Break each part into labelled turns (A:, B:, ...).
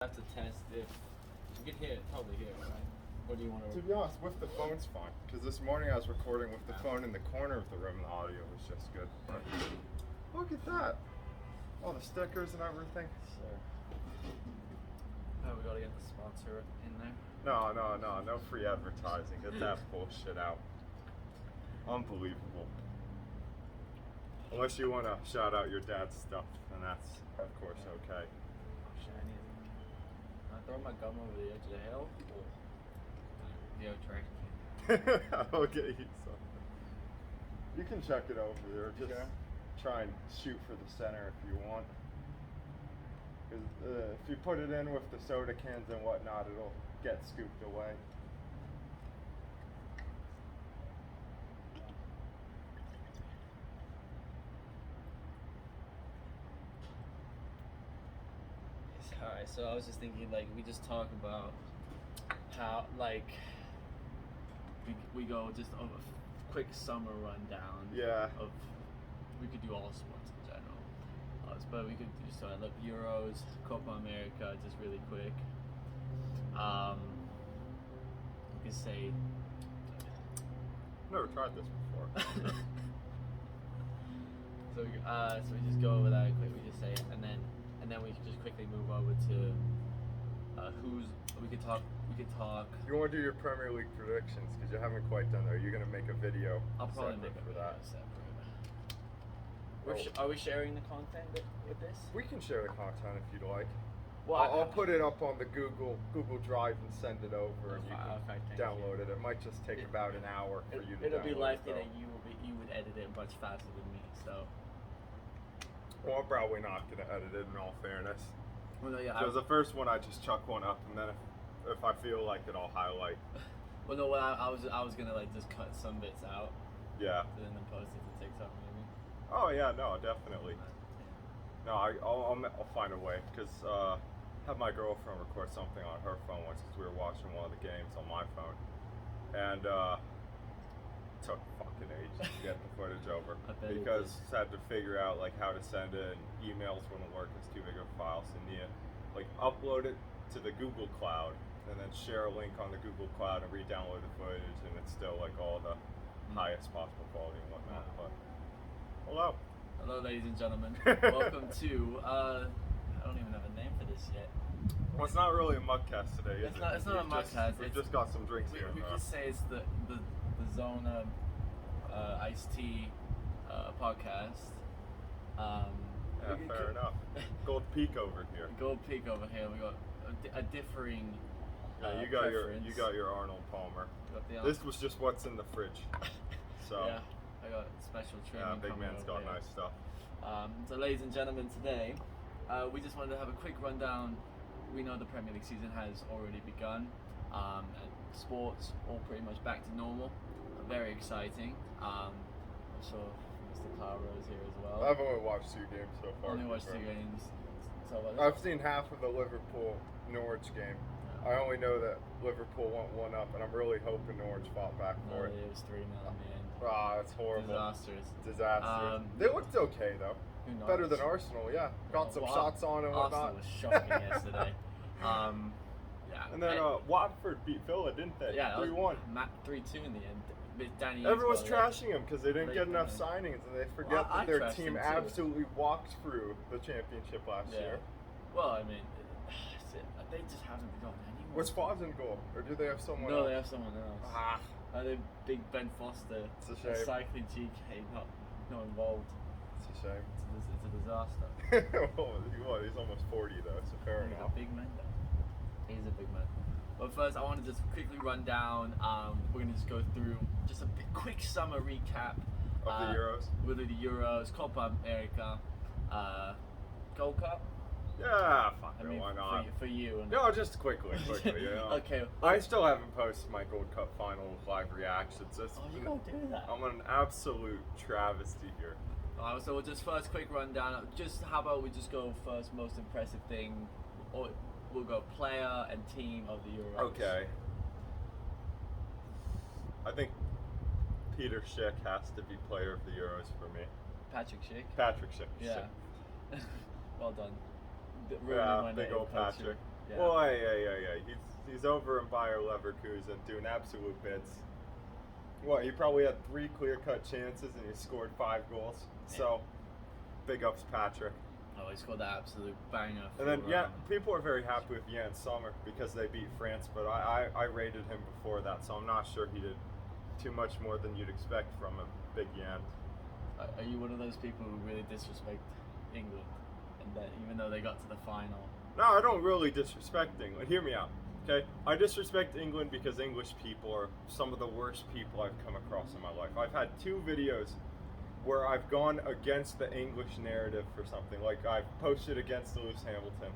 A: Have to test if you can hear it, probably hear it, right? Or do you want
B: To be honest, with the phone's fine. Because this morning I was recording with the phone in the corner of the room, and the audio was just good. But look at that! All the stickers and everything.
A: Sure. Oh, we gotta get the sponsor in there.
B: No free advertising. Get that bullshit out. Unbelievable. Unless you want to shout out your dad's stuff, and that's of course okay.
A: Shiny. Can I throw my gum over the edge of the hill? Or the track?
B: I'll get you some. You can check it over there. Just try and shoot for the center if you want. Because if you put it in with the soda cans and whatnot, it'll get scooped away.
A: Alright, so I was just thinking, like, we just talk about how, like, we go just over a quick summer rundown.
B: Yeah.
A: Of we could do all sports in general, but we could do so. Look, Euros, Copa America, just really quick. We could say.
B: Never tried this before.
A: So we just go over that quick. We just say, and then we can just quickly move over to we could talk.
B: You want to do your Premier League predictions because you haven't quite done that. Are you going to make a video?
A: I'll probably make a
B: for
A: video
B: that.
A: Separate. Are we sharing the content with this?
B: We can share the content if you'd like.
A: Well,
B: I'll put it up on the Google Drive and send it over, and you can download it. It might just take about an hour for you to download.
A: It'll be likely that you would edit it much faster than me. So.
B: Well, I'm probably not going to edit it in all fairness.
A: Well, no, yeah.
B: Because the first one, I just chuck one up, and then if I feel like it, I'll highlight.
A: Well, no, I was gonna like just cut some bits out.
B: Yeah.
A: And then post it to TikTok maybe.
B: Oh yeah, no, definitely. No, I'll find a way because had my girlfriend record something on her phone once because we were watching one of the games on my phone, and took fucking ages to get the footage over because had to figure out like how to send it, and emails wouldn't work, it's too big of a file, so you like upload it to the Google Cloud and then share a link on the Google Cloud and re-download the footage, and it's still like all the highest possible quality and whatnot. But
A: hello ladies and gentlemen. Welcome to I don't even have a name for this yet.
B: Well, it's not really a mugcast today, is it?
A: It's not a mugcast.
B: We've just got some drinks here.
A: We just say it's the Zona iced tea podcast.
B: Yeah, fair enough. Gold Peak over here.
A: Gold Peak over here. We got a differing.
B: Yeah, you got your Arnold Palmer. This was just what's in the fridge. So
A: yeah, I got special treatment.
B: Yeah, big man's got nice stuff.
A: So, ladies and gentlemen, today we just wanted to have a quick rundown. We know the Premier League season has already begun, and sports all pretty much back to normal. Very exciting. I'm sure Mr. Claro is here as well.
B: I've only watched 2 games so far.
A: Only watched 2 games. So
B: I've seen half of the Liverpool Norwich game. I only know that Liverpool went 1-up, and I'm really hoping Norwich fought back for it.
A: It was 3-0 in the end.
B: Ah, that's horrible.
A: Disastrous.
B: They looked okay though. Better than Arsenal, yeah. Got some shots on and whatnot.
A: Arsenal was shocking yesterday. Yeah.
B: And then Watford beat Villa, didn't they?
A: Yeah,
B: 3-1.
A: 3-2 in the end.
B: Everyone's trashing them because they didn't get enough signings, and they forget that their team absolutely walked through the championship last year.
A: Well, I mean, they just haven't gone anywhere.
B: Was Foz in goal, or do they have someone else?
A: No, they have someone else. They big Ben Foster.
B: It's a shame.
A: Cycling GK, not involved.
B: It's a shame.
A: It's a disaster.
B: Well, he's almost 40 though, so fair enough.
A: He's a big man though. He's a big man. But first, I want to just quickly run down. We're going to just go through just a quick summer recap
B: of the Euros.
A: With the Euros, Copa America, Gold Cup.
B: Yeah, why not?
A: For you.
B: No, just quickly. You know.
A: Okay.
B: I still haven't posted my Gold Cup final live reactions.
A: You gotta do that.
B: I'm an absolute travesty here.
A: So we'll just first quick rundown. Just how about we just go first most impressive thing, or we'll go player and team of the Euros.
B: Okay. I think Peter Schick has to be player of the Euros for me.
A: Patrick Schick.
B: Patrick Schick.
A: Yeah. Well done.
B: Yeah, big old Patrick.
A: Yeah.
B: Well, hey. He's over in Bayer Leverkusen doing absolute bits. What, he probably had 3 clear-cut chances and he scored 5 goals.
A: Yeah.
B: So, big ups, Patrick.
A: Oh, he scored that absolute banger.
B: And then, people are very happy with Jan Sommer because they beat France, but I rated him before that, so I'm not sure he did too much more than you'd expect from a big Jan.
A: Are you one of those people who really disrespect England, and that even though they got to the final?
B: No, I don't really disrespect England. Hear me out, okay? I disrespect England because English people are some of the worst people I've come across in my life. I've had 2 videos where I've gone against the English narrative for something. Like, I've posted against Lewis Hamilton,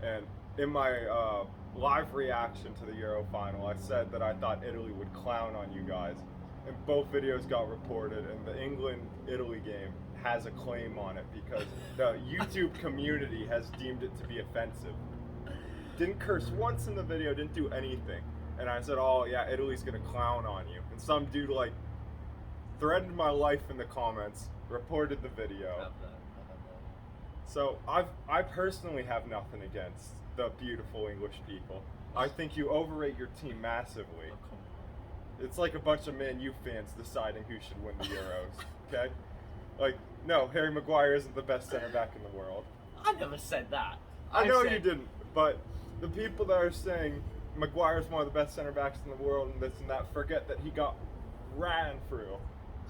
B: and in my live reaction to the Euro final, I said that I thought Italy would clown on you guys. And both videos got reported, and the England-Italy game has a claim on it because the YouTube community has deemed it to be offensive. Didn't curse once in the video, didn't do anything. And I said, oh yeah, Italy's gonna clown on you. And some dude like threatened my life in the comments, reported the video. So I personally have nothing against the beautiful English people. I think you overrate your team massively. It's like a bunch of Man U fans deciding who should win the Euros, okay? Like, no, Harry Maguire isn't the best center back in the world.
A: I never said that.
B: I know you didn't, but the people that are saying Maguire's one of the best center backs in the world and this and that forget that he got ran through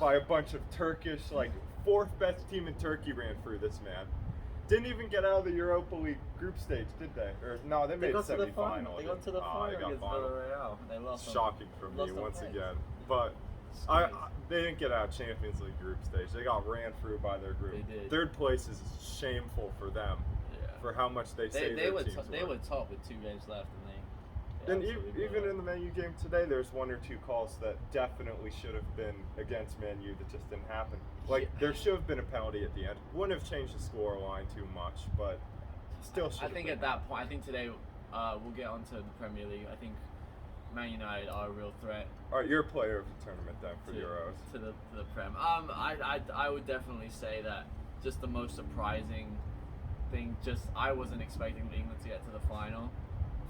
B: by a bunch of Turkish, like, 4th best team in Turkey ran through this man. Didn't even get out of the Europa League group stage, did they? Or no, they made semi-final.
A: They got to the final against Villarreal. They lost.
B: Shocking for me once again. But they didn't get out of Champions League group stage. They got ran through by their group.
A: They did.
B: 3rd place is shameful for them.
A: Yeah.
B: For how much they say
A: they
B: their
A: were
B: teams
A: they were top with 2 games left, and they.
B: Then even in the Man U game today, there's 1 or 2 calls that definitely should have been against Man U that just didn't happen. Like, there should have been a penalty at the end. Wouldn't have changed the score line too much, but still should have
A: I think
B: been.
A: at that point, I think today we'll get onto the Premier League. I think Man United are a real threat.
B: All right, you're a player of the tournament then for Euros.
A: To the Prem. I would definitely say that just the most surprising thing. Just I wasn't expecting England to get to the final.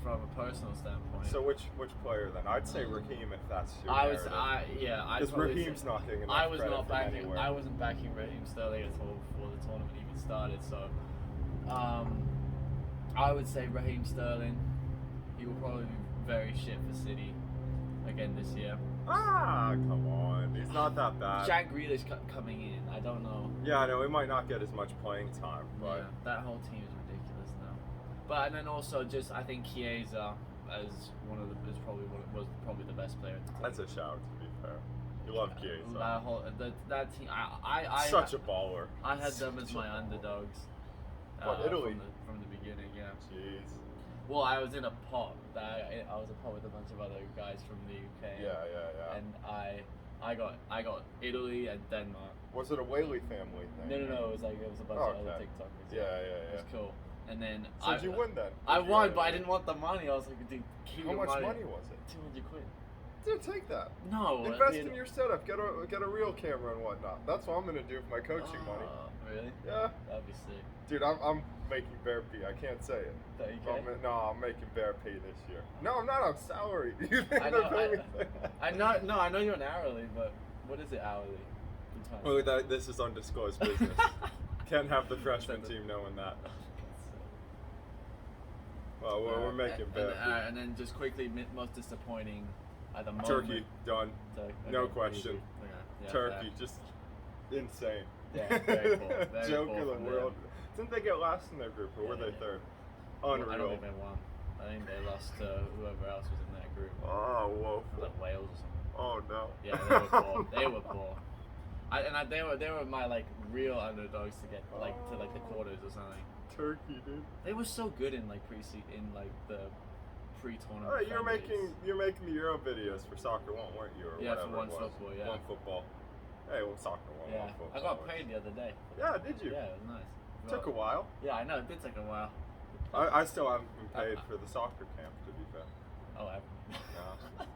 A: From a personal standpoint.
B: So which player then? I'd say Raheem if that's your
A: narrative.
B: Because Raheem's not getting enough credit anywhere.
A: I wasn't backing Raheem Sterling at all before the tournament even started. So, I would say Raheem Sterling. He will probably be very shit for City again this year.
B: Ah, come on, he's not that bad.
A: Jack Grealish coming in. I don't know.
B: Yeah, I know he might not get as much playing time, but
A: yeah, that whole team is ridiculous now. But and then also just I think Chiesa as was probably the best player.
B: That's a shout, to be fair. You love Chiesa.
A: That team. I
B: such a baller.
A: I had them as my underdogs.
B: Italy
A: from the beginning, yeah.
B: Jeez.
A: Well, I was in a pot. I was a pot with a bunch of other guys from the UK.
B: Yeah.
A: And I got Italy and Denmark.
B: Was it a Waley family thing?
A: No. It was a bunch of other TikTokers.
B: Yeah.
A: It was cool. And then
B: so did you win then?
A: I won, but I didn't want the money. I was like, dude, keep
B: How
A: your
B: much
A: money.
B: money was it?
A: 200 quid.
B: Dude, take that.
A: No.
B: Invest in your setup. Get a real camera and whatnot. That's what I'm gonna do with my coaching money.
A: Really?
B: Yeah.
A: That'd be sick.
B: Dude, I'm making Bear pay. I can't say it. I'm making Bear pay this year. No, I'm not on salary.
A: I know you're an hourly, but what is it hourly?
B: Well, this is undisclosed business. Can't have the freshman team knowing that. Well, we're making Bear pay.
A: And then just quickly, most disappointing at the moment.
B: Turkey, done.
A: Okay,
B: no question.
A: Okay. Yeah,
B: Turkey, just insane.
A: Yeah, very cool.
B: Joke of the world. Didn't they get last in their group, or were they third? Unreal.
A: I don't think they won. I think they lost to whoever else was in that group.
B: Oh, whoa.
A: Like Wales or something.
B: Oh no.
A: Yeah, they were poor. They were poor. They were my like real underdogs to get like to like the quarters or something.
B: Turkey, dude.
A: They were so good in like the pre-tournament.
B: Alright, you're making the Euro videos for Soccer One, weren't you? Or
A: yeah,
B: whatever
A: for One
B: it was.
A: Football, yeah.
B: One Football. Hey, well, Soccer One.
A: Yeah,
B: One Football.
A: I got paid the other day.
B: Yeah, did you?
A: Yeah, it was nice.
B: Took a while.
A: Yeah, I know. It did take a while.
B: I still haven't been paid for the soccer camp, to be fair.
A: Oh, I
B: No.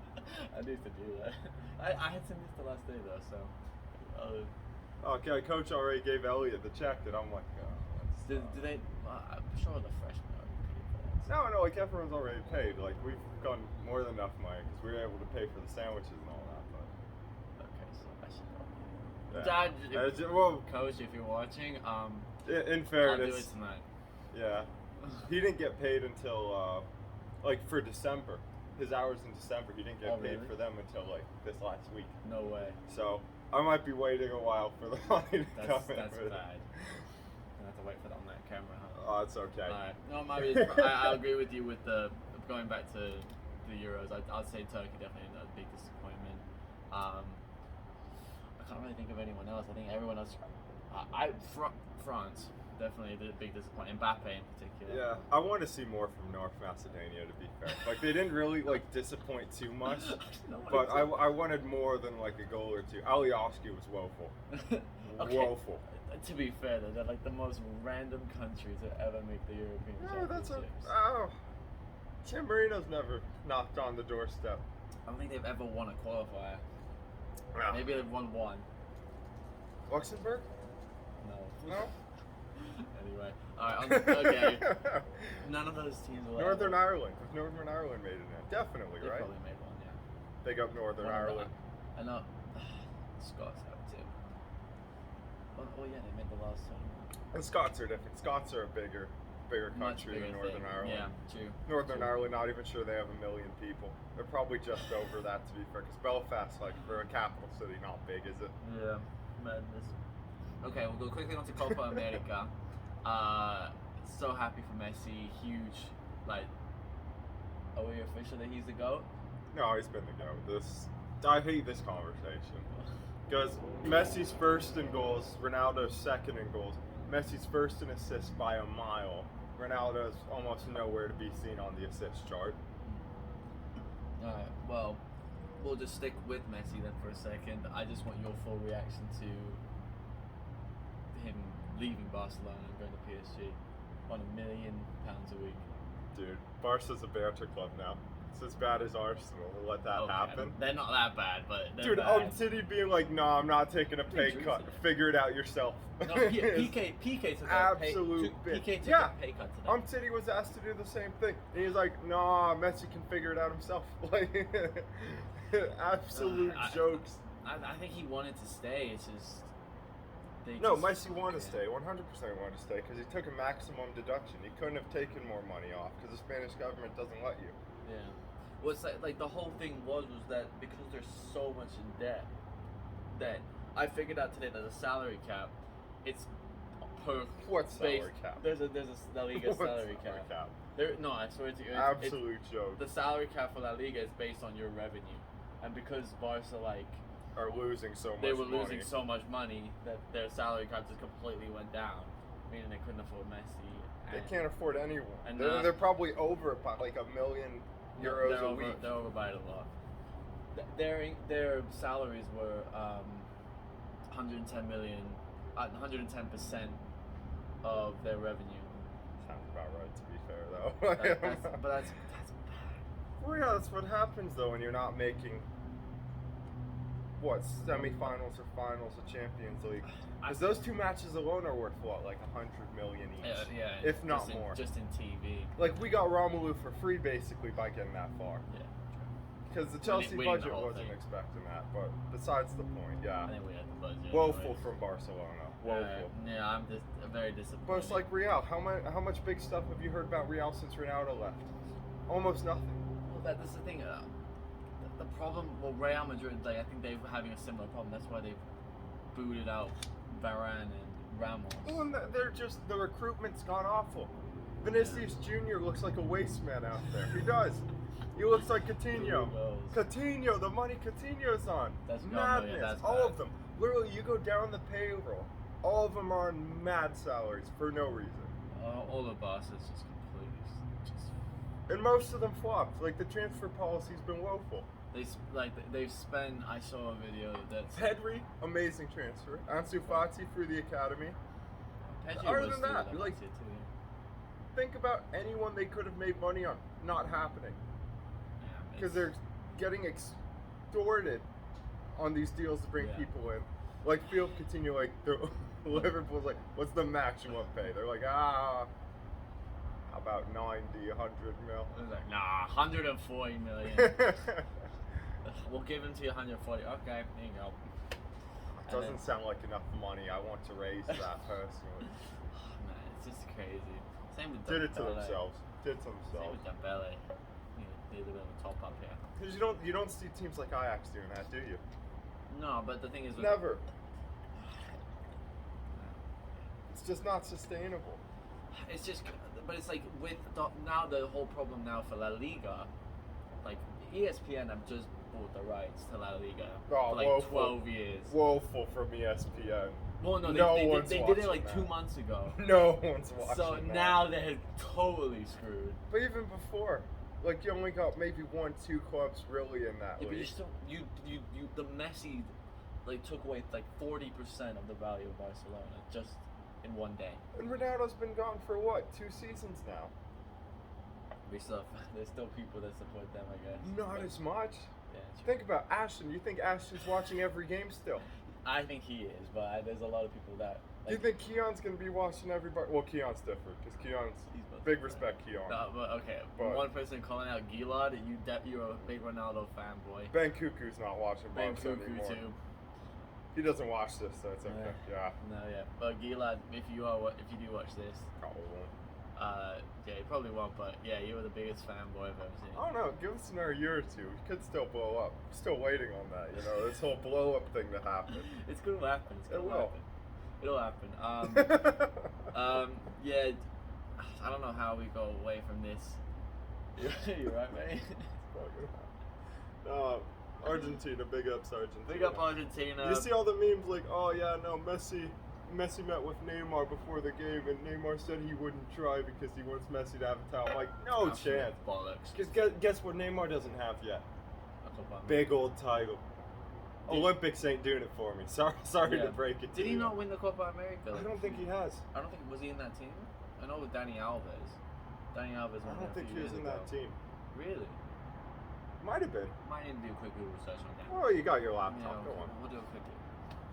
A: I need to do that. I had to miss the last day though, so.
B: Okay, Coach already gave Elliot the check, and I'm like,
A: do they? I'm sure the freshmen are paid for that.
B: No, like everyone's already paid. Like we've gotten more than enough money because we were able to pay for the sandwiches and all that. But
A: Okay, so I should go.
B: yeah.
A: Dad,
B: Well,
A: Coach, if you're watching,
B: in
A: I'll
B: fairness,
A: do it tonight.
B: yeah, he didn't get paid until like for December. His hours in December, he didn't get paid
A: really?
B: for them until like this last week.
A: No way.
B: So I might be waiting a while for the money to come in.
A: That's bad. I have to wait for that on that camera, huh?
B: Oh, it's okay.
A: Alright. No, maybe I agree with you with the going back to the Euros. I'd say Turkey definitely a big disappointment. I can't really think of anyone else. I think everyone else. France definitely the big disappointment. Mbappe in particular.
B: Yeah, I want to see more from North Macedonia. To be fair, like they didn't really like disappoint too much, but I wanted more than like a goal or two. Alioski was woeful.
A: Okay.
B: Woeful.
A: To be fair, though, they're like the most random countries to ever make the European Championships.
B: San Marino's never knocked on the doorstep.
A: I don't think they've ever won a qualifier.
B: No.
A: Maybe they've won one.
B: Luxembourg?
A: No.
B: No.
A: Anyway, alright. Okay. None of those teams will.
B: Northern Ireland. If Northern Ireland made it in, definitely,
A: They
B: right?
A: probably made one, yeah.
B: Big up Northern Ireland.
A: I know. Scots have too. Oh yeah, they made the last one.
B: The Scots are different. Scots are a bigger
A: Much
B: country
A: bigger
B: than Northern
A: thing.
B: Ireland.
A: Yeah, true.
B: Northern
A: True.
B: Ireland, not even sure they have 1 million people. They're probably just over that, to be fair. Because Belfast, like, for a capital city, not big, is it?
A: Yeah, madness. Okay, we'll go quickly on to Copa America. So happy for Messi. Huge, like, are we official that he's the GOAT?
B: No, he's been the GOAT. I hate this conversation. Because Messi's first in goals, Ronaldo's second in goals. Messi's first in assists by a mile. Ronaldo's almost nowhere to be seen on the assist chart.
A: Alright, well, we'll just stick with Messi then for a second. I just want your full reaction to him leaving Barcelona and going to PSG on £1 million a week.
B: Dude, Barca's a banter club now. It's as bad as Arsenal. We'll let that happen.
A: They're not that bad, but they're
B: Dude,
A: bad.
B: City being like, no, I'm not taking a pay cut. Figure it out yourself.
A: No, PK took
B: absolute
A: PK took
B: yeah.
A: a pay cut today.
B: City was asked to do the same thing. And he's like, nah, Messi can figure it out himself. Like, absolute jokes.
A: I think he wanted to stay. It's just.
B: Messi wanted to stay. 100% wanted to stay because he took a maximum deduction. He couldn't have taken more money off because the Spanish government doesn't let you.
A: Yeah. Well, it's like the whole thing was that because there's so much in debt, that I figured out today that the salary cap, it's per
B: What salary cap?
A: There's a La Liga salary cap. No, I swear to you,
B: Absolute joke.
A: The salary cap for La Liga is based on your revenue, and because Barca
B: are losing so much.
A: they were
B: money.
A: losing so much money that their salary cap just completely went down, meaning they couldn't afford Messi.
B: They can't afford anyone.
A: And
B: They're probably over it by like €1 million a week.
A: They're over by a lot. Their salaries were 110 million, 110% of their revenue.
B: Sounds about right, to be fair, though.
A: But that's bad.
B: Well, yeah, that's what happens though when you're not making semifinals or finals of Champions League. Because those two matches alone are worth what, like 100 million each,
A: yeah,
B: if not more.
A: Just in TV.
B: Like we got Romelu for free basically by getting that far.
A: Yeah.
B: Because the Chelsea
A: winning the
B: budget
A: whole
B: wasn't
A: thing.
B: expecting that, but besides the point, yeah.
A: I think we had the budget.
B: Woeful
A: anyways.
B: from Barcelona. Woeful.
A: Yeah, I'm just very disappointed.
B: But it's like Real. How much big stuff have you heard about Real since Ronaldo left? Almost nothing.
A: Well, that's the thing. The problem. Well, Real Madrid, I think they're having a similar problem. That's why they've booted out Varane and Ramos.
B: Well, and the recruitment's gone awful. Vinicius Jr. looks like a waste man out there. He does. He looks like Coutinho. Coutinho, the money Coutinho's on.
A: That's
B: madness.
A: that's
B: all
A: bad.
B: of them. Literally, you go down the payroll. All of them are on mad salaries for no reason.
A: All of us is just completely just.
B: And most of them flopped. Like the transfer policy's been woeful.
A: They've spent. I saw a video that's.
B: Pedri, amazing transfer. Ansu Fati through the academy.
A: Pedri
B: Other
A: was
B: than
A: through
B: that,
A: too,
B: like,
A: yeah.
B: think about anyone they could have made money on. Not happening.
A: Yeah,
B: Because they're getting extorted on these deals to bring people in. Like Field Coutinho, like Liverpool's like, what's the max you want to pay? They're like, About 90, 100 mil.
A: I was like, nah, 140 million. We'll give him to you 140. Okay, there you go.
B: It doesn't sound like enough money. I want to raise that personally.
A: Oh, man, it's just crazy. Same with
B: Did it to
A: Dembele.
B: themselves. Did to
A: Same
B: themselves.
A: with Dembele. Need a bit of a top up here.
B: Because you don't see teams like Ajax doing that, do you?
A: No, but the thing is,
B: Never. It's just not sustainable.
A: It's just, but it's like with now the whole problem now for La Liga, like ESPN have just bought the rights to La Liga for like
B: woeful.
A: 12 years.
B: Woeful from ESPN.
A: Well, no, they did it like 2 months ago.
B: No one's watching
A: So
B: that.
A: now they're totally screwed.
B: But even before, like you only got maybe 1-2 clubs really in that
A: Yeah, but
B: league.
A: you still, the Messi, like took away like 40% of the value of Barcelona just in one day.
B: And Ronaldo's been gone for what, 2 seasons now?
A: There's still people that support them, I guess.
B: Not
A: But,
B: as much.
A: yeah, true.
B: Think about Ashton. You think Ashton's watching every game still?
A: I think he is, but there's a lot of people that.
B: Do you think Keon's gonna be watching everybody? Well, Keon's different because Keon's
A: He's both
B: big
A: right.
B: respect. Keon.
A: No, but okay.
B: But-
A: One person calling out Gilad, you're a big Ronaldo fanboy.
B: Ben Cuckoo's not watching
A: Ben
B: Barca
A: Cuckoo
B: anymore.
A: too.
B: He doesn't watch this, so it's okay. Yeah.
A: No, yeah. But Gilad, if you do watch this,
B: Probably won't.
A: yeah, you probably won't. But yeah, you were the biggest fanboy I've ever seen.
B: I don't know. Give us another year or two. We could still blow up. Still waiting on that. You know, this whole blow up thing to happen.
A: It's gonna happen. It's
B: It
A: gonna
B: will.
A: happen. It'll happen. Yeah. I don't know how we go away from this. You're right, mate.
B: Argentina, big ups Argentina.
A: Big up Argentina.
B: You see all the memes like, oh yeah, no, Messi met with Neymar before the game, and Neymar said he wouldn't try because he wants Messi to have a towel. I'm like, no
A: Absolute
B: chance.
A: Bollocks.
B: Because guess what Neymar doesn't have yet?
A: A Copa America.
B: Big old title. Olympics ain't doing it for me. Sorry
A: Yeah.
B: to break it to
A: Did he
B: you.
A: not win the Copa America?
B: I don't think he has.
A: I don't think was he in that team. I know with Dani Alves. Dani Alves.
B: I
A: won
B: don't
A: it a
B: think
A: few
B: he was
A: years
B: in
A: ago.
B: that team.
A: Really?
B: Might have been.
A: Might need to do a quick Google search on that.
B: Oh, you got your
A: Yeah,
B: laptop. Go on.
A: we'll do a quick.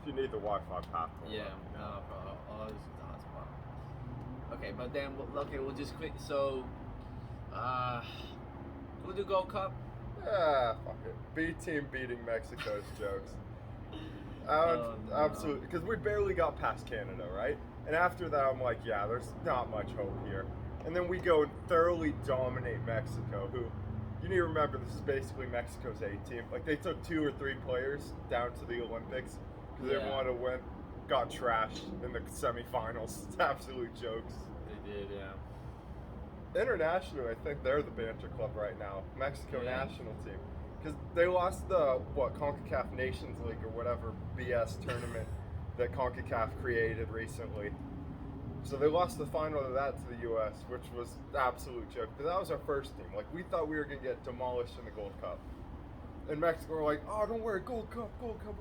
B: If you need the Wi-Fi path.
A: Yeah, no, bro. I'll use the hotspot. Okay, but then we'll just quick. So, we'll do Gold Cup.
B: Yeah, fuck it. B team beating Mexico's jokes.
A: Oh, no.
B: Absolutely, because we barely got past Canada, right? And after that, I'm like, yeah, there's not much hope here. And then we go and thoroughly dominate Mexico, who, you need to remember, this is basically Mexico's A team. Like, they took 2 or 3 players down to the Olympics because they
A: Yeah.
B: wanted to win. Got trashed in the semifinals. It's absolute jokes.
A: They did, yeah.
B: International, I think they're the banter club right now. Mexico
A: Yeah.
B: national team. Because they lost the, CONCACAF Nations League or whatever BS tournament that CONCACAF created recently. So they lost the final of that to the U.S., which was absolute joke. But that was our first team. Like, we thought we were going to get demolished in the Gold Cup. And Mexico were like, oh, don't worry, Gold Cup,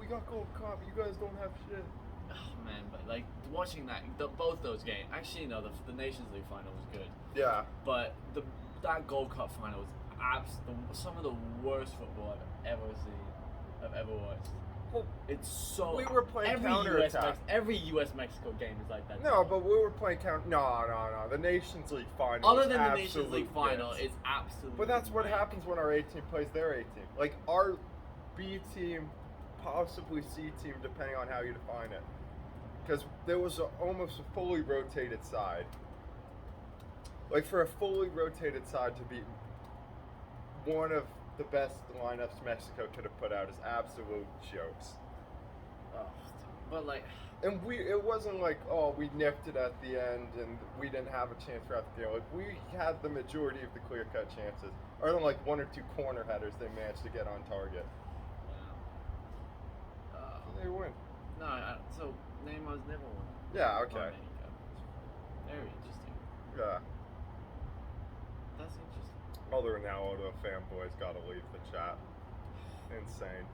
B: we got Gold Cup. You guys don't have shit.
A: Oh man, but like watching that, both those games. Actually, no, the Nations League final was good,
B: Yeah.
A: but that Gold Cup final was some of the worst football I've ever seen. I've ever watched.
B: Well,
A: It's so.
B: we were playing
A: every
B: counterattack.
A: Every U.S. Mexico game is like that.
B: No, but we were playing No. The Nations League final.
A: other
B: was
A: than the Nations
B: absolute
A: League final,
B: bits.
A: it's absolutely.
B: But that's what
A: rank.
B: happens when our A team plays their A team. Like our B team, possibly C team, depending on how you define it. Because there was almost a fully rotated side. Like for a fully rotated side to beat one of the best lineups Mexico could have put out is absolute jokes.
A: Oh, but like.
B: And it wasn't like, oh, we nipped it at the end and we didn't have a chance throughout the game. Like, we had the majority of the clear-cut chances. Other than like 1 or 2 corner headers they managed to get on target. So they win.
A: No, so Neymar's never won.
B: Yeah, okay.
A: Very interesting.
B: Yeah.
A: That's interesting.
B: All the Ronaldo fanboys gotta leave the chat. Insane.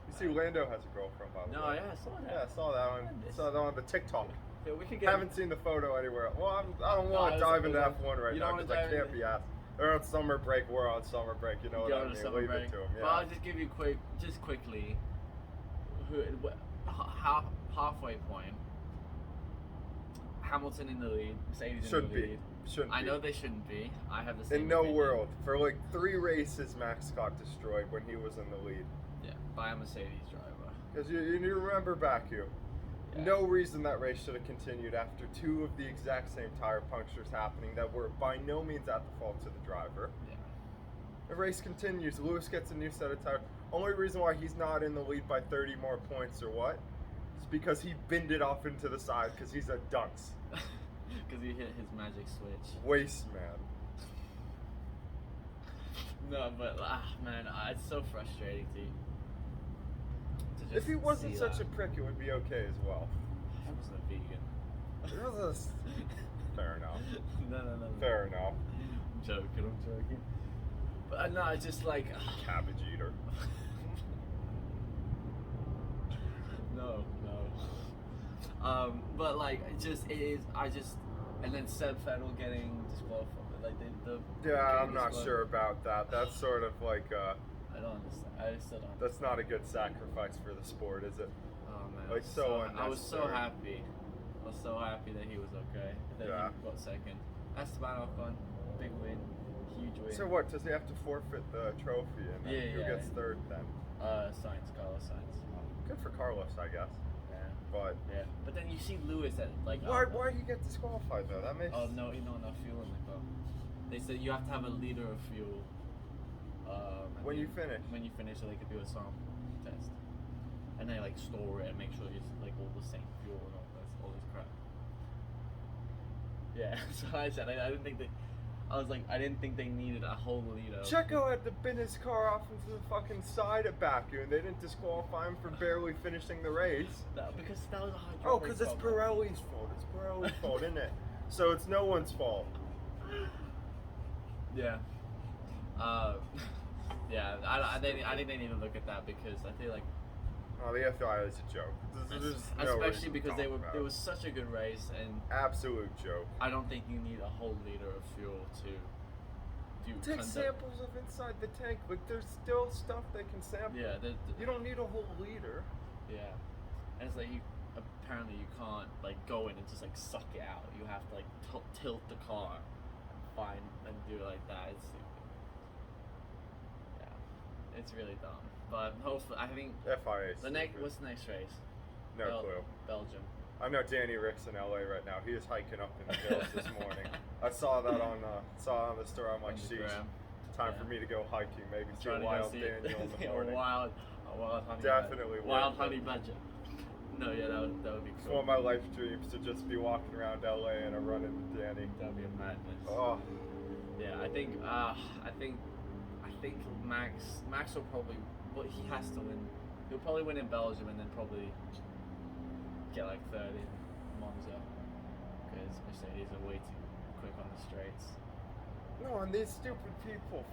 B: You see, Lando has a girlfriend, by the
A: No,
B: way.
A: yeah, I saw that.
B: Yeah, I saw that one.
A: Tremendous.
B: Saw that on the TikTok.
A: Yeah, we could get.
B: Haven't seen the photo anywhere. Well, I don't
A: No,
B: want
A: I
B: to
A: was-
B: dive into
A: I was-
B: F1 right
A: you
B: now
A: don't wanna
B: because I
A: dive
B: can't
A: into-
B: be asked. They're on summer break. We're on summer break. You know what
A: Go
B: I
A: on a
B: mean?
A: summer
B: Leave
A: break.
B: it to them.
A: But
B: Yeah.
A: I'll just give you quickly, halfway point. Hamilton in the lead. Mercedes
B: Should
A: in the
B: be.
A: lead.
B: Shouldn't
A: I
B: be.
A: know they shouldn't be. I have the same.
B: In no
A: opinion.
B: world. For like 3 races, Max got destroyed when he was in the lead.
A: Yeah, by a Mercedes driver.
B: Because you remember back,
A: Yeah.
B: no reason that race should have continued after 2 of the exact same tire punctures happening that were by no means at the fault of the driver.
A: Yeah.
B: The race continues. Lewis gets a new set of tires. Only reason why he's not in the lead by 30 more points or what is because he binned it off into the side because he's a dunce.
A: Because he hit his magic switch.
B: Waste man.
A: No, but man, it's so frustrating to just
B: If he wasn't
A: see
B: such
A: that.
B: a prick, it would be okay as well.
A: I wasn't a vegan.
B: It was fair enough.
A: No.
B: Fair enough.
A: I'm joking. But no, it's just like
B: Cabbage eater.
A: no. But like it is. And then Seb Vettel getting disqualified. Like the
B: Yeah, I'm
A: getting
B: not
A: disqualified.
B: sure about that. That's sort of like
A: I don't understand. I still don't.
B: that's not a good sacrifice for the sport, is it?
A: Oh man,
B: Like, so
A: I was so
B: unnecessary.
A: happy. I was so happy that he was okay. That
B: Yeah.
A: he got second. Esteban Ocon, big win, huge win.
B: So what? Does he have to forfeit the trophy, and then
A: Yeah,
B: who
A: yeah.
B: gets third then?
A: Carlos Sainz.
B: Good for Carlos, I guess.
A: Yeah.
B: But
A: Yeah. But then you see Lewis at like.
B: why do you get disqualified though? That makes.
A: Oh no, enough fuel in the car. They said you have to have a liter of fuel. I
B: When you
A: think
B: finish.
A: When you finish, so they could do a sample test, and they like store it and make sure it's like all the same fuel and all this crap. Yeah, so I said I didn't think they. I didn't think they needed a whole liter. of
B: Checo had to bin his car off into the fucking side at Baku, and they didn't disqualify him for barely finishing the race.
A: No, because that was a hydraulic
B: Oh, because it's
A: problem.
B: Pirelli's fault. It's Pirelli's fault, isn't it? So it's no one's fault.
A: Yeah. Yeah. I think they need to look at that because I feel like,
B: Oh, the FIA is a joke. There's no
A: especially
B: reason to
A: because
B: talk about
A: it was such a good race, and
B: absolute joke.
A: I don't think you need a whole liter of fuel to do.
B: Take samples of inside the tank. Like there's still stuff they can sample.
A: Yeah.
B: You don't need a whole liter.
A: Yeah. And it's like apparently you can't like go in and just like suck it out. You have to like tilt the car and do it like that. It's stupid. Yeah. It's really dumb. But hopefully, I think
B: FIA. is
A: what's the next race?
B: No clue.
A: Belgium.
B: I know Danny Rick's in LA right now. He is hiking up in the hills this morning. I saw that on the story. I'm like, sheesh,
A: Instagram.
B: time
A: Yeah.
B: for me to go hiking. Maybe see
A: Trying
B: a
A: to go
B: wild
A: see
B: Daniel in the
A: a
B: morning.
A: wild honey.
B: Definitely
A: Wild
B: worth it.
A: honey badger. No, yeah, that would be
B: It's
A: cool.
B: one of my life dreams to just be walking around LA and a run into Danny.
A: That would be a madness.
B: Oh,
A: Yeah, I think Max will probably, well, he has to win. He'll probably win in Belgium and then probably get like third in Monza because Mercedes are way too quick on the straights.
B: no, and these stupid people.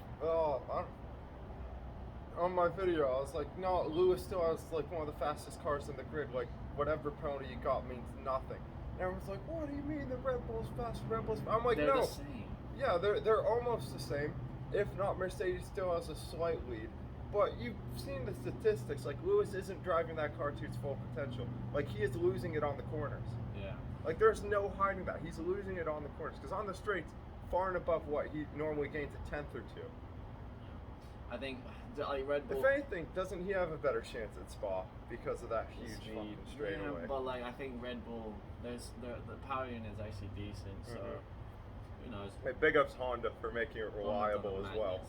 B: On my video, I was like, no, Lewis still has like one of the fastest cars in the grid. Like, whatever penalty you got means nothing. And everyone's like, what do you mean the Red Bull's fast? Red Bull's fast? I'm like,
A: They're
B: no.
A: the same.
B: Yeah, they're almost the same. If not, Mercedes still has a slight lead. But you've seen the statistics. Like, Lewis isn't driving that car to its full potential. Like, he is losing it on the corners.
A: Yeah.
B: Like, there's no hiding that. He's losing it on the corners. Because on the straights, far and above what he normally gains a tenth or two.
A: I think like Red Bull.
B: If anything, doesn't he have a better chance at Spa because of that
A: the
B: huge
A: speed.
B: fucking straightaway?
A: Yeah, but like I think Red Bull, the power unit is actually decent. So
B: Mhm.
A: who knows?
B: Hey, big ups Honda for making it reliable as well.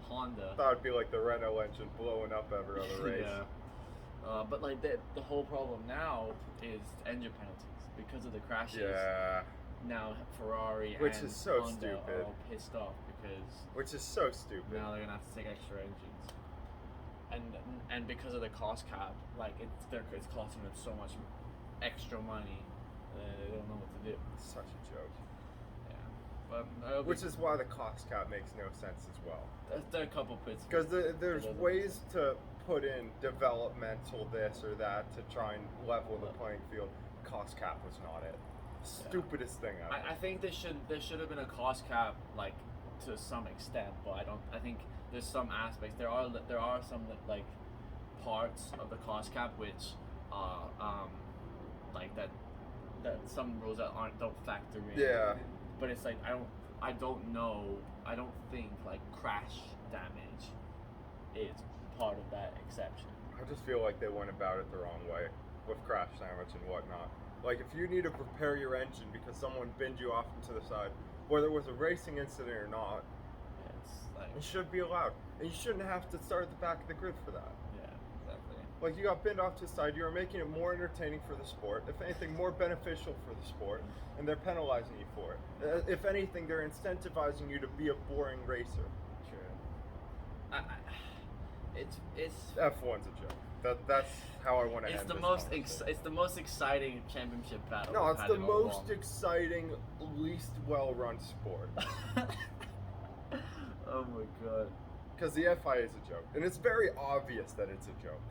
A: Honda.
B: Thought it'd be like the Renault engine blowing up every other race.
A: Yeah. But like the whole problem now is engine penalties because of the crashes.
B: Yeah.
A: Now Ferrari
B: Which
A: and
B: is so
A: Honda
B: stupid.
A: are all pissed off because
B: Which is so stupid.
A: now they're gonna have to take extra engines. And because of the cost cap, like it's costing them so much extra money, they don't know what to do.
B: It's such a joke.
A: Yeah, but
B: Which is why the cost cap makes no sense as well.
A: there are a couple bits
B: Because there's
A: doesn't make
B: ways to put in developmental this or that to try and level the playing field. Cost cap was not it. Stupidest thing ever.
A: I think there should have been a cost cap, like to some extent, but I think there's some aspects. There are some like parts of the cost cap which like that some rules that don't factor in.
B: Yeah.
A: but it's like I don't think like crash damage is part of that exception.
B: I just feel like they went about it the wrong way with crash damage and whatnot. Like, if you need to repair your engine because someone binned you off into the side, whether it was a racing incident or not,
A: It's like,
B: it should be allowed. And you shouldn't have to start at the back of the grid for that.
A: yeah, exactly.
B: Like, you got binned off to the side, you are making it more entertaining for the sport, if anything, more beneficial for the sport, and they're penalizing you for it. If anything, they're incentivizing you to be a boring racer.
A: True. It's
B: F1's a joke. That's how I want to end
A: it's the
B: this
A: most
B: conversation.
A: it's the most exciting championship battle.
B: No,
A: we've
B: it's
A: had
B: the
A: in a
B: most
A: long-
B: exciting, least well-run sport.
A: Oh my god.
B: Because the FIA is a joke, and it's very obvious that it's a joke.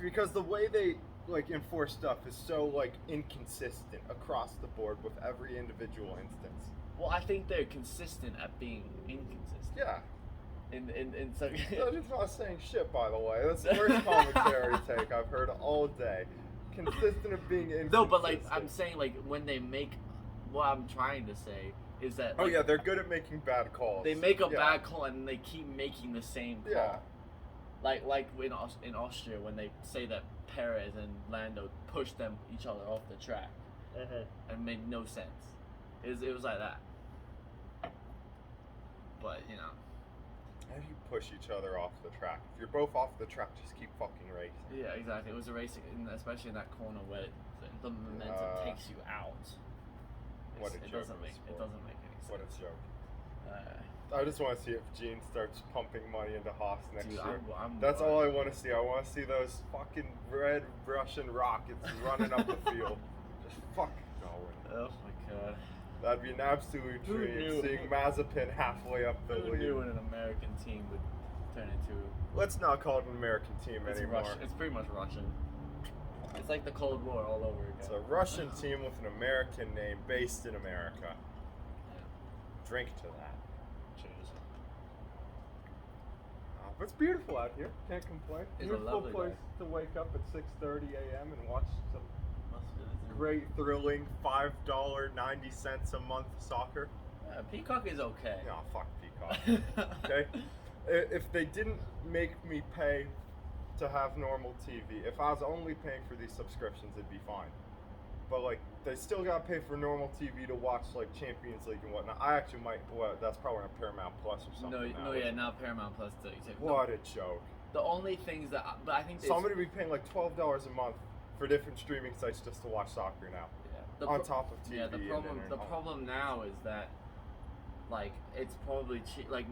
B: Because the way they like enforce stuff is so like inconsistent across the board with every individual instance.
A: Well, I think they're consistent at being inconsistent.
B: Yeah.
A: In so
B: It's not saying shit, by the way. That's the worst commentary take I've heard all day. Consistent of being inconsistent.
A: No, but like I'm saying, like when they make, what I'm trying to say is that.
B: Oh
A: like,
B: yeah, they're good at making bad calls.
A: They make a
B: Yeah.
A: bad call and they keep making the same call.
B: Yeah.
A: Like in Austria when they say that Perez and Lando pushed each other off the track and made no sense. It was like that. But you know.
B: How do you push each other off the track? If you're both off the track, just keep fucking racing.
A: Yeah, exactly. It was a race, especially in that corner where the momentum takes you out.
B: What a
A: It
B: joke
A: doesn't
B: of a
A: make
B: sport.
A: any sense.
B: What a joke.
A: Uh,
B: I just want to see if Gene starts pumping money into Haas next
A: Dude,
B: year.
A: I'm
B: That's all I want to see. I want to see those fucking red Russian rockets running up the field. Just fucking going.
A: Oh my god.
B: That'd be an absolute
A: Who
B: dream,
A: knew?
B: seeing Mazepin halfway up the
A: Who
B: lead.
A: knew an American team would turn into?
B: Let's not call it an American team
A: It's
B: anymore.
A: Russian. It's pretty much Russian. It's like the Cold War all over again.
B: It's a Russian team with an American name based in America. Drink to that.
A: Cheers.
B: But it's beautiful out here. Can't complain.
A: It's a
B: Beautiful
A: lovely
B: place
A: day.
B: to wake up at 6:30 a.m. and watch some
A: Must
B: great, thrilling $5.90 a month soccer.
A: Peacock is okay.
B: No, fuck Peacock. Okay? If they didn't make me pay to have normal TV, if I was only paying for these subscriptions, it'd be fine. But like, they still gotta pay for normal TV to watch like Champions League and whatnot. I actually might. Well, that's probably on Paramount Plus or something.
A: Now Paramount Plus too.
B: What a joke!
A: The only things that, but I think
B: So I'm gonna be paying like $12 a month for different streaming sites just to watch soccer now. On top of TV.
A: Yeah, the
B: and
A: problem
B: internet.
A: now is that, like, it's probably cheap. Like,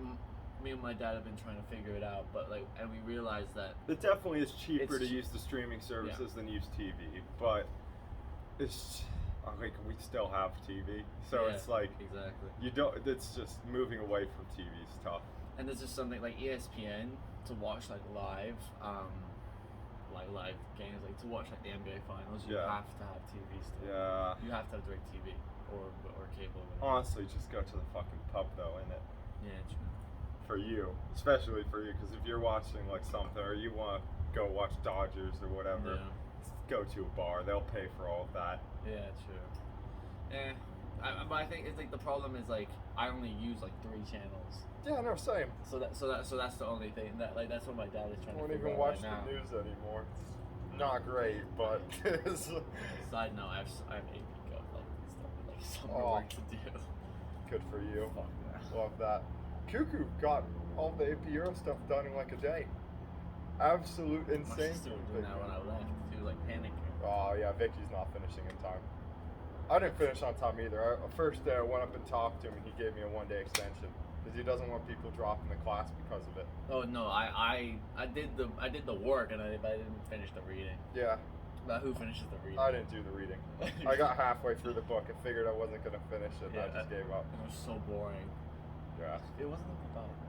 A: me and my dad have been trying to figure it out, but like, and we realized that
B: It definitely is cheaper to
A: It's-
B: use the streaming services than use TV, but it's like we still have TV, so
A: yeah,
B: it's like
A: exactly.
B: you don't. It's just moving away from TV is tough.
A: And there's just something like ESPN to watch like live games, like to watch like the NBA finals. You
B: Yeah.
A: have to have TV still.
B: Yeah.
A: You have to have direct TV or cable. Or whatever.
B: Honestly, just go to the fucking pub though, innit?
A: Yeah, true.
B: For you, especially for you, because if you're watching like something or you want to go watch Dodgers or whatever,
A: Yeah.
B: just go to a bar. They'll pay for all of that.
A: Yeah, true. But I think it's like the problem is like I only use like 3 channels.
B: Yeah, no, same.
A: So that's the only thing that's what my dad is
B: I
A: trying
B: don't
A: to figure
B: even
A: out
B: watch
A: right now.
B: the news anymore. It's not great, but it's
A: Side note, I have AP Go like summer
B: Oh.
A: work to do.
B: good for you.
A: Fuck that.
B: Love that. Cuckoo got all the AP Euro stuff done in like a day. Absolute
A: My
B: insane.
A: sister was doing that when I left. She was like panicking.
B: Oh yeah, Vicky's not finishing in time. I didn't finish on time either. First day I went up and talked to him and he gave me a 1-day extension because he doesn't want people dropping the class because of it.
A: Oh no, I did the work and I didn't finish the reading.
B: Yeah,
A: But who finishes the reading?
B: I didn't do the reading. I got halfway through the book and figured I wasn't gonna finish it. And I
A: Yeah,
B: just gave up.
A: It was so boring.
B: Yeah.
A: It wasn't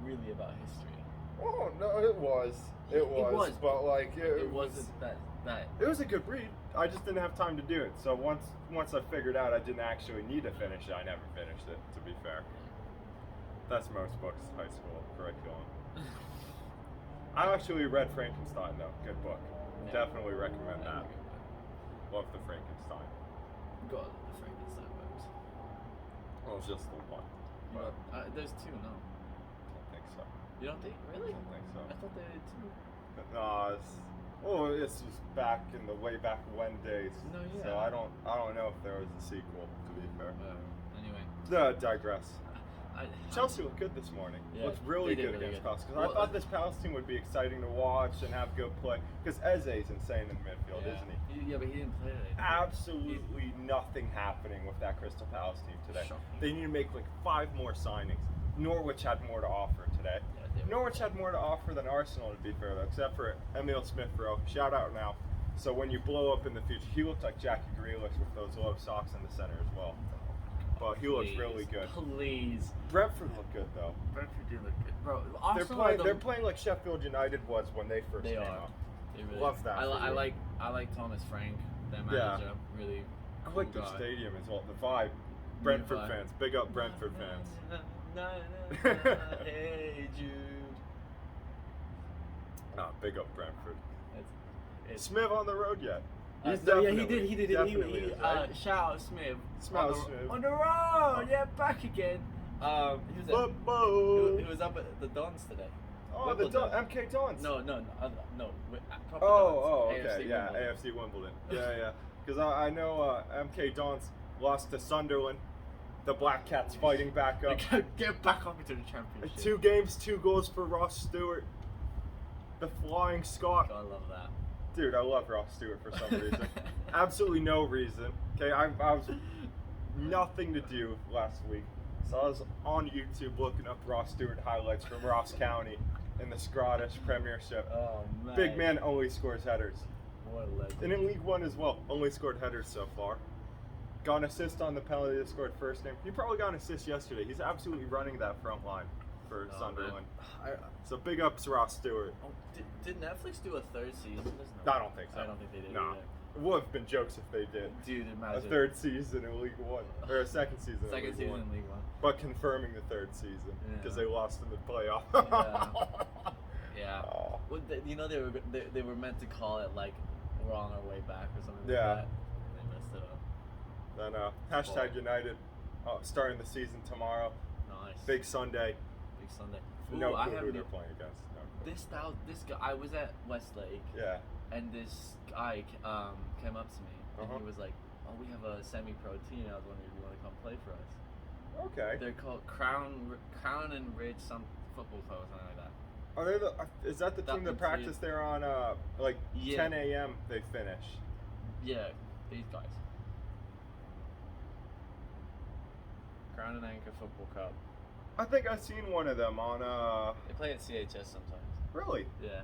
A: really about history.
B: Oh no, it was. It was. But like
A: It wasn't that.
B: It was a good read. I just didn't have time to do it. So once I figured out I didn't actually need to finish it, I never finished it. To be fair, that's most books high school curriculum. I actually read Frankenstein though. Good book.
A: Yeah.
B: Definitely recommend that. Love the Frankenstein.
A: God, the Frankenstein books.
B: Well, it's just the one. But
A: There's two, no.
B: I don't think so.
A: You don't think? Really?
B: I don't think so.
A: I thought they did two.
B: No, it's just back in the way back when days.
A: No, yeah.
B: So I don't know if there was a sequel. To be fair.
A: Anyway.
B: Digress. Chelsea looked good this morning.
A: Yeah,
B: looked really
A: they did
B: good
A: really
B: against
A: good.
B: Palace. Because I thought this Palace team would be exciting to watch and have good play. Because Eze's insane in the midfield, isn't he?
A: Yeah, but he didn't play today.
B: Absolutely nothing happening with that Crystal Palace team today.
A: Shocking.
B: They need to make like 5 more signings. Norwich had more to offer today.
A: Yeah,
B: Norwich had more to offer than Arsenal, to be fair, though, except for Emile Smith-Rowe. Shout out now. So when you blow up in the future, he looked like Jackie Grealish with those low socks in the center as well. But he looks really good.
A: Please.
B: Brentford look good though.
A: Brentford do look good, bro. Arsenal
B: They're playing like Sheffield United was when they first
A: They
B: came
A: are.
B: out.
A: They really
B: Love that.
A: I like Thomas Frank, their manager. Really.
B: I
A: Cool
B: like their
A: guy.
B: stadium as well. The vibe. Brentford
A: vibe.
B: fans. Big up Brentford fans.
A: Hey Jude.
B: Big up Brentford.
A: It's
B: Smith on the road yet? He's
A: yeah, he
B: definitely-
A: did.
B: definitely is, right?
A: Shout out Smith.
B: Shout out Smith.
A: On the road, yeah, back again. He was
B: Football.
A: he was up at the Dons today.
B: Oh, the
A: Wimbledon.
B: MK Dons.
A: No. Proper
B: Oh,
A: Dons.
B: okay,
A: AFC
B: yeah,
A: Wimbledon.
B: AFC Wimbledon. Yeah. Because I know MK Dons lost to Sunderland. The Black Cats fighting back up.
A: Get back up into the championship.
B: 2 games, 2 goals for Ross Stewart. The Flying Scot.
A: I love that.
B: Dude, I love Ross Stewart for some reason. Absolutely no reason. Okay, I was nothing to do last week. So I was on YouTube looking up Ross Stewart highlights from Ross County in the Scottish Premiership.
A: Oh man.
B: Big man only scores headers.
A: What a legend.
B: And in League One as well, only scored headers so far. Got an assist on the penalty that scored first name. He probably got an assist yesterday. He's absolutely running that front line for Sunderland. So big ups Ross Stewart.
A: Oh, did Netflix do a 3rd season?
B: I don't think so.
A: I don't think they did.
B: No.
A: either.
B: It would have been jokes if they did.
A: Dude,
B: A
A: imagine.
B: 3rd season in League One. Or a 2nd season in
A: Second
B: League
A: season
B: One.
A: in League One.
B: But confirming the 3rd season. Because
A: Yeah.
B: they lost in the playoff.
A: Yeah.
B: Oh.
A: Well, they were meant to call it like we're on our way back or something
B: Yeah.
A: like that. They messed it up.
B: Then hashtag United starting the season tomorrow.
A: Nice.
B: Big Sunday.
A: Big Sunday.
B: No
A: I
B: clue who
A: haven't.
B: they're playing against. No clue.
A: This guy. I was at Westlake.
B: Yeah.
A: And this guy came up to me and
B: Uh-huh.
A: he was like, "Oh, we have a semi-pro team. I was wondering if you want to come play for us."
B: Okay.
A: They're called Crown and Ridge some football club or something like that.
B: Are they is that the team that
A: team.
B: practice there on like
A: Yeah.
B: 10 a.m. they finish?
A: Yeah, these guys. Crown and Anchor Football Cup.
B: I think I've seen one of them on
A: They play at CHS sometimes.
B: really?
A: Yeah.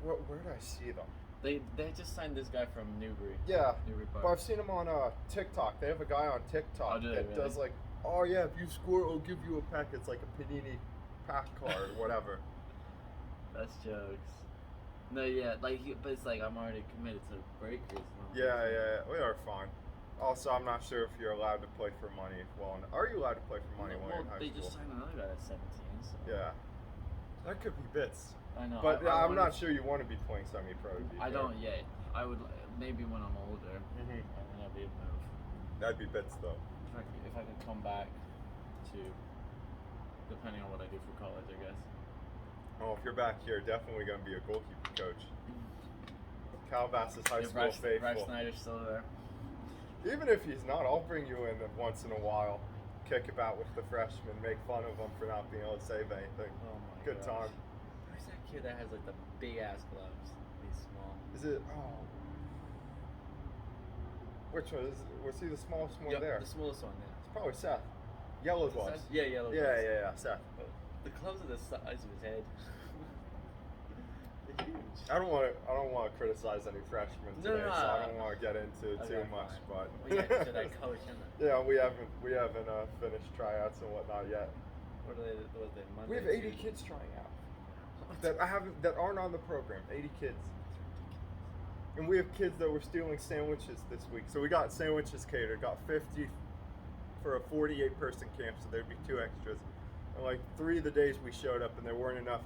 B: Where did I see them?
A: They just signed this guy from Newbury.
B: Yeah.
A: Newbury
B: But
A: Park.
B: I've seen them on TikTok. They have a guy on TikTok
A: Oh, do they
B: that
A: really?
B: does like, oh yeah, if you score, I'll give you a pack. It's like a Panini pack card or whatever.
A: That's jokes. No, yeah, but it's like I'm already committed to breakers. And all
B: Yeah, we are fine. Also, I'm not sure if you're allowed to play for money. Well, are you allowed to play for money when
A: Well,
B: you're in high
A: they
B: school?
A: just signed another guy at 17. So.
B: Yeah. That could be bits.
A: I know.
B: But
A: I
B: I'm
A: wanna-
B: not sure you want to be playing semi-pro. To be
A: I
B: fair.
A: don't yet. I would maybe when I'm older.
B: Mhm.
A: And then I'll be able to move.
B: That'd be bits though.
A: If I could come back to, depending on what I do for college, I guess.
B: Oh, if you're back here, definitely gonna be a goalkeeper coach. Calabasas High
A: If
B: School
A: Ralph
B: faithful.
A: Snyder's still there.
B: Even if he's not, I'll bring you in once in a while. Kick about with the freshmen, make fun of them for not being able to save anything.
A: Oh my
B: Good
A: gosh.
B: time.
A: Who's that kid that has like the big ass gloves? He's small.
B: Is it? Oh. Which one? Was he the smallest one
A: Yep,
B: there?
A: the smallest one, yeah.
B: It's probably Seth. Yellow gloves.
A: Yeah, yellow
B: Yeah,
A: gloves.
B: yeah, Seth.
A: The gloves are the size of his head. They're huge.
B: I don't want to criticize any freshmen
A: No,
B: today,
A: no,
B: so I
A: no.
B: don't want to get into it too
A: Okay,
B: much.
A: fine.
B: But
A: We got to that coach, isn't it?
B: yeah, we haven't finished tryouts and whatnot yet.
A: What are they? What are they? Monday,
B: We have 80
A: Tuesday?
B: kids trying out that aren't on the program. 80 kids, and we have kids that were stealing sandwiches this week. So we got sandwiches catered. Got 50 for a 48-person camp, so there'd be 2 extras. And like 3 of the days we showed up, and there weren't enough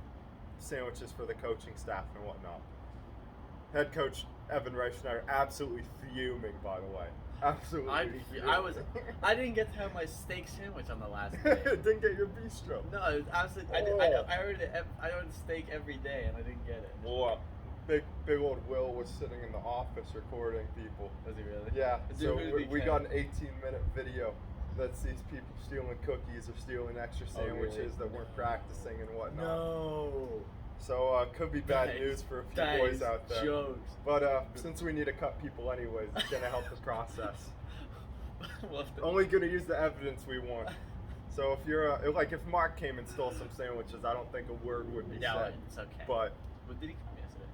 B: sandwiches for the coaching staff and whatnot. Head coach Evan Reichenauer absolutely fuming, by the way. Absolutely.
A: I didn't get to have my steak sandwich on the last day.
B: Didn't get your bistro.
A: No, it was absolutely. I ordered steak every day, and I didn't get it.
B: Well, big old Will was sitting in the office recording people.
A: Was he really?
B: Yeah. So
A: really
B: we got an 18-minute video that sees people stealing cookies or stealing extra sandwiches
A: really?
B: that weren't practicing and whatnot.
A: No.
B: So could be bad news for a few boys out there.
A: Jokes.
B: But since we need to cut people anyways, it's gonna help the process.
A: Well,
B: Only gonna use the evidence we want. So if you're like if Mark came and stole some sandwiches, I don't think a word would be said.
A: It's okay.
B: But
A: did he come yesterday?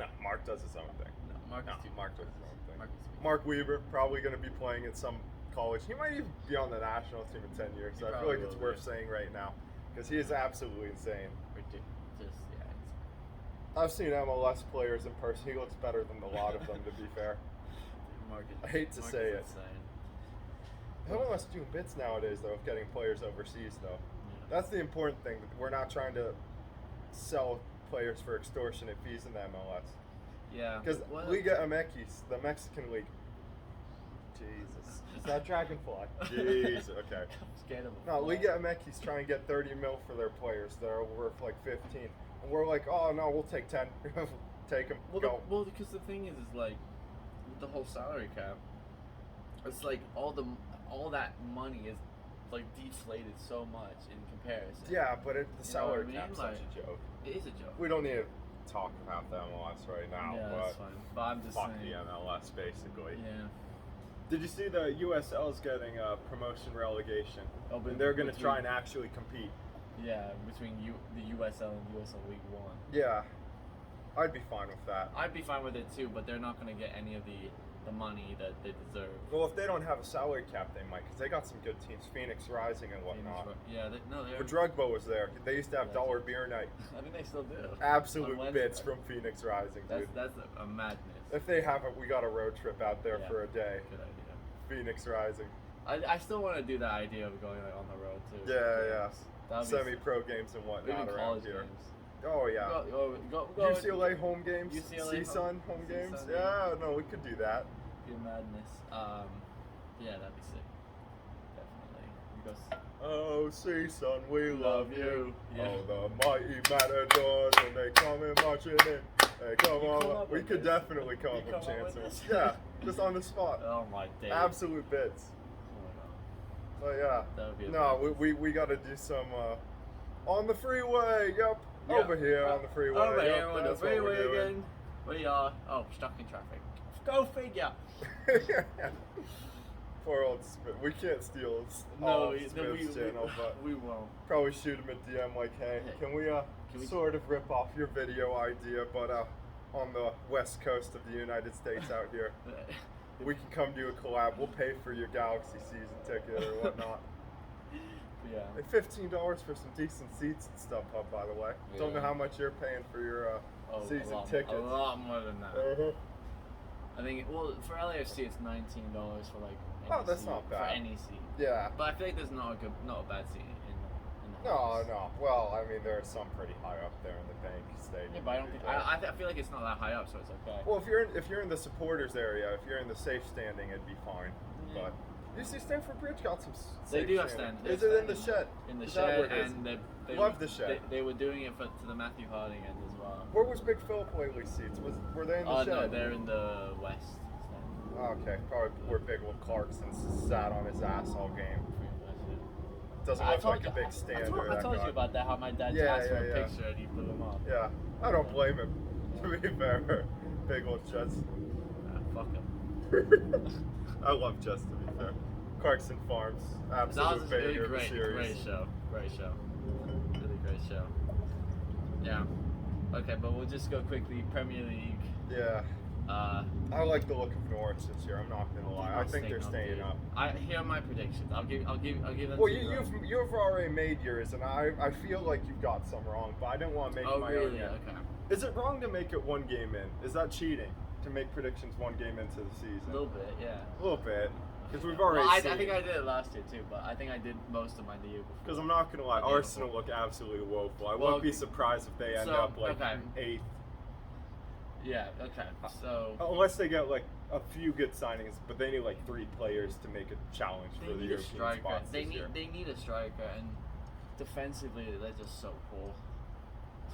B: no, Mark does his own thing.
A: No, Mark does his
B: own thing.
A: Mark is
B: Mark Weaver probably gonna be playing at some college. He might even be on the national team in 10 years. So I feel like it's worth saying right now because he is absolutely insane. I've seen MLS players in person. He looks better than a lot of them, to be fair. I hate to say it. MLS doing bits nowadays, though, of getting players overseas, though. Yeah. That's the important thing. We're not trying to sell players for extortionate fees in the MLS.
A: Yeah.
B: Because Liga MX, the Mexican league. Jesus. Is that Dragonfly? Jeez, okay.
A: I'm scared of him.
B: No, Liga MX trying to get 30 mil for their players that are worth like 15. And we're like, oh no, we'll take 10. Take them.
A: Well, because the thing is like, with the whole salary cap, it's like all that money is like deflated so much in comparison.
B: Yeah, but the salary cap's
A: like,
B: such a joke.
A: It is a joke.
B: We don't need to talk about the MLS right now.
A: Yeah,
B: but
A: that's fine. But I'm just
B: fuck
A: saying.
B: the MLS, basically.
A: Yeah.
B: Did you see the USL's getting a promotion relegation?
A: Oh, but
B: and they're going to try and actually compete.
A: Yeah, between the USL and USL League One.
B: Yeah, I'd be fine with that.
A: I'd be fine with it too, but they're not going to get any of the money that they deserve.
B: Well, if they don't have a salary cap, they might, because they got some good teams, Phoenix Rising and whatnot.
A: Yeah, they're.
B: When Drugbo was there, they used to have dollar beer night.
A: I think they still do.
B: Absolute bits from Phoenix Rising, dude.
A: That's a madness.
B: If they haven't, we got a road trip out there for a day.
A: Good idea.
B: Phoenix Rising.
A: I still want to do that idea of going like on the road too.
B: Yeah. Semi-pro games and whatnot around here.
A: Games.
B: Oh yeah.
A: Go
B: UCLA home games.
A: UCLA
B: CSUN home games.
A: Yeah.
B: Yeah, no, we could do that.
A: Be madness. Yeah, that'd be sick. Definitely.
B: Oh, CSUN, we love you.
A: Yeah.
B: Oh, the mighty matadors, and they come in marching in. Hey, come on. We could definitely come up with chances. Yeah, just on the spot.
A: Oh my day.
B: Absolute bits. But yeah, we got to do some on the freeway. Yep, over here on the freeway.
A: Over here on the freeway again. We are stuck in traffic. Go figure.
B: Poor old Smith. We can't steal Smith's channel, but
A: we won't.
B: Probably shoot him a DM like, hey, can we sort of rip off your video idea, but on the west coast of the United States out here. We can come do a collab. We'll pay for your Galaxy season ticket or whatnot.
A: Yeah.
B: And $15 for some decent seats and stuff, by the way. Yeah. Don't know how much you're paying for your season tickets.
A: A lot more than that.
B: Uh-huh.
A: I think, for LAFC, it's $19 for like.
B: Oh, that's not bad.
A: For any seat.
B: Yeah.
A: But I feel like there's not a bad seat in the
B: house. No. Well, I mean, there are some pretty high up there in the bank stadium.
A: Yeah, but I don't think I feel like it's not that high up, so it's okay.
B: Well, if you're in the supporters area, if you're in the safe standing, it'd be fine. Yeah. But you see, Stamford Bridge got some.
A: They do have standing.
B: Is it in the shed?
A: In the shed, and they
B: love the shed.
A: They were doing it to the Matthew Harding end as well.
B: Where was Big Philip Waley seats? Were they in the shed?
A: Oh no, they're in the west.
B: Okay, probably where Big Will Clarkson sat on his ass all game. Doesn't look like a big stander.
A: I told you about that, how my dad asked for a picture and he put him up.
B: Yeah, I don't blame him, to be fair. Big old Jets.
A: Fuck him.
B: I love Jets, to be fair. Clarkson Farms, absolute banger of the series.
A: Great show. Really great show. Yeah. Okay, but we'll just go quickly. Premier League.
B: Yeah. I like the look of Norwich this year. I'm not gonna lie. I think they're staying up.
A: Here are my predictions. I'll give them.
B: Well, you've already made yours, and I feel like you've got some wrong, but I didn't want to make my own yet.
A: Okay.
B: Is it wrong to make it one game in? Is that cheating to make predictions one game into the season?
A: A little bit, yeah.
B: A little bit. Because we've already seen.
A: I think I did it last year too, but I think I did most of mine the year before.
B: Because I'm not gonna lie, Arsenal look absolutely woeful. I wouldn't be surprised if they end up like 8th.
A: Yeah. Okay. So
B: unless they get like a few good signings, but they need like 3 players to make a challenge for the
A: They need a
B: European
A: striker.
B: spots
A: They
B: this year.
A: need a striker, and defensively they're just so poor.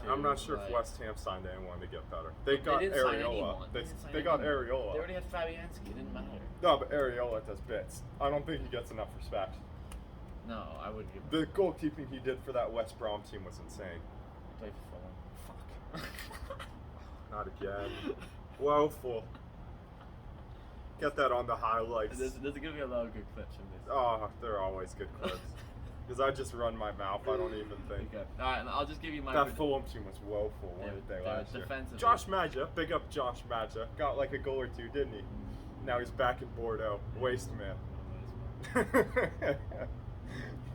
B: I'm not sure
A: Like,
B: if West Ham signed anyone to get better. They got
A: didn't sign
B: Areola.
A: anyone.
B: They
A: didn't sign
B: got
A: anyone.
B: Areola.
A: They already had Fabianski. It didn't matter.
B: No, but Areola does bits. I don't think he gets enough respect.
A: No, I wouldn't give him.
B: The goalkeeping he did for that West Brom team was insane.
A: Play for Fulham.
B: Fuck. Not again. Woeful. Get that on the highlights.
A: There's going to be a lot of good clips from this.
B: Oh, they're always good clips. Because I just run my mouth. I don't even think.
A: Okay. All right, and I'll just give you my.
B: That Fulham team was woeful,
A: They
B: weren't
A: were
B: they, last year?
A: defensively.
B: Josh Maja, big up Josh Maja. Got like a goal or 2, didn't he? Now he's back in Bordeaux. Waste man.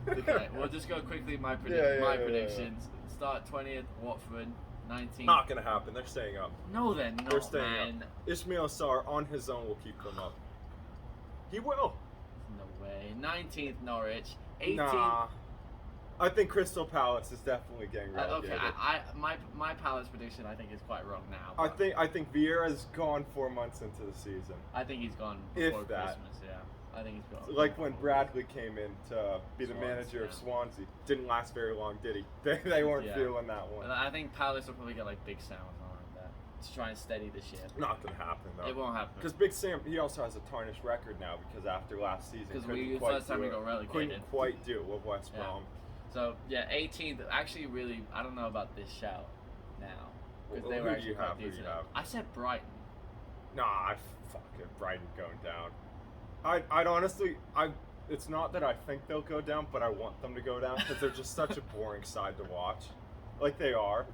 A: Okay, we'll just go quickly. My predictions. Start 20th, Watford. 19th.
B: Not gonna happen. They're staying up.
A: No, then no,
B: They're staying
A: man.
B: up. Ismail Sarr on his own will keep them up. He will.
A: No way. 19th, Norwich. 18th.
B: Nah. I think Crystal Palace is definitely getting relegated.
A: Okay, my Palace prediction I think is quite wrong now.
B: I think Vieira's gone 4 months into the season.
A: I think he's gone
B: If
A: before
B: that.
A: Christmas. Yeah, I think he's gone.
B: Like when Bradley came in to be the
A: Swansea,
B: manager of
A: yeah.
B: Swansea, didn't last very long, did he? They weren't
A: Yeah.
B: feeling that one.
A: And I think Palace will probably get like Big Sam or something like that to try and steady the ship.
B: Not gonna happen though.
A: It won't happen.
B: Because Big Sam, he also has a tarnished record now because after last season,
A: Because
B: couldn't
A: the
B: quite
A: first time
B: do
A: we
B: it.
A: got relegated.
B: Couldn't quite do it with West
A: Yeah.
B: Brom.
A: So yeah, 18th. Actually, really, I don't know about this shout now because
B: Well,
A: they
B: who
A: were
B: do
A: actually
B: you
A: quite
B: have? Who do you
A: decent.
B: have?
A: I said Brighton.
B: Nah, fuck it, Brighton going down. I'd honestly, it's not that I think they'll go down, but I want them to go down because they're just such a boring side to watch. Like they are.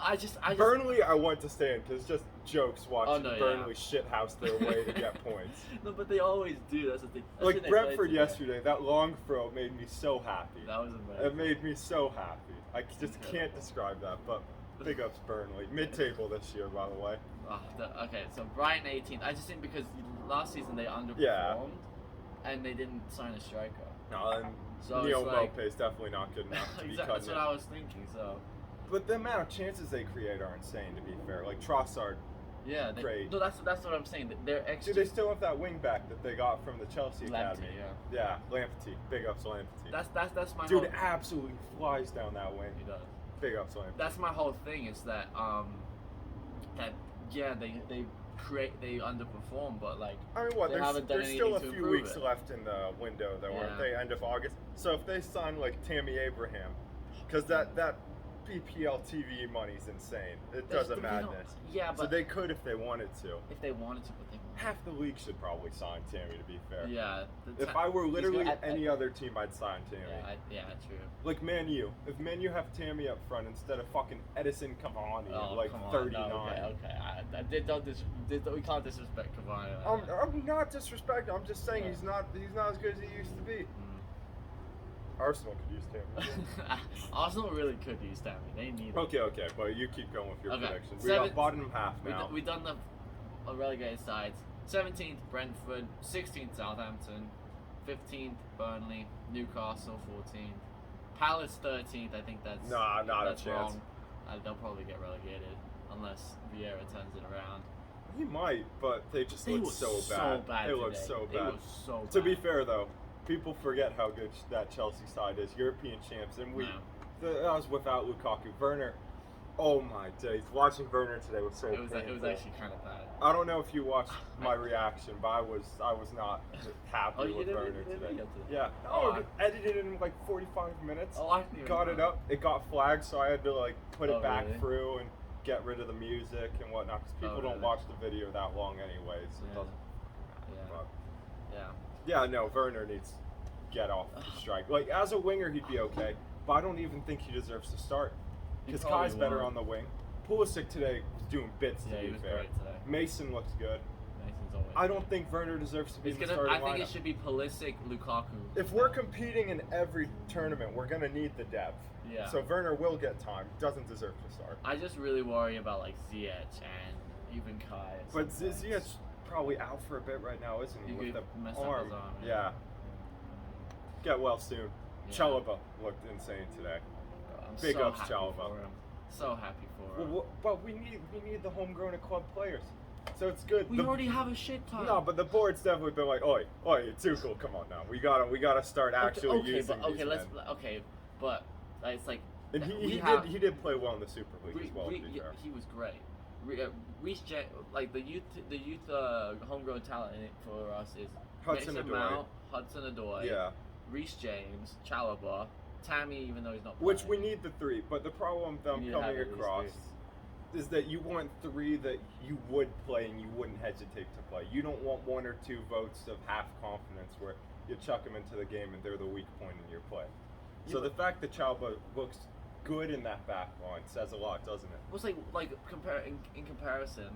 A: I just
B: Burnley, I want to stay in because it's just jokes watching
A: no, yeah.
B: Burnley shithouse their way to get points.
A: No, but they always do. That's the thing. That's
B: Like
A: when they
B: Brentford
A: play together.
B: yesterday, that long throw made me so happy.
A: That was amazing.
B: It made me so happy. I just
A: Okay.
B: can't describe that, but big ups Burnley. Mid-table this year, by the way.
A: Oh, okay, so Brighton 18th. I just think because last season they underperformed
B: Yeah.
A: and they didn't sign a striker.
B: No, and
A: So
B: Neil
A: it's like-
B: Mope is definitely not good enough to be
A: Exactly,
B: cutting
A: that's what
B: it.
A: I was thinking. So
B: But the amount of chances they create are insane, to be fair. Like Trossard,
A: yeah,
B: Great.
A: No, that's what I'm saying. They're extra.
B: do they still have that wing back that they got from the Chelsea Academy?
A: yeah.
B: Yeah, Lamptey. Big ups Lamptey.
A: That's my
B: Dude
A: whole,
B: absolutely flies down that wing.
A: he does.
B: Big ups Lamptey.
A: That's my whole thing is that they underperform, but like
B: I mean, what?
A: they haven't done
B: There's still a
A: anything to
B: few
A: improve
B: weeks
A: it.
B: left in the window, though, aren't
A: Yeah.
B: they? End of August. So if they sign like Tammy Abraham, because that PPL TV money's insane. It does a
A: But they don't-
B: madness.
A: Yeah,
B: So
A: but
B: they could if they wanted to.
A: if they wanted to, but they won't.
B: Half the league should probably sign Tammy, to be fair.
A: Yeah.
B: If I were literally
A: good
B: any other team, I'd sign Tammy.
A: Yeah, true.
B: Like Man U. If Man U have Tammy up front instead of fucking Edison Cavani,
A: Oh,
B: like
A: come on.
B: 39.
A: No, okay. We can't disrespect Cavani.
B: I'm not disrespecting. I'm just saying
A: Yeah.
B: he's not as good as he used to be. Arsenal could use Tammy.
A: Arsenal really could use Tammy. They need it.
B: Okay, but you keep going with your
A: Okay.
B: predictions. We got bottom half now.
A: We done the relegated sides. 17th Brentford, 16th Southampton, 15th Burnley, Newcastle 14th, Palace 13th. I think that's
B: Nah, not a
A: that's
B: chance.
A: wrong. They'll probably get relegated unless Vieira turns it around.
B: He might, but they just
A: They
B: look
A: were
B: so bad. They look
A: today.
B: so
A: They
B: bad.
A: were so bad.
B: To be fair, though, people forget how good that Chelsea side is. European champs, and
A: No.
B: that was without Lukaku. Werner, oh my days! Watching Werner today was so
A: It was
B: painful.
A: actually kind of bad.
B: I don't know if you watched my reaction, but I was not happy
A: Oh, you
B: with
A: did
B: Werner
A: it
B: today.
A: today?
B: Yeah.
A: Oh,
B: Oh, edited it in like 45 minutes.
A: Oh, I didn't even
B: Got
A: know.
B: it up. It got flagged, so I had to like put
A: Oh,
B: it back
A: really?
B: through and get rid of the music and whatnot. Because people
A: Oh,
B: don't
A: really?
B: watch the video that long anyways. So it
A: Yeah.
B: doesn't.
A: Yeah.
B: But,
A: Yeah.
B: yeah, no, Werner needs to get off the strike. Like as a winger, he'd be okay, but I don't even think he deserves to start.
A: He
B: Because
A: probably
B: Kai's better
A: won't.
B: on the wing. Pulisic today was doing bits.
A: Yeah,
B: To
A: he
B: be
A: was
B: fair,
A: great today.
B: Mason looks good.
A: Mason's always
B: I don't think Werner deserves to be
A: It's
B: in the
A: gonna.
B: starting
A: I think
B: lineup.
A: it should be Pulisic, Lukaku.
B: If we're competing in every tournament, we're gonna need the depth.
A: Yeah.
B: So Werner will get time. Doesn't deserve to start.
A: I just really worry about like Ziyech and even Kai. at
B: But
A: some points.
B: Ziyech's probably out for a bit right now, isn't he?
A: He
B: With
A: could
B: the
A: mess up
B: arm.
A: his arm, yeah.
B: Yeah. Get well soon.
A: Yeah.
B: Chalobah looked insane today.
A: I'm
B: Big
A: so
B: ups,
A: happy
B: Chalobah.
A: for him. So happy for him.
B: But we need the homegrown and club players. So it's good.
A: We already have a shit ton.
B: No, but the board's definitely been like, oi, Tuchel, come on now. We gotta start actually using these men.
A: But it's like.
B: And he did play well in the Super League as well. To be fair.
A: He was great. Reece James, like the youth homegrown talent in it for us is Mason Mount, Hudson-Odoi, Reece James, Chalobah, Tammy, even though he's not playing.
B: Which we need the three, but the problem with them coming across is that you want three that you would play and you wouldn't hesitate to play. You don't want one or two votes of half confidence where you chuck them into the game and they're the weak point in your play. So the fact that Chalobah looks good in that back line says a lot, doesn't it?
A: Well, it's like in comparison,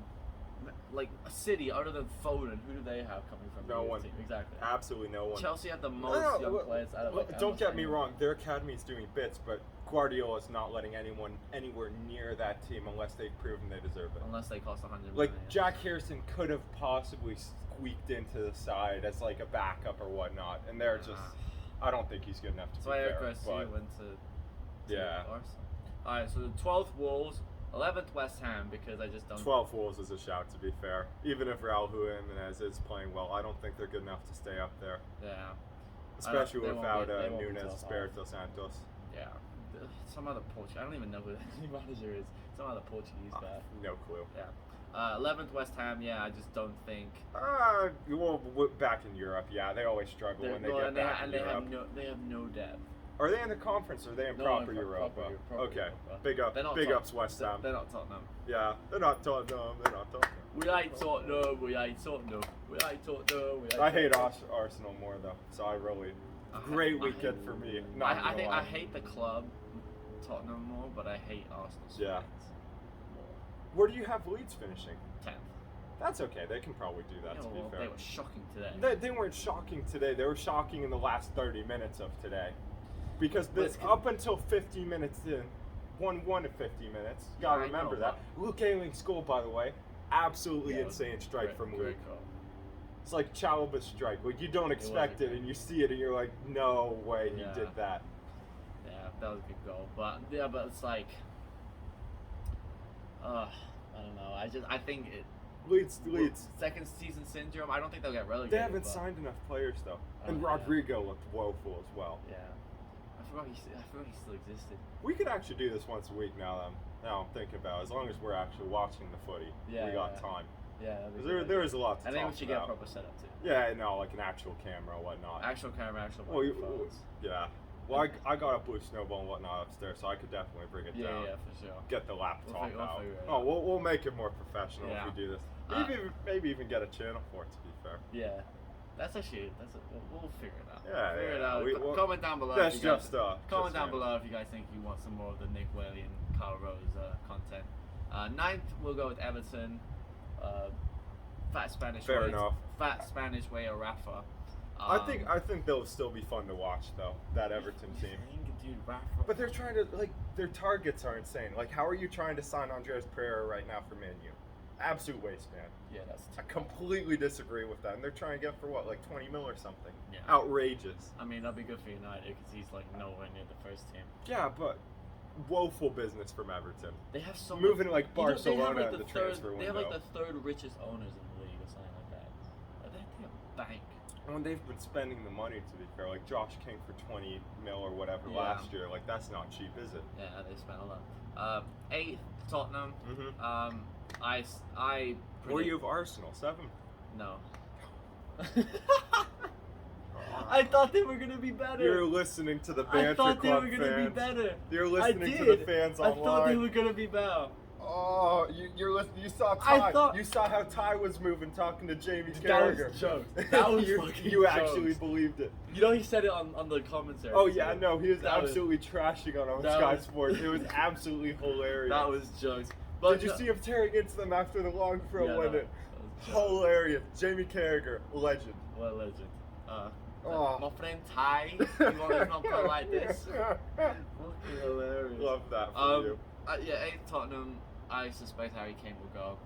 A: like a City other than Foden, who do they have coming from
B: no
A: the
B: one?
A: Team? Exactly.
B: Absolutely no one.
A: Chelsea had the most young players out of
B: don't get me wrong, their academy is doing bits, but Guardiola's not letting anyone anywhere near that team unless they've proven they deserve it.
A: Unless they cost 100 million.
B: Like Jack Harrison could have possibly squeaked into the side as like a backup or whatnot, and they're just. I don't think he's good enough to
A: That's
B: be
A: why
B: fair.
A: Eric Garcia went to Arsenal. Alright, so the 12th Wolves, 11th West Ham, because I just don't...
B: 12th Wolves is a shout, to be fair. Even if Raul Jimenez is playing well, I don't think they're good enough to stay up there.
A: Yeah.
B: Especially without Nunes Espirito Santos.
A: Yeah. Some other Portuguese... I don't even know who the manager is. Some other Portuguese guy.
B: No clue.
A: Yeah. 11th West Ham, I just don't think...
B: Well, back in Europe, they always struggle when they get back in Europe.
A: They have no depth.
B: Are they in the conference or are they in proper Europa?
A: Proper
B: okay,
A: Europa.
B: big ups West Ham.
A: They're not Tottenham.
B: Yeah, they're not Tottenham.
A: We ain't Tottenham. We ain't Tottenham.
B: I hate Arsenal more though, so I really... Great weekend for me.
A: I hate the club, Tottenham more, but I hate Arsenal.
B: Yeah. Where do you have Leeds finishing?
A: 10th.
B: That's okay. They can probably do that, to be fair.
A: They were shocking today.
B: They weren't shocking today. They were shocking in the last 30 minutes of today. Because up until 50 minutes in, 1-1 at 50 minutes. Gotta remember that. Luke Ayling's goal, by the way, absolutely insane strike from Luke. It's like Chalobah's strike. Like, you don't expect it, and you see it, and you're like, no way he did that.
A: Yeah, that was a good goal. But it's like... I don't know. I think it...
B: Leeds.
A: Second season syndrome. I don't think they'll get relegated.
B: They haven't signed enough players though, and Rodrigo looked woeful as well.
A: Yeah, I forgot he still existed.
B: We could actually do this once a week now. Now I'm thinking about it. As long as we're actually watching the footy, we got time.
A: Yeah,
B: there is a lot to talk about.
A: I think we should get a proper setup too.
B: Yeah, no, like an actual camera or whatnot.
A: Actual camera, actual microphones.
B: Yeah. Well, I got a blue snowball and whatnot upstairs, so I could definitely bring it down.
A: Yeah, for sure.
B: Get the laptop out.
A: We'll
B: We'll make it more professional if we do this. Maybe even get a channel for it, to be fair.
A: Yeah. We'll figure it out.
B: Yeah,
A: figure it out. Comment down below.
B: That's comment
A: down below if you guys think you want some more of the Nick Waley and Carl Rose content. 9th, we'll go with Everton. Fat Spanish way.
B: Fair enough.
A: Fat Spanish way of Rafa.
B: I think they'll still be fun to watch though. That Everton team.
A: Dude, Rafa.
B: But they're trying to their targets are insane. Like, how are you trying to sign Andreas Pereira right now for Man U? Absolute waste, man.
A: Yeah,
B: I completely disagree with that. And they're trying to get for what, like 20 mil or something?
A: Yeah.
B: Outrageous.
A: I mean, that'd be good for United because he's like nowhere near the first team.
B: Yeah, but woeful business from Everton.
A: They have so
B: moving like Barcelona in the
A: transfer window. They have like the 3rd richest owners in the league or something like that. They have a bank.
B: And they've been spending the money, to be fair, like Josh King for 20 mil or whatever last year. Like, that's not cheap, is it?
A: Yeah, they spent a lot. 8th, Tottenham.
B: Mm-hmm. Or you have Arsenal, 7th.
A: No. I thought they were gonna be better.
B: You're listening to the Banter Club fans.
A: I thought they were gonna be better.
B: You're listening to the fans online.
A: I thought they were gonna be better.
B: Oh, you're listening. You saw Ty. You saw how Ty was moving, talking to Jamie Carragher.
A: That was jokes. That was fucking
B: You
A: jokes.
B: actually believed it.
A: You know, he said it on the commentary.
B: Oh yeah, no, he was absolutely trashing on Sky Sports. It was absolutely hilarious.
A: That was jokes. But
B: did you see him tearing into them after the long throw?
A: Yeah,
B: hilarious. Jamie Carragher, legend.
A: What a legend. My friend Ty, he wanted not go like this. Fucking hilarious.
B: Love that for you.
A: 8th Tottenham. I suspect Harry Kane will go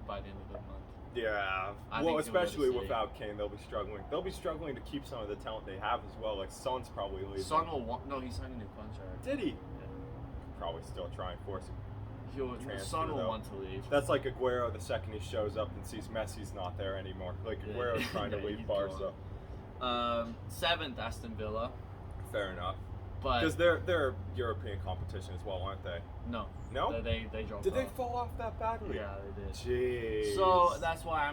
A: by the end of the month.
B: Yeah. Well, especially without Kane, they'll be struggling. They'll be struggling to keep some of the talent they have as well. Like Son's probably leaving.
A: Son will want. No, he signed a new contract.
B: Did he?
A: Yeah.
B: Probably still try and force him.
A: Your
B: transfer,
A: son will
B: though.
A: want to leave.
B: That's like Aguero the second he shows up and sees Messi's not there anymore. Like
A: Yeah.
B: Aguero's trying to
A: Yeah,
B: leave
A: he's
B: Barca.
A: Seventh, Aston Villa.
B: Fair enough.
A: But
B: Because they're European competition as well, aren't they?
A: no.
B: No?
A: They dropped
B: Did they
A: off.
B: fall off that badly?
A: Yeah, they did.
B: Jeez.
A: So that's why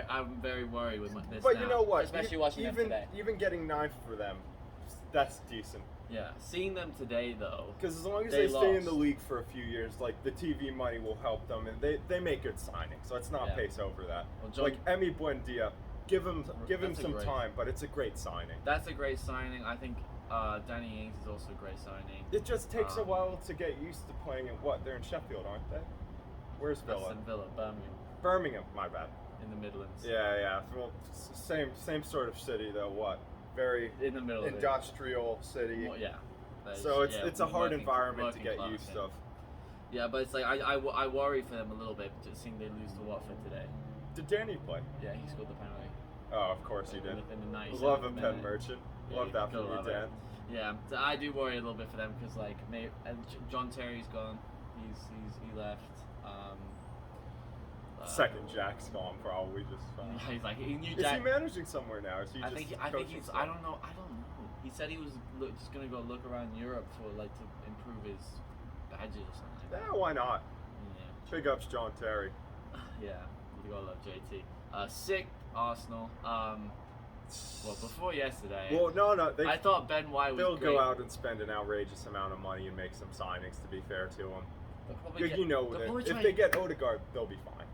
A: I'm very worried with this.
B: But
A: now,
B: you know what?
A: Especially watching them today.
B: Even getting ninth for them, that's decent.
A: Yeah, seeing them today though.
B: Because as long as
A: They
B: they stay in the
A: lost.
B: league for a few years, like the TV money will help them, and they make good signings. Let's not
A: Yeah.
B: pace over that.
A: Well, John-
B: like Emi Buendia, give him
A: That's a
B: some
A: great-
B: time, but it's a great signing.
A: That's a great signing. I think Danny Ings is also a great signing.
B: It just takes a
A: Um,
B: while to get used to playing in what they're in Sheffield, aren't they? Where's Villa?
A: Aston Villa, Birmingham,
B: Birmingham. My bad.
A: in the Midlands.
B: Yeah. Well, same sort of city though. What? Very
A: In the middle
B: industrial city.
A: of it. Well, yeah.
B: So it's a hard
A: working-
B: environment to
A: working
B: get
A: class,
B: used
A: yeah.
B: of.
A: Yeah, but it's like I worry for them a little bit just seeing they lose to Watford today.
B: Did Danny play?
A: Yeah, he scored the penalty.
B: Oh, of course he did.
A: In the 97th
B: Love a
A: minute.
B: pen merchant.
A: Yeah,
B: Love
A: you
B: that
A: gotta
B: from you,
A: love it.
B: Dan.
A: Yeah, so I do worry a little bit for them because like John Terry's gone. He left.
B: Second Jack's gone, probably just.
A: He's like he knew
B: Is
A: Jack.
B: he managing somewhere now? Is he
A: I
B: just
A: think
B: coaching
A: he's.
B: stuff?
A: I don't know. He said he was just gonna go look around Europe for like to improve his badges or something. Like
B: Yeah, why not?
A: that.
B: Big ups, John Terry.
A: Yeah, you gotta love JT. Sixth, Arsenal. Well, before yesterday,
B: Well, no,
A: I thought Ben White was
B: they'll
A: great.
B: go out and spend an outrageous amount of money and make some signings. To be fair to them,
A: They'll probably get-
B: you know
A: they'll
B: that
A: probably
B: if
A: try-
B: they get Odegaard, they'll be fine.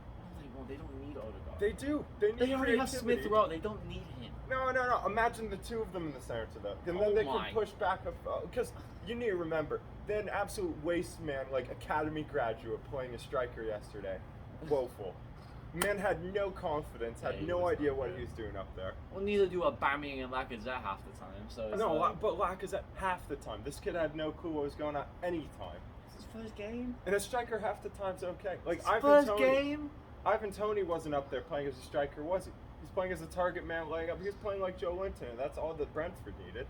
A: Well, they don't need Odegaard.
B: They do. They need
A: They already have
B: creativity.
A: Smith Rowe. They don't need him.
B: No. Imagine the two of them in the center, though. And
A: Oh
B: then they
A: my.
B: can push back. Because you need to remember, they had an absolute waste man, like academy graduate, playing a striker yesterday. Woeful. Man had no confidence,
A: Yeah,
B: had
A: he
B: no
A: was
B: idea
A: not
B: what
A: good.
B: he was doing up there.
A: Well, neither do Aubameyang and Lacazette half the time. So it's
B: No,
A: like,
B: but Lacazette half the time. This kid had no clue what was going on any time.
A: it's his first game.
B: And a striker half the time's okay. Like
A: His
B: Ivan
A: first
B: Toney.
A: game.
B: Ivan Toney wasn't up there playing as a striker, was he? He's playing as a target man laying up. He was playing like Joe Linton, and that's all that Brentford needed.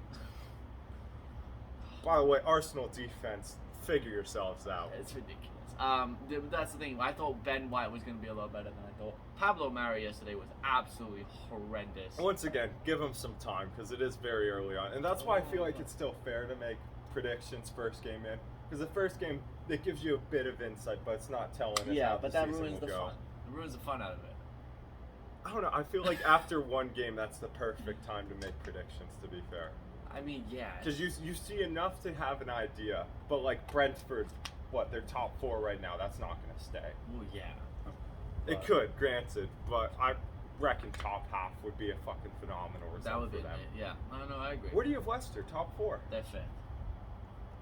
B: By the way, Arsenal defense, figure yourselves out.
A: It's ridiculous. That's the thing. I thought Ben White was going to be a lot better than I thought. Pablo Mari yesterday was absolutely horrendous.
B: Once again, give him some time because it is very early on, and that's why I feel like it's still fair to make predictions first game in. Because the first game, it gives you a bit of insight, but it's not telling us
A: Yeah,
B: how
A: but
B: the
A: that
B: season
A: ruins
B: will
A: the
B: go.
A: fun. It ruins the fun out of it.
B: I don't know. I feel like after one game, that's the perfect time to make predictions. To be fair,
A: I mean, yeah.
B: because you see enough to have an idea, but like Brentford, what they're top four right now, that's not going to stay.
A: Well, yeah.
B: It
A: But
B: could, granted, but I reckon top half would be a fucking phenomenal result
A: That would
B: for
A: be
B: them.
A: it. Yeah. No, I agree.
B: Where do you have Leicester? Top four.
A: They're fifth.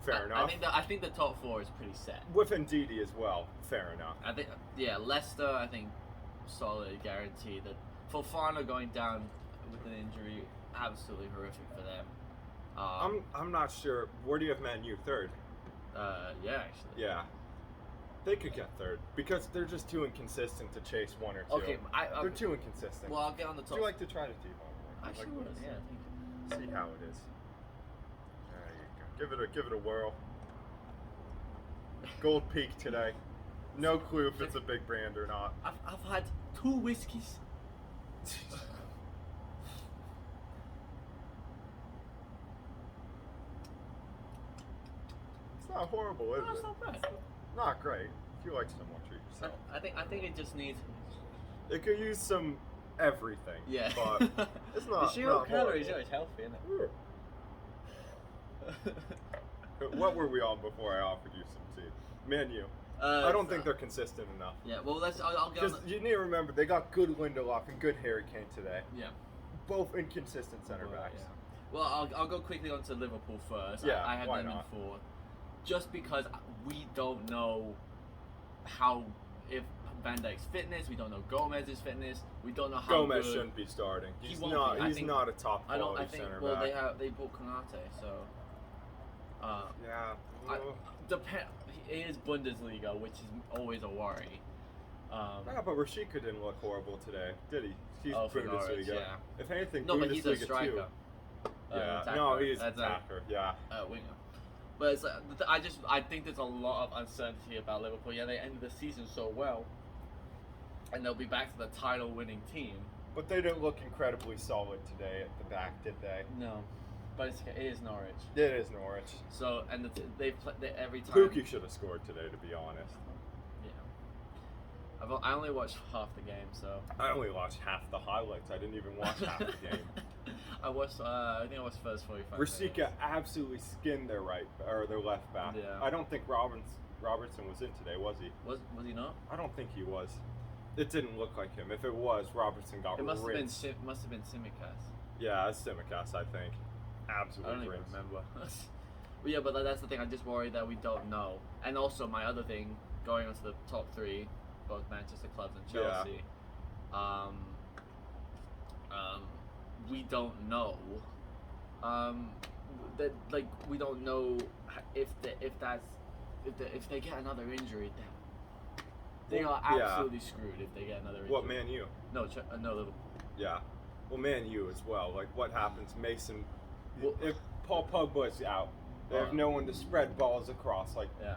B: Fair enough.
A: I think the top four is pretty set.
B: With Ndidi as well. Fair enough.
A: I think, yeah, Leicester, I think, solid, guaranteed. That Fofana going down with an injury, absolutely horrific for them.
B: I'm not sure. Where do you have Man U? Third.
A: Yeah, actually.
B: Yeah. They could get third because they're just too inconsistent to chase one or two.
A: Okay,
B: They're too inconsistent.
A: Well, I'll get on the
B: Would
A: top.
B: you like to try to T-bone?
A: Actually,
B: Like
A: would,
B: this?
A: yeah.
B: See how it is. There you go. Give it a whirl. Gold Peak today. No clue if it's a big brand or not.
A: I've had 2 whiskeys.
B: It's not horrible, is
A: No, it's
B: it?
A: not bad.
B: Not great. If you like someone, treat yourself.
A: I think it just needs.
B: It could use some everything.
A: Yeah.
B: But it's not.
A: The 0
B: not
A: calories,
B: horrible.
A: it's healthy, isn't it?
B: What were we on before I offered you some tea? Man U. I don't think they're consistent enough.
A: Yeah, well, I'll get
B: Because
A: on
B: you need to remember, they got good Lindelof and good Harry Kane today.
A: Yeah.
B: Both inconsistent center backs.
A: Yeah. Well, I'll go quickly on to Liverpool first.
B: Yeah,
A: I have
B: why
A: them
B: not?
A: in 4. Just because we don't know if Van Dijk's fitness, we don't know Gomez's fitness, we don't know how
B: Gomez
A: good.
B: shouldn't be starting.
A: He
B: He's
A: won't
B: not.
A: be. I
B: He's
A: think-
B: not a top
A: I
B: quality
A: think.
B: center
A: Well,
B: back.
A: they bought Konate, so.
B: Yeah.
A: It is Bundesliga, which is always a worry.
B: Yeah, but Rashika didn't look horrible today, did he? He's
A: Oh, for Norwich,
B: Bundesliga.
A: yeah.
B: If anything,
A: No,
B: Bundesliga
A: but he's a striker.
B: too. Yeah.
A: Attacker.
B: No, he's
A: That's
B: attacker. Yeah.
A: winger. But it's, I think there's a lot of uncertainty about Liverpool. Yeah, they ended the season so well, and they'll be back to the title-winning team.
B: But they didn't look incredibly solid today at the back, did they?
A: No, but it is Norwich.
B: It is Norwich.
A: So and they every time.
B: Pookie should have scored today, to be honest.
A: Yeah. I only watched half the game, so.
B: I only watched half the highlights. I didn't even watch half the game.
A: I watched. I think I watched the first 45
B: Rasika
A: minutes.
B: absolutely skinned their left back.
A: Yeah.
B: I don't think Robertson was in today, was he?
A: Was he not?
B: I don't think he was. It didn't look like him. If it was, Robertson got
A: It must
B: rinsed.
A: have been Simicast.
B: Yeah, it's Simicast, I think.
A: I
B: Absolutely
A: don't even
B: rinsed.
A: remember. But yeah, but that's the thing. I'm just worried that we don't know. And also my other thing, going on to the top three, both Manchester clubs and Chelsea. We don't know. That like we don't know if they get another injury, they are absolutely screwed if they get another injury.
B: What, Man U?
A: No, no Liverpool.
B: Yeah. Well, Man U as well. Like, what happens? Mason.
A: Well,
B: if Paul Pogba's out, they have no one to spread balls across. Like,
A: yeah,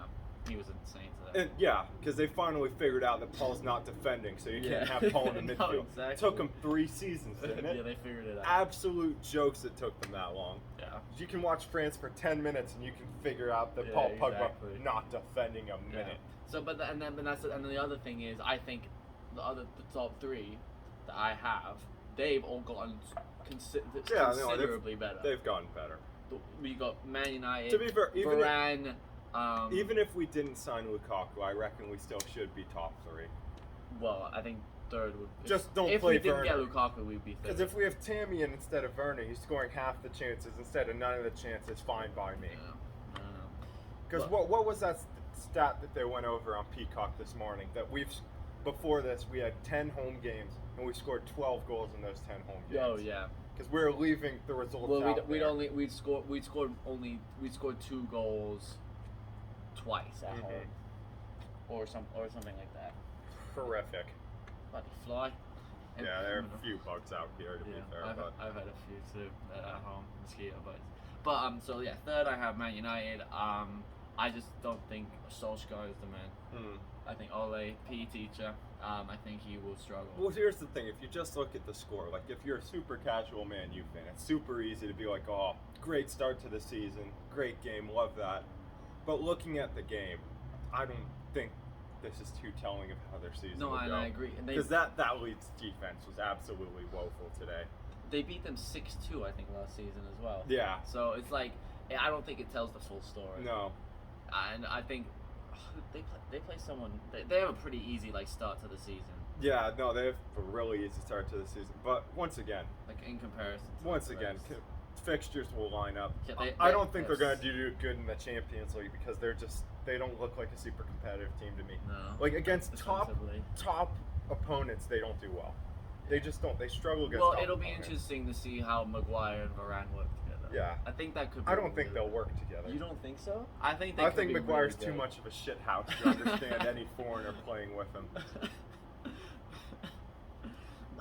A: he was insane today.
B: and yeah, because they finally figured out that Paul's not defending, so you can't have Paul in the
A: No,
B: midfield.
A: exactly.
B: It took them 3 seasons, didn't it?
A: Yeah, they figured it out.
B: Absolute jokes it took them that long.
A: Yeah.
B: You can watch France for 10 minutes and you can figure out that
A: Yeah,
B: Paul Pogba
A: exactly.
B: not defending a minute.
A: So, but then the other thing is, I think the top three that I have, they've all gotten considerably better.
B: They've gotten better.
A: We got Man United,
B: To be fair,
A: Varane.
B: Even if we didn't sign Lukaku, I reckon we still should be top 3.
A: Well, I think third would.
B: Just don't
A: if
B: play
A: we didn't
B: Werner.
A: get Lukaku, we'd be third.
B: Because if we have Tammy in instead of Werner, he's scoring half the chances instead of none of the chances. Fine by me.
A: Yeah.
B: Because what was that stat that they went over on Peacock this morning? That before this we had 10 home games and we scored 12 goals in those 10 home games.
A: Oh yeah.
B: Because we're leaving the results
A: Well,
B: out there.
A: we'd scored 2 goals twice at home, or something like that.
B: Horrific.
A: Bloody fly. And,
B: Yeah, there are a few bugs out here to be fair, but
A: I've had a few too at home, mosquito bites. But so yeah, third I have Man United. I just don't think Solskjaer is the man. I think Ole, PE teacher, I think he will struggle.
B: Well, here's the thing. If you just look at the score, like if you're a super casual Man U fan, it's super easy to be like, oh, great start to the season, great game, love that. But looking at the game, I don't think this is too telling of how their season will go.
A: I agree.
B: Because that Leeds defense was absolutely woeful today.
A: They beat them 6-2, I think, last season as well.
B: Yeah.
A: So it's like, I don't think it tells the full story.
B: No.
A: And I think they play someone. They have a pretty easy start to the season.
B: Yeah, no, they have a really easy start to the season. But once again,
A: In comparison. To
B: fixtures will line up.
A: Yeah,
B: I don't think they're going to do good in the Champions League because they don't look like a super competitive team to me.
A: No.
B: Against top
A: defensively.
B: opponents, they don't do well. They just don't. They struggle against.
A: Well,
B: top
A: it'll be
B: opponents.
A: interesting to see how Maguire and Varane work together.
B: Yeah.
A: I think that could be.
B: I don't think they'll work together.
A: You don't think so? I think
B: Maguire's too much of a shit house to understand any foreigner playing with him.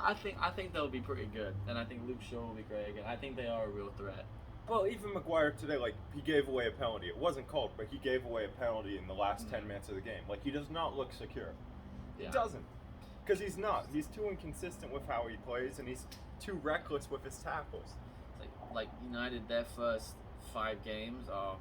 A: I think they'll be pretty good, and I think Luke Shaw will be great again. I think they are a real threat.
B: Well, even Maguire today, he gave away a penalty. It wasn't called, but he gave away a penalty in the last 10 minutes of the game. He does not look secure.
A: Yeah.
B: He doesn't. Because he's not. He's too inconsistent with how he plays, and he's too reckless with his tackles.
A: Like United, their first 5 games are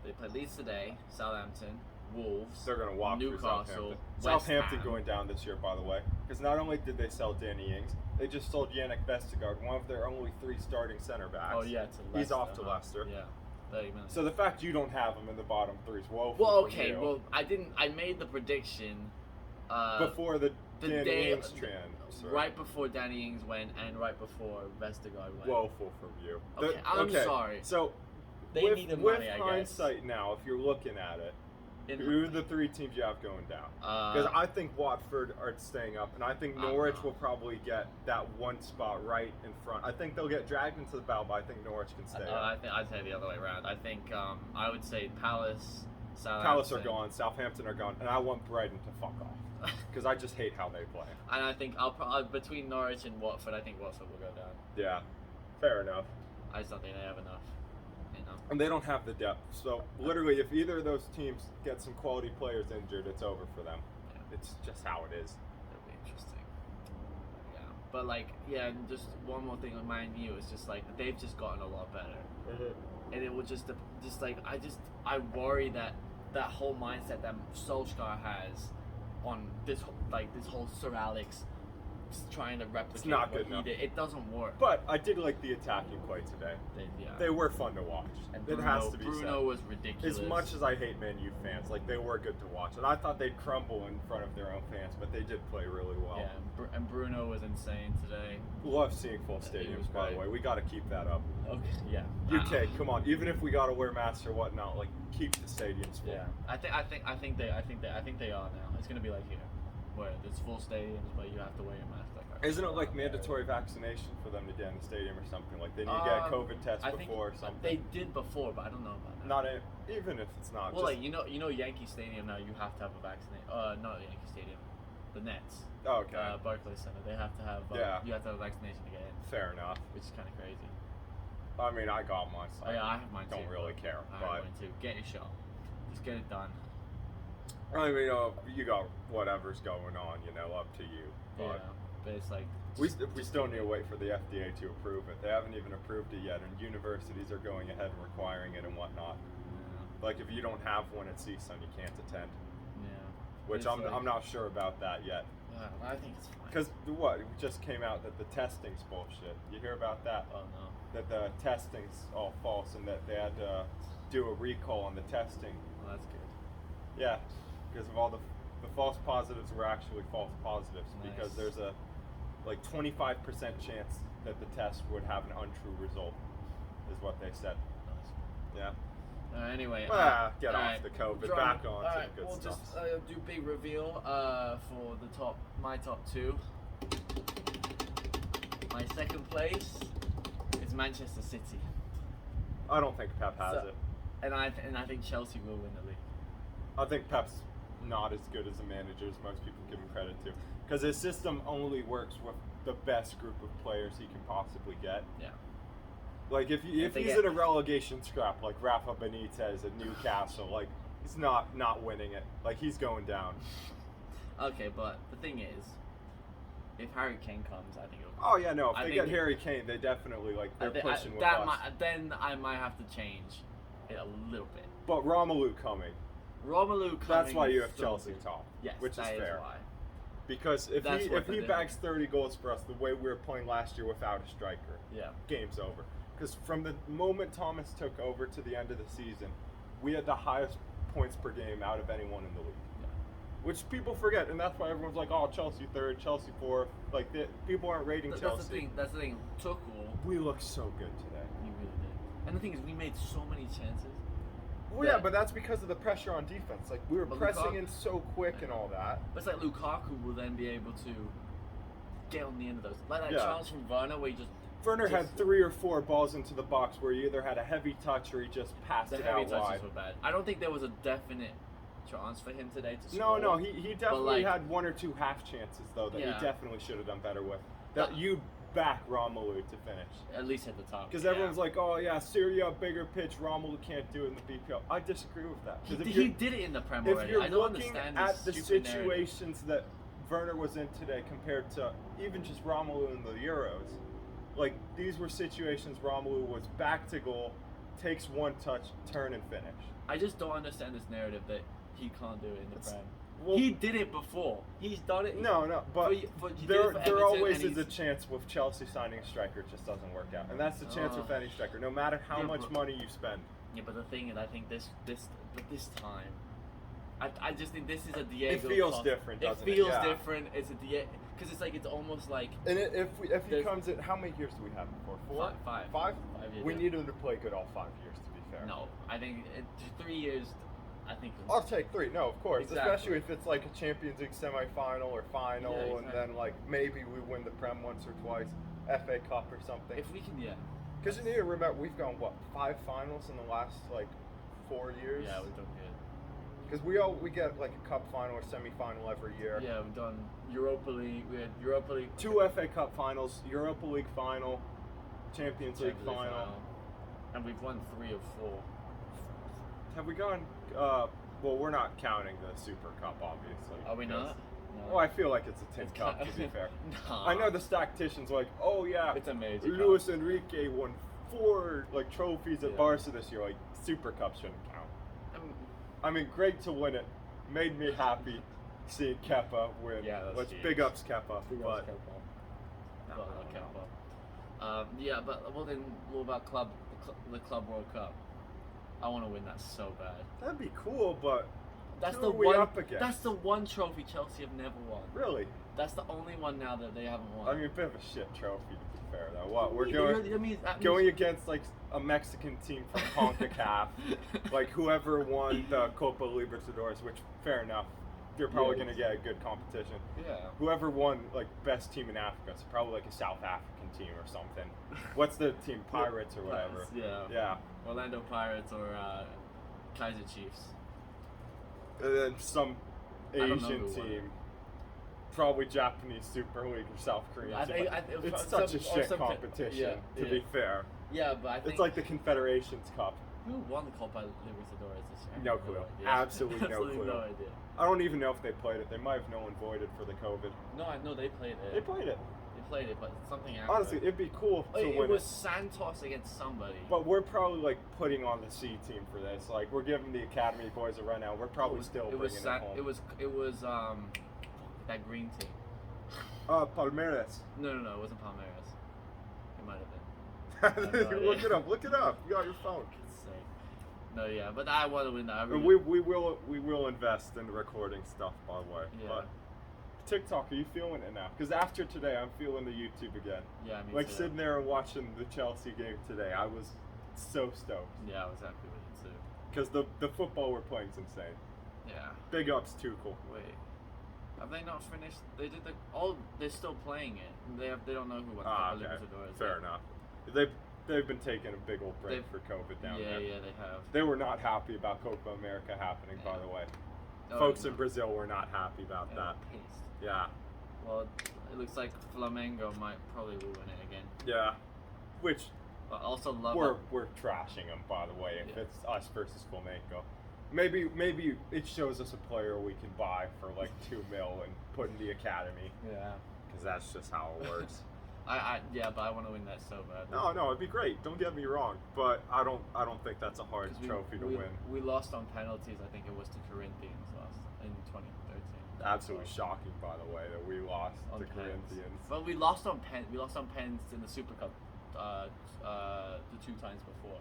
A: they played Leeds today, Southampton, Wolves.
B: They're going to walk
A: Newcastle,
B: through Southampton.
A: West
B: Southampton
A: Ham.
B: going down this year, by the way. Because not only did they sell Danny Ings, they just sold Yannick Vestergaard, one of their only 3 starting center backs.
A: Oh yeah, to Leicester.
B: He's off to Leicester.
A: Yeah, 30 minutes.
B: So the fact you don't have him in the bottom 3 is woeful.
A: Well,
B: for
A: okay.
B: you.
A: Well, I made the prediction
B: Before the Danny
A: day-
B: Ings transfer.
A: right before Danny Ings went and right before Vestergaard went.
B: Woeful from you.
A: Okay, I'm sorry.
B: So
A: They
B: with,
A: needed
B: with
A: money, I guess.
B: hindsight now, if you're looking at it, who are the 3 teams you have going down? Because I think Watford are staying up, and I think Norwich will probably get that one spot right in front. I think they'll get dragged into the battle, but I think Norwich can stay up.
A: I think I'd say the other way around. I think I would say Palace, Southampton.
B: Palace are gone, Southampton are gone, and I want Brighton to fuck off. Because I just hate how they play.
A: And I think between Norwich and Watford, I think Watford will go down.
B: Yeah, fair enough.
A: I just don't think they have enough.
B: And they don't have the depth. So literally, if either of those teams get some quality players injured, it's over for them.
A: Yeah.
B: It's just how it is.
A: That'd be interesting. Yeah, but like, yeah, and just one more thing on Man U is just like they've just gotten a lot better, and it will just like I worry that whole mindset that Solskjaer has on this whole Sir Alex just trying to replicate
B: not
A: what
B: good
A: he
B: enough.
A: did. It doesn't work.
B: But I did like the attacking play today. They were fun to watch.
A: And
B: it has to be
A: Bruno
B: said.
A: was ridiculous.
B: As much as I hate Man U fans, like they were good to watch, and I thought they'd crumble in front of their own fans, but they did play really well.
A: Yeah, and Bruno was insane today.
B: Love seeing full stadiums, by the way. We got to keep that up.
A: Okay, yeah.
B: UK, come on. Even if we got to wear masks or whatnot, like keep the stadiums full.
A: Yeah, I think they are now. It's gonna be like here, where it's full stadiums, but you have to wear your mask.
B: Isn't it like mandatory vaccination for them to get in the stadium or something? Like they need to get a COVID test before or something.
A: They did before, but I don't know about that.
B: Even if it's not.
A: Well, like you know, Yankee Stadium now you have to have a vaccination. Not Yankee Stadium, the Nets.
B: Oh, okay.
A: Barclays Center. They have to have. You have to have a vaccination to get in.
B: Fair enough.
A: Which is kind of crazy.
B: I mean, I got mine. So
A: I have mine too.
B: Don't really care.
A: I have mine too. Get your shot. Just get it done.
B: I mean, you got whatever's going on. Up to you. But
A: but it's like.
B: We still need to wait for the FDA to approve it. They haven't even approved it yet, and universities are going ahead and requiring it and whatnot. Yeah. Like if you don't have one at CSUN, you can't attend. Yeah. Which I'm not sure about that yet.
A: I think it's fine.
B: Because it just came out that the testing's bullshit. You hear about that?
A: Oh no.
B: That the testing's all false and that they had to do a recall on the testing.
A: Well, that's good.
B: Yeah, because of all the false positives were actually false positives because there's a 25% chance that the test would have an untrue result, is what they said. Yeah.
A: Anyway.
B: Get off the COVID. Back on to the good stuff.
A: We'll just do big reveal for my top two. My second place is Manchester City.
B: I don't think Pep has it.
A: And I think Chelsea will win the league.
B: I think Pep's not as good as a manager as most people give him credit to. Because his system only works with the best group of players he can possibly get. Yeah. Like if he's in a relegation scrap, like Rafa Benitez at Newcastle, like he's not winning it. Like he's going down.
A: Okay, but the thing is, if Harry Kane comes, I think it'll.
B: Oh yeah, no. If they get Harry Kane, they definitely they're pushing with us.
A: Then I might have to change it a little bit.
B: But Romelu coming. That's why you have Chelsea top.
A: Yes,
B: which is fair.
A: Why.
B: Because if he bags 30 goals for us the way we were playing last year without a striker, game's over. Because from the moment Thomas took over to the end of the season, we had the highest points per game out of anyone in the league. Yeah. Which people forget, and that's why everyone's like, "Oh, Chelsea third, Chelsea fourth." Like people aren't rating Chelsea.
A: That's the thing. Tuchel.
B: We look so good today.
A: We really did. And the thing is, we made so many chances.
B: Well, yeah, but that's because of the pressure on defense. Like we were pressing in so quick and all that.
A: But it's like Lukaku will then be able to get on the end of those, like that chance from Werner where he just.
B: Werner had 3 or 4 balls into the box where he either had a heavy touch or he just passed it out wide. The heavy touches were bad. I don't think there was a definite chance for him today to score. No, he definitely had 1 or 2 half chances though that he definitely should have done better with. That you back Romelu to finish.
A: At least at the top.
B: Because everyone's like, oh yeah, Syria, bigger pitch, Romelu can't do it in the BPL. I disagree with that.
A: He did it in the Premier already. I don't understand this
B: at the situations that Werner was in today compared to even just Romelu in the Euros, like these were situations Romelu was back to goal, takes 1 touch, turn and finish.
A: I just don't understand this narrative that he can't do it in the Prem. Well, he did it before. He's done it.
B: No, but there always is a chance with Chelsea signing a striker. It just doesn't work out, and that's the chance with any striker, no matter how much money you spend.
A: Yeah, but the thing is, I think this time, I just think this is a Diego.
B: It feels different, doesn't it?
A: It feels different. It's a Diego because it's almost like.
B: And if he comes in, how many years do we have him for? 4?
A: 5.
B: 5
A: years.
B: We need him to play good all 5 years. To be fair.
A: No, I think 3 years. I think
B: I'll take 3. No, of course,
A: exactly.
B: Especially if it's like a Champions League semi-final or final, and then like maybe we win the Prem once or twice, FA Cup or something.
A: If we can,
B: Because you need to remember, we've gone 5 finals in the last 4 years.
A: Yeah, we've done good.
B: Because we get like a cup final or semi-final every year.
A: Yeah, we've done Europa League. We had Europa League.
B: 2 FA Cup finals, Europa League final, Champions League final.
A: And we've won 3 of 4.
B: Have we gone? Well, we're not counting the Super Cup, obviously.
A: Are we not? No.
B: Well, I feel like it's a tin cup, to be fair.
A: Nah.
B: I know the statisticians are like, oh yeah,
A: It's amazing.
B: Luis Enrique won 4 trophies at
A: Yeah.
B: Barca this year. Like, Super Cup shouldn't count. I mean, great to win it. Made me happy seeing Kepa win.
A: Yeah, that's
B: Let's
A: huge.
B: big ups Kepa. But
A: Yeah, but well then, what about the Club World Cup? I want to win that so bad.
B: that'd be cool, but
A: That's
B: who
A: the
B: are we
A: one.
B: up against?
A: That's the one trophy Chelsea have never won.
B: Really?
A: That's the only one now that they haven't won.
B: I mean, a bit of a shit trophy, to be fair, though. What, we're
A: Yeah,
B: going
A: that means-
B: going against, like, a Mexican team from CONCACAF, like, whoever won the Copa Libertadores, which, fair enough, you're probably
A: Yeah.
B: going to get a good competition.
A: Yeah.
B: Whoever won, like, best team in Africa, so probably, like, a South African team or something. What's the team? Pirates or whatever.
A: Yeah.
B: Yeah.
A: Orlando Pirates or Kaiser Chiefs.
B: And then some
A: I don't know
B: Asian
A: who won.
B: team. Probably Japanese Super League or South Korean.
A: I think-
B: it's
A: some-
B: such a
A: or
B: shit
A: some-
B: competition,
A: yeah,
B: to be fair.
A: Yeah, but I think
B: It's like the Confederations Cup.
A: who won the Copa Libertadores this year?
B: No clue.
A: idea.
B: Absolutely no
A: Absolutely
B: clue.
A: no idea.
B: I don't even know if they played it. They might have null and voided for the COVID.
A: No, I know they played it.
B: They played it.
A: They played it, but something happened.
B: Honestly, it'd be cool to
A: it
B: win
A: was
B: it.
A: Santos against somebody.
B: But we're probably like putting on the C team for this. Like we're giving the academy boys a run out. We're probably still
A: it was
B: bringing it home.
A: it was that green team.
B: Palmeiras.
A: No, it wasn't Palmeiras. It might have been.
B: Look it up. Look it up. You got your phone.
A: It's sick. No, yeah, but I want to win that. I
B: And
A: really,
B: we will invest in recording stuff, by the way.
A: Yeah.
B: But TikTok, are you feeling it now? Because after today, I'm feeling the YouTube again.
A: yeah, I mean,
B: Like sitting there and watching the Chelsea game today, I was so stoked.
A: Yeah, I was happy with it too.
B: Because the football we're playing is insane.
A: Yeah.
B: Big ups, Tuchel.
A: Wait, have they not finished? They did they're still playing it. They don't know who won the Copa
B: Okay.
A: Libertadores.
B: Fair enough. They've been taking a big old break for COVID down there.
A: Yeah, they have.
B: They were not happy about Copa America happening, by the way.
A: Oh,
B: Folks
A: no.
B: in Brazil were not happy about
A: They
B: that.
A: were pissed.
B: Yeah.
A: Well, it looks like Flamengo might probably will win it again.
B: Yeah. Which
A: But also love
B: we're trashing them, by the way, if
A: Yeah.
B: it's us versus Flamengo. Maybe it shows us a player we can buy for like $2 million and put in the academy,
A: Yeah.
B: because that's just how it works.
A: But I want to win that so bad.
B: No, it'd be great. Don't get me wrong, but I don't think that's a hard
A: 'Cause
B: trophy to win.
A: We lost on penalties. I think it was to Corinthians last in 2013.
B: Absolutely shocking, by the way, that we lost
A: On
B: to
A: pens.
B: Corinthians.
A: But we lost on pens in the Super Cup the 2 times before.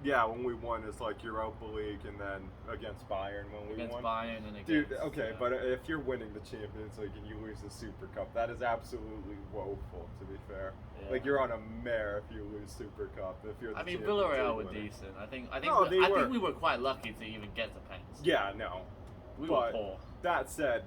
B: Yeah, when we won is like Europa League, and then against Bayern when we
A: Against
B: won.
A: Bayern and against.
B: Dude, okay, but if you're winning the Champions League and you lose the Super Cup, that is absolutely woeful, to be fair.
A: Yeah.
B: Like, you're on a mare if you lose Super Cup. If you're the
A: I mean,
B: Champions
A: Villarreal
B: League
A: were
B: winner.
A: decent. I think
B: No, they were.
A: think we were quite lucky to even get the pens.
B: Yeah, no.
A: We
B: but
A: were poor.
B: that said,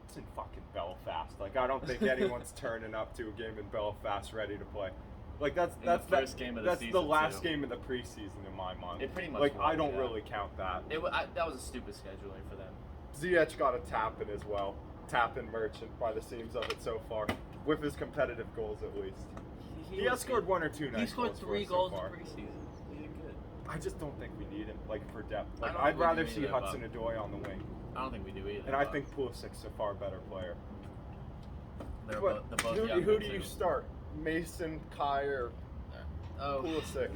B: it's in fucking Belfast. Like, I don't think anyone's turning up to a game in Belfast ready to play. Like, that's
A: the first game of the
B: that's
A: season,
B: the last
A: too.
B: game of the preseason in my mind.
A: It pretty much
B: like,
A: was,
B: I don't
A: yeah.
B: really count that.
A: That was a stupid scheduling for them.
B: Ziyech got a tap-in as well. Tap-in merchant by the seams of it so far. With his competitive goals, at least. He has
A: was
B: scored
A: good.
B: 1 or 2 nice
A: He scored
B: goals for
A: 3
B: us
A: goals
B: so far.
A: in preseason. He did good.
B: I just don't think we need him, like, for depth.
A: I
B: Like,
A: don't
B: I'd
A: think we
B: rather
A: do
B: see
A: either,
B: Hudson Odoi on the wing.
A: I don't think we do either.
B: And I
A: but
B: think Pulisic's a far better player.
A: they're
B: But
A: both
B: who
A: younger,
B: do you
A: too.
B: start? Mason, Kai, or
A: Oh,
B: Pulisic?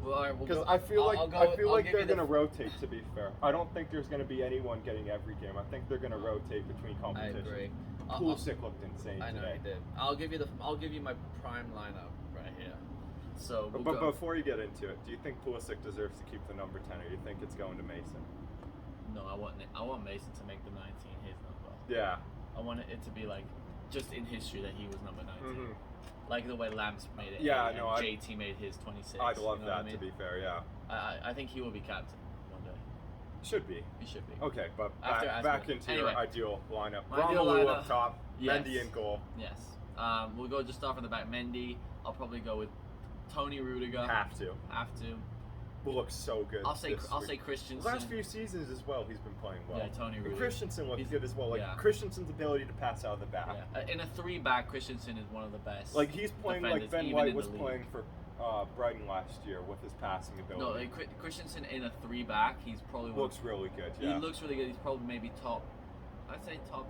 A: well, all right, we'll
B: Because
A: go-
B: I feel like
A: I'll give
B: they're
A: you the-
B: gonna rotate. To be fair, I don't think there's gonna be anyone getting every game. I think they're gonna rotate between
A: I
B: competition.
A: agree.
B: Pulisic looked insane
A: I know
B: today.
A: he did. I'll give you my prime lineup right here. So, we'll
B: But
A: go.
B: before you get into it, do you think Pulisic deserves to keep the number 10, or do you think it's going to Mason?
A: No, I want Mason to make the 19 his number.
B: Yeah.
A: I want it to be like just in history that he was number 19.
B: hmm
A: Like the way Lamps made it.
B: Yeah,
A: and
B: no, I-
A: JT made his 26.
B: I'd love
A: you know
B: that,
A: what I mean?
B: to be fair, yeah.
A: I think he will be captain one day.
B: Should be.
A: He should be.
B: Okay, but
A: After
B: back
A: Asma.
B: into
A: Anyway.
B: your ideal lineup.
A: My ideal
B: Romelu
A: lineup-
B: up top,
A: Yes.
B: Mendy in goal.
A: Yes. We'll go just off in the back. Mendy. I'll probably go with Tony Rudiger.
B: Have to.
A: Have to.
B: Will look so good.
A: I'll say
B: this week.
A: say Christensen.
B: The last few seasons as well, he's been playing well.
A: Yeah, Tony
B: And
A: Rudiger.
B: Christensen looked
A: He's-
B: good as well. Like
A: yeah.
B: Christensen's ability to pass out of the back.
A: Yeah. In a 3-back, Christensen is one of the best.
B: Like he's playing like
A: defenders,
B: Ben
A: even
B: White
A: in
B: was
A: the league.
B: playing for Brighton last year with his passing
A: No,
B: ability.
A: Christensen in a 3-back, he's probably
B: Looks really good.
A: He
B: Yeah.
A: looks really good. He's probably maybe I'd say top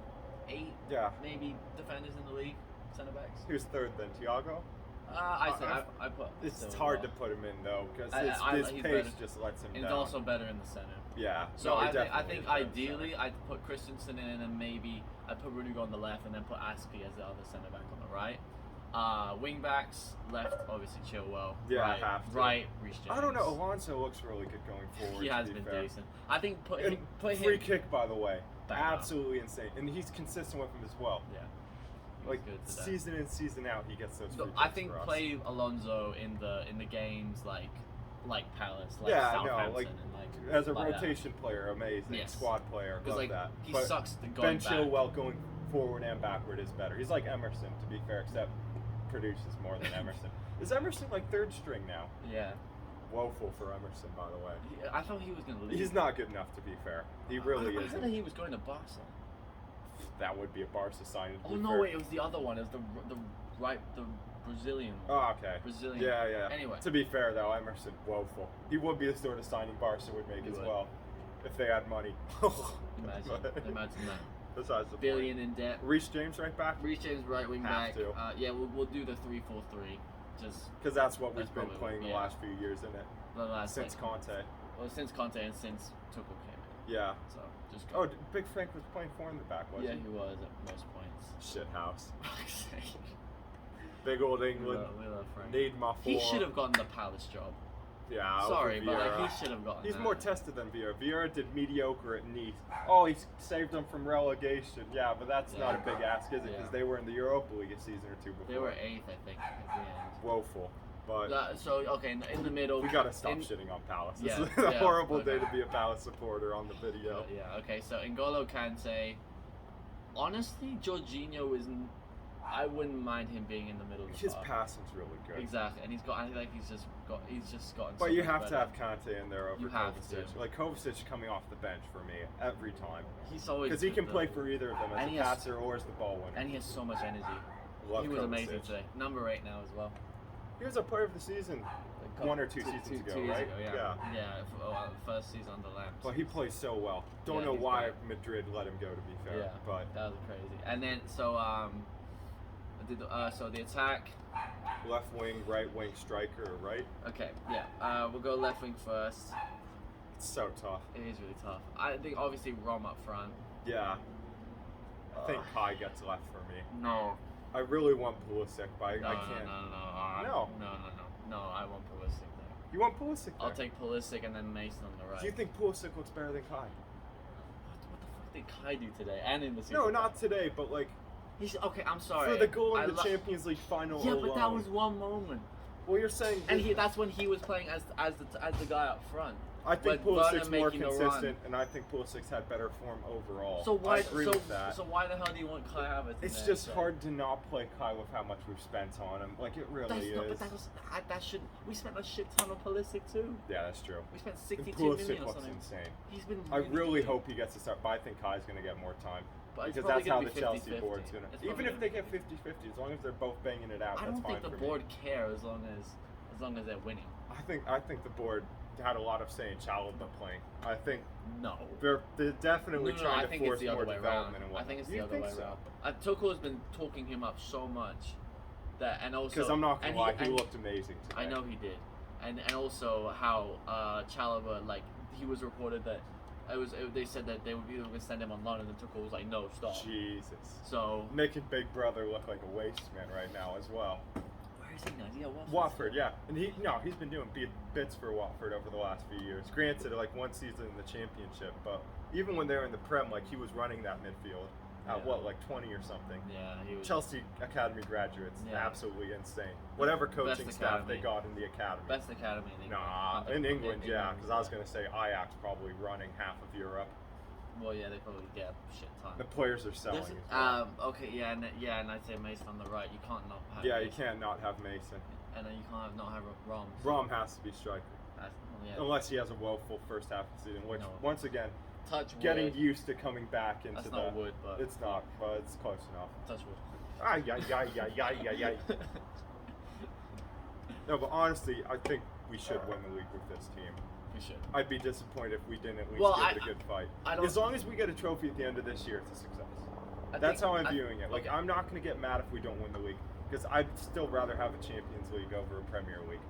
A: 8.
B: Yeah.
A: Maybe defenders in the league, centre backs.
B: He was third then Thiago.
A: I put.
B: It's
A: Silva
B: hard
A: well.
B: to put him in though because his
A: he's
B: pace
A: better.
B: just lets him
A: And
B: down.
A: he's also better in the centre.
B: Yeah.
A: So
B: no, he
A: I
B: definitely
A: think
B: is better in the
A: ideally
B: center.
A: I'd put Christensen in and then maybe I'd put Rudiger on the left and then put Aspie as the other centre back on the right. Wing backs, left obviously Chilwell.
B: Yeah,
A: right,
B: have to.
A: right, Reece James.
B: I don't know. Alonso looks really good going forward.
A: He has
B: to be
A: been
B: fair.
A: decent. I think put
B: And
A: him.
B: free kick, by the way,
A: Bang on.
B: absolutely insane, and he's consistent with him as well.
A: Yeah.
B: Like
A: good today.
B: season in, season out, he gets those free kicks
A: I think
B: for us.
A: play Alonso in the games like Palace, like
B: Yeah,
A: Southampton,
B: no, like
A: and like
B: as a
A: like that.
B: rotation player, amazing.
A: Yes.
B: Squad player,
A: Because
B: love
A: like
B: that.
A: he
B: But
A: sucks to going
B: Ben
A: back.
B: Chilwell going forward and backward is better. He's like Emerson, to be fair, except produces more than Emerson. Is Emerson like third string now?
A: Yeah.
B: Woeful for Emerson, by the way.
A: I thought he was gonna leave.
B: He's not good enough, to be fair. He really
A: I heard that
B: isn't.
A: he was going to Barca.
B: That would be a Barca signing. to
A: Oh
B: be
A: no,
B: fair.
A: wait, it was the other one. It was the Brazilian one.
B: Oh, okay.
A: Brazilian.
B: Yeah, yeah.
A: Anyway.
B: To be fair, though, Emerson, woeful. He would be the sort of signing Barca would make
A: He
B: as
A: would.
B: well, if they had money.
A: Imagine that.
B: Besides the
A: Billion in debt.
B: point. Reece James right back?
A: Reece James right wing
B: Have
A: back.
B: to.
A: Yeah, we'll do the 3-4-3. Just
B: Because that's what we've
A: That's
B: been
A: probably
B: playing
A: what-
B: the
A: yeah.
B: last few years, isn't it?
A: the last
B: Since
A: like,
B: Conte.
A: well, since Conte and since Tuchel came in.
B: Yeah.
A: So just
B: Oh, Big Frank was playing 4 in the back, was
A: yeah,
B: he?
A: he was at most points.
B: Shit house. Big old England.
A: We love Frank.
B: Need my 4.
A: He should have gotten the Palace job.
B: Yeah,
A: Sorry,
B: over
A: but like
B: Vieira.
A: he should have gotten.
B: He's
A: that.
B: more tested than Vieira. Vieira did mediocre at Nice. Oh, he saved them from relegation. Yeah, but that's not a big ask, is it? Because
A: Yeah.
B: they were in the Europa League a season or two before.
A: They were 8th, I think, at the end.
B: Woeful. But
A: So okay, in the middle.
B: we gotta stop
A: in-
B: shitting on Palace.
A: Yeah,
B: This is a
A: yeah,
B: horrible
A: okay.
B: day to be a Palace supporter on the video.
A: Yeah. Okay. So N'Golo Kante. Honestly, Jorginho isn't. I wouldn't mind him being in the middle of the
B: His
A: park.
B: passing's really good.
A: Exactly, and he's got. I feel like he's just gotten.
B: But
A: so
B: you
A: much
B: have to
A: better.
B: have Kante in there over
A: You have
B: Kovacic.
A: to.
B: Like Kovacic coming off the bench for me every time.
A: He's always
B: Because he
A: good
B: can
A: though.
B: play for either of them as
A: And
B: a
A: he has-
B: passer or as the ball winner.
A: And he has so much energy.
B: Love
A: He was
B: Kovacic.
A: amazing today. Number 8 now as well.
B: He was a player of the season
A: Like,
B: 1 or 2 seasons ago,
A: 2 years
B: right?
A: ago, yeah. First season under Lamps.
B: Well, he plays so well. Don't
A: Yeah,
B: know
A: he's
B: why
A: great.
B: Madrid let him go, to be fair.
A: Yeah,
B: But
A: that was crazy. And then so the attack.
B: left wing, right wing, striker, right?
A: Okay, yeah. We'll go left wing first.
B: It's so tough.
A: It is really tough. I think obviously Rom up front.
B: Yeah. I think Kai gets left for me.
A: No.
B: I really want Pulisic, but
A: No,
B: I can't.
A: No, I want Pulisic there.
B: You want Pulisic there?
A: I'll take Pulisic and then Mason on the right.
B: Do you think Pulisic looks better than Kai?
A: What the fuck did Kai do today? And in the season?
B: No, not today, but like
A: He's okay. I'm sorry.
B: for the goal
A: I
B: in the Champions League final
A: Yeah,
B: alone.
A: but that was one moment,
B: Well, you're saying.
A: and that's when he was playing as the guy up front.
B: I think
A: but Werner
B: Pulisic's more
A: making a run.
B: consistent, and I think Pulisic's had better form overall.
A: So why?
B: I agree with that.
A: So why the hell do you want Kai Havertz?
B: It's
A: in
B: just
A: there?
B: hard to not play Kai with how much we've spent on him. Like it really
A: That's
B: is.
A: not, but that should. We spent a shit ton on Pulisic too.
B: Yeah, that's true.
A: We spent
B: And
A: 62
B: Pulisic
A: million or
B: looks
A: something.
B: insane.
A: He's been.
B: I really
A: good.
B: hope he gets to start, but I think Kai's going to get more time.
A: But it's
B: Because
A: probably
B: that's how
A: gonna
B: the
A: be
B: Chelsea
A: 50-50.
B: board's going
A: It's
B: to. Even
A: probably
B: if they get 50-50, as long as they're both banging it out,
A: I
B: that's
A: don't
B: fine
A: think the
B: for
A: board
B: me.
A: care as long as they're winning.
B: I think the board had a lot of say in Chalobah playing. I think
A: No.
B: they're definitely
A: No,
B: trying
A: I
B: to
A: think it's
B: force
A: the
B: more
A: other way around.
B: development and
A: I
B: whatnot.
A: think it's
B: You
A: the other way
B: think so?
A: around. Tuchel has been talking him up so much that, and also
B: Because I'm not going
A: and
B: to lie, he
A: and
B: looked amazing today.
A: I know he did, and also how Chalobah, like, he was reported that they said that they were either going to send him on loan, and then Tuchel was like, no, stop.
B: Jesus.
A: So
B: Making Big Brother look like a waste man right now as well.
A: where is he now? Yeah,
B: Watford, yeah. And he's been doing bits for Watford over the last few years. Granted, like one season in the Championship, but even when they were in the Prem, like he was running that midfield at
A: Yeah.
B: like 20 or something.
A: Yeah, he was
B: Chelsea Academy graduates,
A: Yeah.
B: absolutely insane. Whatever coaching
A: Best
B: staff they
A: academy.
B: got in the academy.
A: best academy in England.
B: Nah,
A: Not the-
B: in England, yeah, because I was
A: yeah.
B: going to say Ajax probably running half of Europe.
A: Well, yeah, they probably get a shit ton.
B: The players are selling.
A: This-
B: as well.
A: okay, and I'd say Mason on the right. You can't not have.
B: Yeah, you
A: Mason.
B: can't not have Mason.
A: And then you can't not have Rom.
B: Rom has to be striker.
A: Well, yeah.
B: Unless he has a woeful first half of the season, which,
A: No.
B: once again,
A: Touch wood.
B: getting used to coming back into
A: That's
B: the...
A: not wood, but
B: It's not, but it's close enough.
A: touch wood.
B: Ay. No, but honestly, I think we should win the league with this team.
A: We should.
B: I'd be disappointed if we didn't at least
A: Well,
B: give it a good fight.
A: I don't-
B: As long as we get a trophy at the end of this year, it's a success. That's how I'm viewing it. Like,
A: okay.
B: I'm not going to get mad if we don't win the league, because I'd still rather have a Champions League over a Premier League.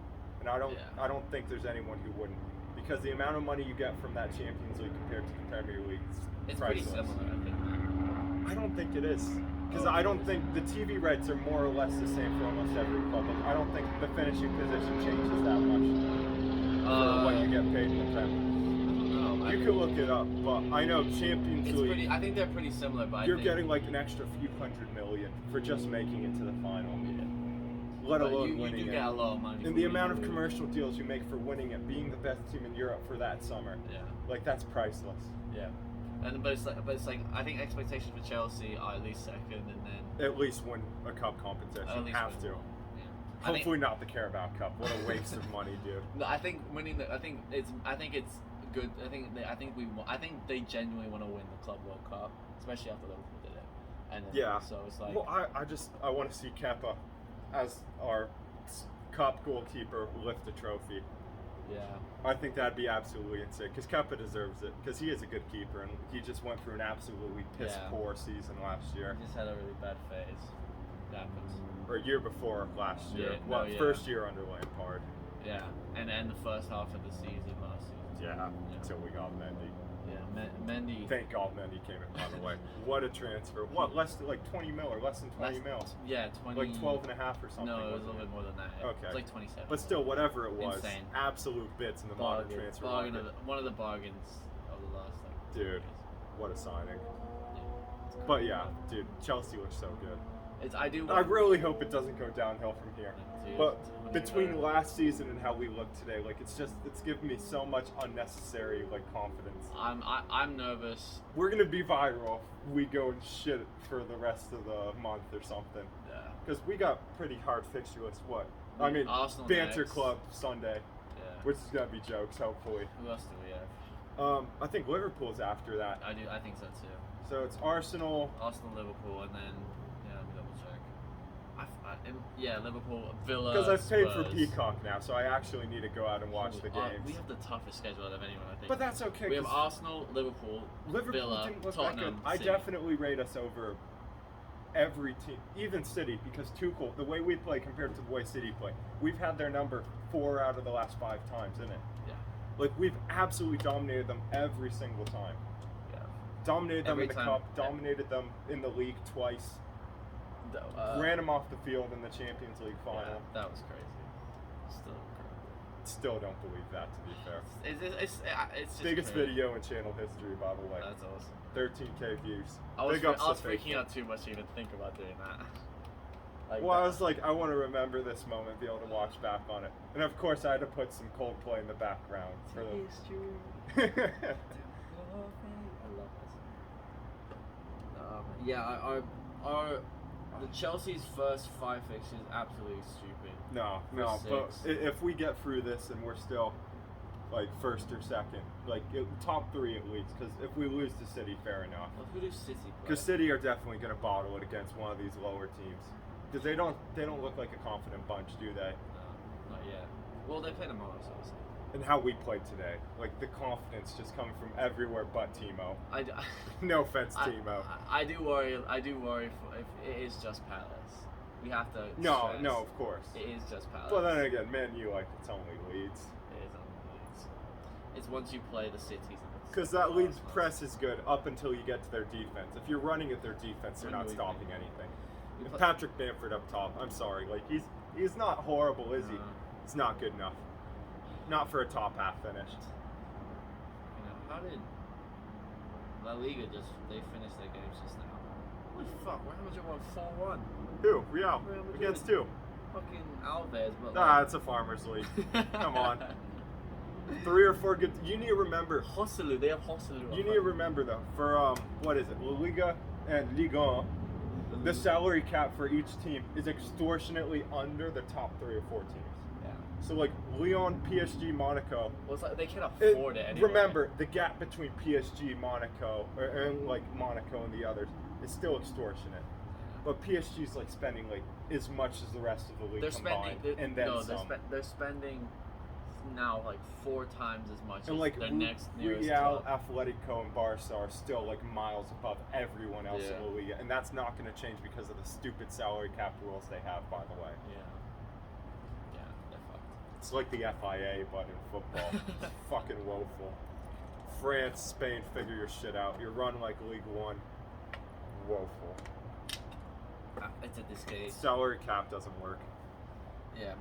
B: And I don't think there's anyone who wouldn't, because the amount of money you get from that Champions League compared to the Premier League
A: It's
B: priceless.
A: pretty similar, I think.
B: I don't think it is. Because I don't think the TV rights are more or less the same for almost every club. Like, I don't think the finishing position changes that much for what you get paid in the Premier.
A: No,
B: You could look it up, but I know Champions League.
A: I think they're pretty similar, but
B: You're getting like an extra few $100 million for just making it to the final. Let alone winning
A: you
B: it.
A: get a lot of money.
B: And the amount of commercial deals you make for winning it, being the best team in Europe for that summer.
A: Yeah.
B: Like, that's priceless.
A: Yeah. But it's like I think expectations for Chelsea are at least second, and then
B: At least win a cup competition.
A: at least
B: Have
A: win
B: to.
A: one. Yeah.
B: Hopefully not the Carabao Cup. What a waste of money, dude.
A: No, I think winning the. I think it's good. I think they genuinely want to win the Club World Cup, especially after Liverpool did it. And then,
B: Yeah.
A: So it's like.
B: Well, I want to see Kepa as our cup goalkeeper lift the trophy.
A: Yeah.
B: I think that'd be absolutely insane, because Kepa deserves it, because he is a good keeper, and he just went through an absolutely piss-poor season last year.
A: He just had a really bad phase. That happens.
B: Or year before last year.
A: Yeah,
B: First year under Lampard.
A: Yeah, and the first half of the season last season.
B: Yeah, until we got Mendy.
A: Yeah, Mendy.
B: Thank God Mendy came in, by the way. What a transfer. What, less than, like 20 mil or less than 20 mil?
A: Yeah, 20.
B: Like 12 and a half or something.
A: No, it was a
B: wasn't
A: little bit more than that.
B: Okay.
A: It's like 27.
B: But still, whatever it was,
A: Insane.
B: absolute bits in the modern transfer market.
A: One of the bargains of the last
B: Dude,
A: years.
B: what a signing.
A: Yeah.
B: But yeah, dude, Chelsea looks so good.
A: I
B: I really hope it doesn't go downhill from here.
A: Dude,
B: But between last season and how we look today, like, it's given me so much unnecessary, like, confidence.
A: I'm nervous.
B: We're gonna be viral if we go and shit for the rest of the month or something.
A: Yeah.
B: Because we got pretty hard fixture list. What? I mean,
A: Arsenal
B: Banter
A: next.
B: Club Sunday,
A: Yeah.
B: which is gonna be jokes, hopefully.
A: Who else do we have?
B: I think Liverpool's after that.
A: I think so too.
B: So it's Arsenal.
A: Arsenal, Liverpool, and then let me double check. Liverpool, Villa.
B: Because I've paid for
A: Spurs.
B: Peacock now, so I actually need to go out and watch the games.
A: We have the toughest schedule out of anyone, I think.
B: But that's okay.
A: We have
B: 'cause
A: Arsenal, Liverpool Villa,
B: didn't look that good.
A: Tottenham.
B: I
A: City.
B: definitely rate us over every team, even City, because Tuchel, the way we play compared to the way City play, we've had their number 4 out of the last 5 times, isn't it?
A: Yeah.
B: Like, we've absolutely dominated them every single time.
A: Yeah.
B: Dominated them
A: Every
B: in the
A: time,
B: cup,
A: yeah.
B: dominated them in the league twice, ran them off the field in the Champions League final.
A: Yeah, that was crazy. Still crazy.
B: Still don't believe that, to be fair.
A: It's just
B: Biggest
A: crazy.
B: video in channel history, by the way.
A: That's awesome.
B: 13K views.
A: I was
B: Big ups to
A: freaking
B: Faithful.
A: out too much to even think about doing that. Like
B: Well, I
A: that.
B: was like, I want to remember this moment, be able to watch back on it. And of course, I had to put some Coldplay in the background. For the...
A: I love this. The Chelsea's first 5 fixtures absolutely stupid.
B: No,
A: For
B: but
A: 6.
B: if we get through this and we're still like first or second, like top 3 at least, because if we lose to City, fair enough.
A: Well, who does City play?
B: Because City are definitely going to bottle it against one of these lower teams. Because they don't look like a confident bunch, do they?
A: No, not yet. Well, they play tomorrow, so we'll see.
B: And how we played today, like the confidence just coming from everywhere but Timo.
A: I
B: No offense, Timo.
A: I do worry if it is just Palace. We have to.
B: No,
A: stress
B: of course.
A: It is just Palace.
B: But then again, Man U, like, it's only Leeds.
A: It is only Leeds. It's once you play the cities.
B: Because that Leeds press is good up until you get to their defense. If you're running at their defense, they're not stopping anything. And Patrick Bamford up top, I'm sorry, like he's not horrible, is he? He's not good enough. Not for a top half finish.
A: How did La Liga they finished their games just now? Holy fuck, Real Madrid won 4-1.
B: Who? Real.
A: Real Madrid.
B: Against who?
A: Fucking Alves, but
B: Ah, it's a farmers league. Come on. 3 or 4 good. You need to remember.
A: Hosselu, they have Hosselu.
B: You need to remember though, for what is it, La Liga and Ligue 1, the salary cap for each team is extortionately under the top 3 or 4 teams.
A: Yeah.
B: So like Lyon, PSG, Monaco.
A: Well, it's like they can't afford it anyway.
B: Remember, the gap between PSG, Monaco, and like Monaco and the others is still extortionate. But PSG's like spending like as much as the rest of the league
A: They're
B: combined,
A: spending.
B: and then
A: No,
B: some.
A: they're spending now like 4 times as much
B: And
A: as
B: like
A: their next nearest
B: Real,
A: club.
B: Atletico, and Barca are still like miles above everyone else
A: Yeah.
B: in the league, and that's not going to change because of the stupid salary cap rules they have. By the way,
A: Yeah, they're fucked.
B: it's like the FIA, but in football. It's fucking woeful. France, Spain, figure your shit out. You're run like League One. Woeful.
A: It's at this stage.
B: Salary cap doesn't work.
A: Yeah.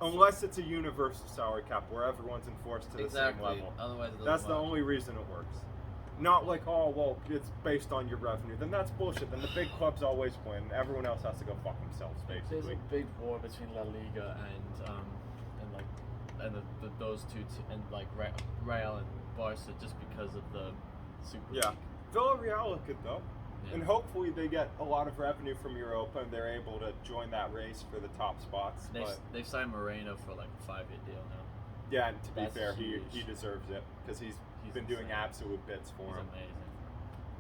B: Unless it's a universal salary cap where everyone's enforced to the same level.
A: Otherwise, it doesn't
B: That's the
A: work.
B: only reason it works. Not like, oh, well, it's based on your revenue. Then that's bullshit. Then the big clubs always win. Everyone else has to go fuck themselves,
A: There's
B: basically.
A: a big war between La Liga and those two and like Real and Barca just because of the Super
B: Yeah.
A: League.
B: Villarreal look good, though.
A: Yeah.
B: And hopefully they get a lot of revenue from Europa and they're able to join that race for the top spots.
A: They've signed Moreno for like a 5-year deal now.
B: Yeah, and to be
A: That's
B: fair,
A: huge.
B: he deserves it because he's been
A: insane.
B: doing absolute bits for
A: He's
B: him.
A: amazing,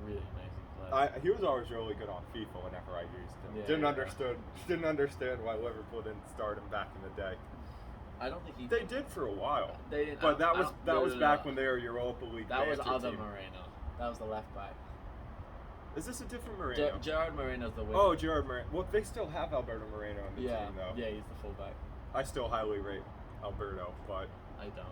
A: really amazing player.
B: He was always really good on FIFA whenever I used him.
A: Yeah,
B: Didn't understand why Liverpool didn't start him back in the day.
A: I don't think he.
B: They did for a while.
A: They didn't,
B: But that was back
A: when
B: when they were Europa League.
A: that was
B: banter
A: other
B: team.
A: Moreno. That was the left back.
B: Is this a different Moreno?
A: Gerard Moreno's the winger.
B: Oh, Gerard Moreno. Well, they still have Alberto Moreno on the
A: yeah,
B: team, though.
A: yeah, he's the fullback.
B: I still highly rate Alberto, but
A: I don't.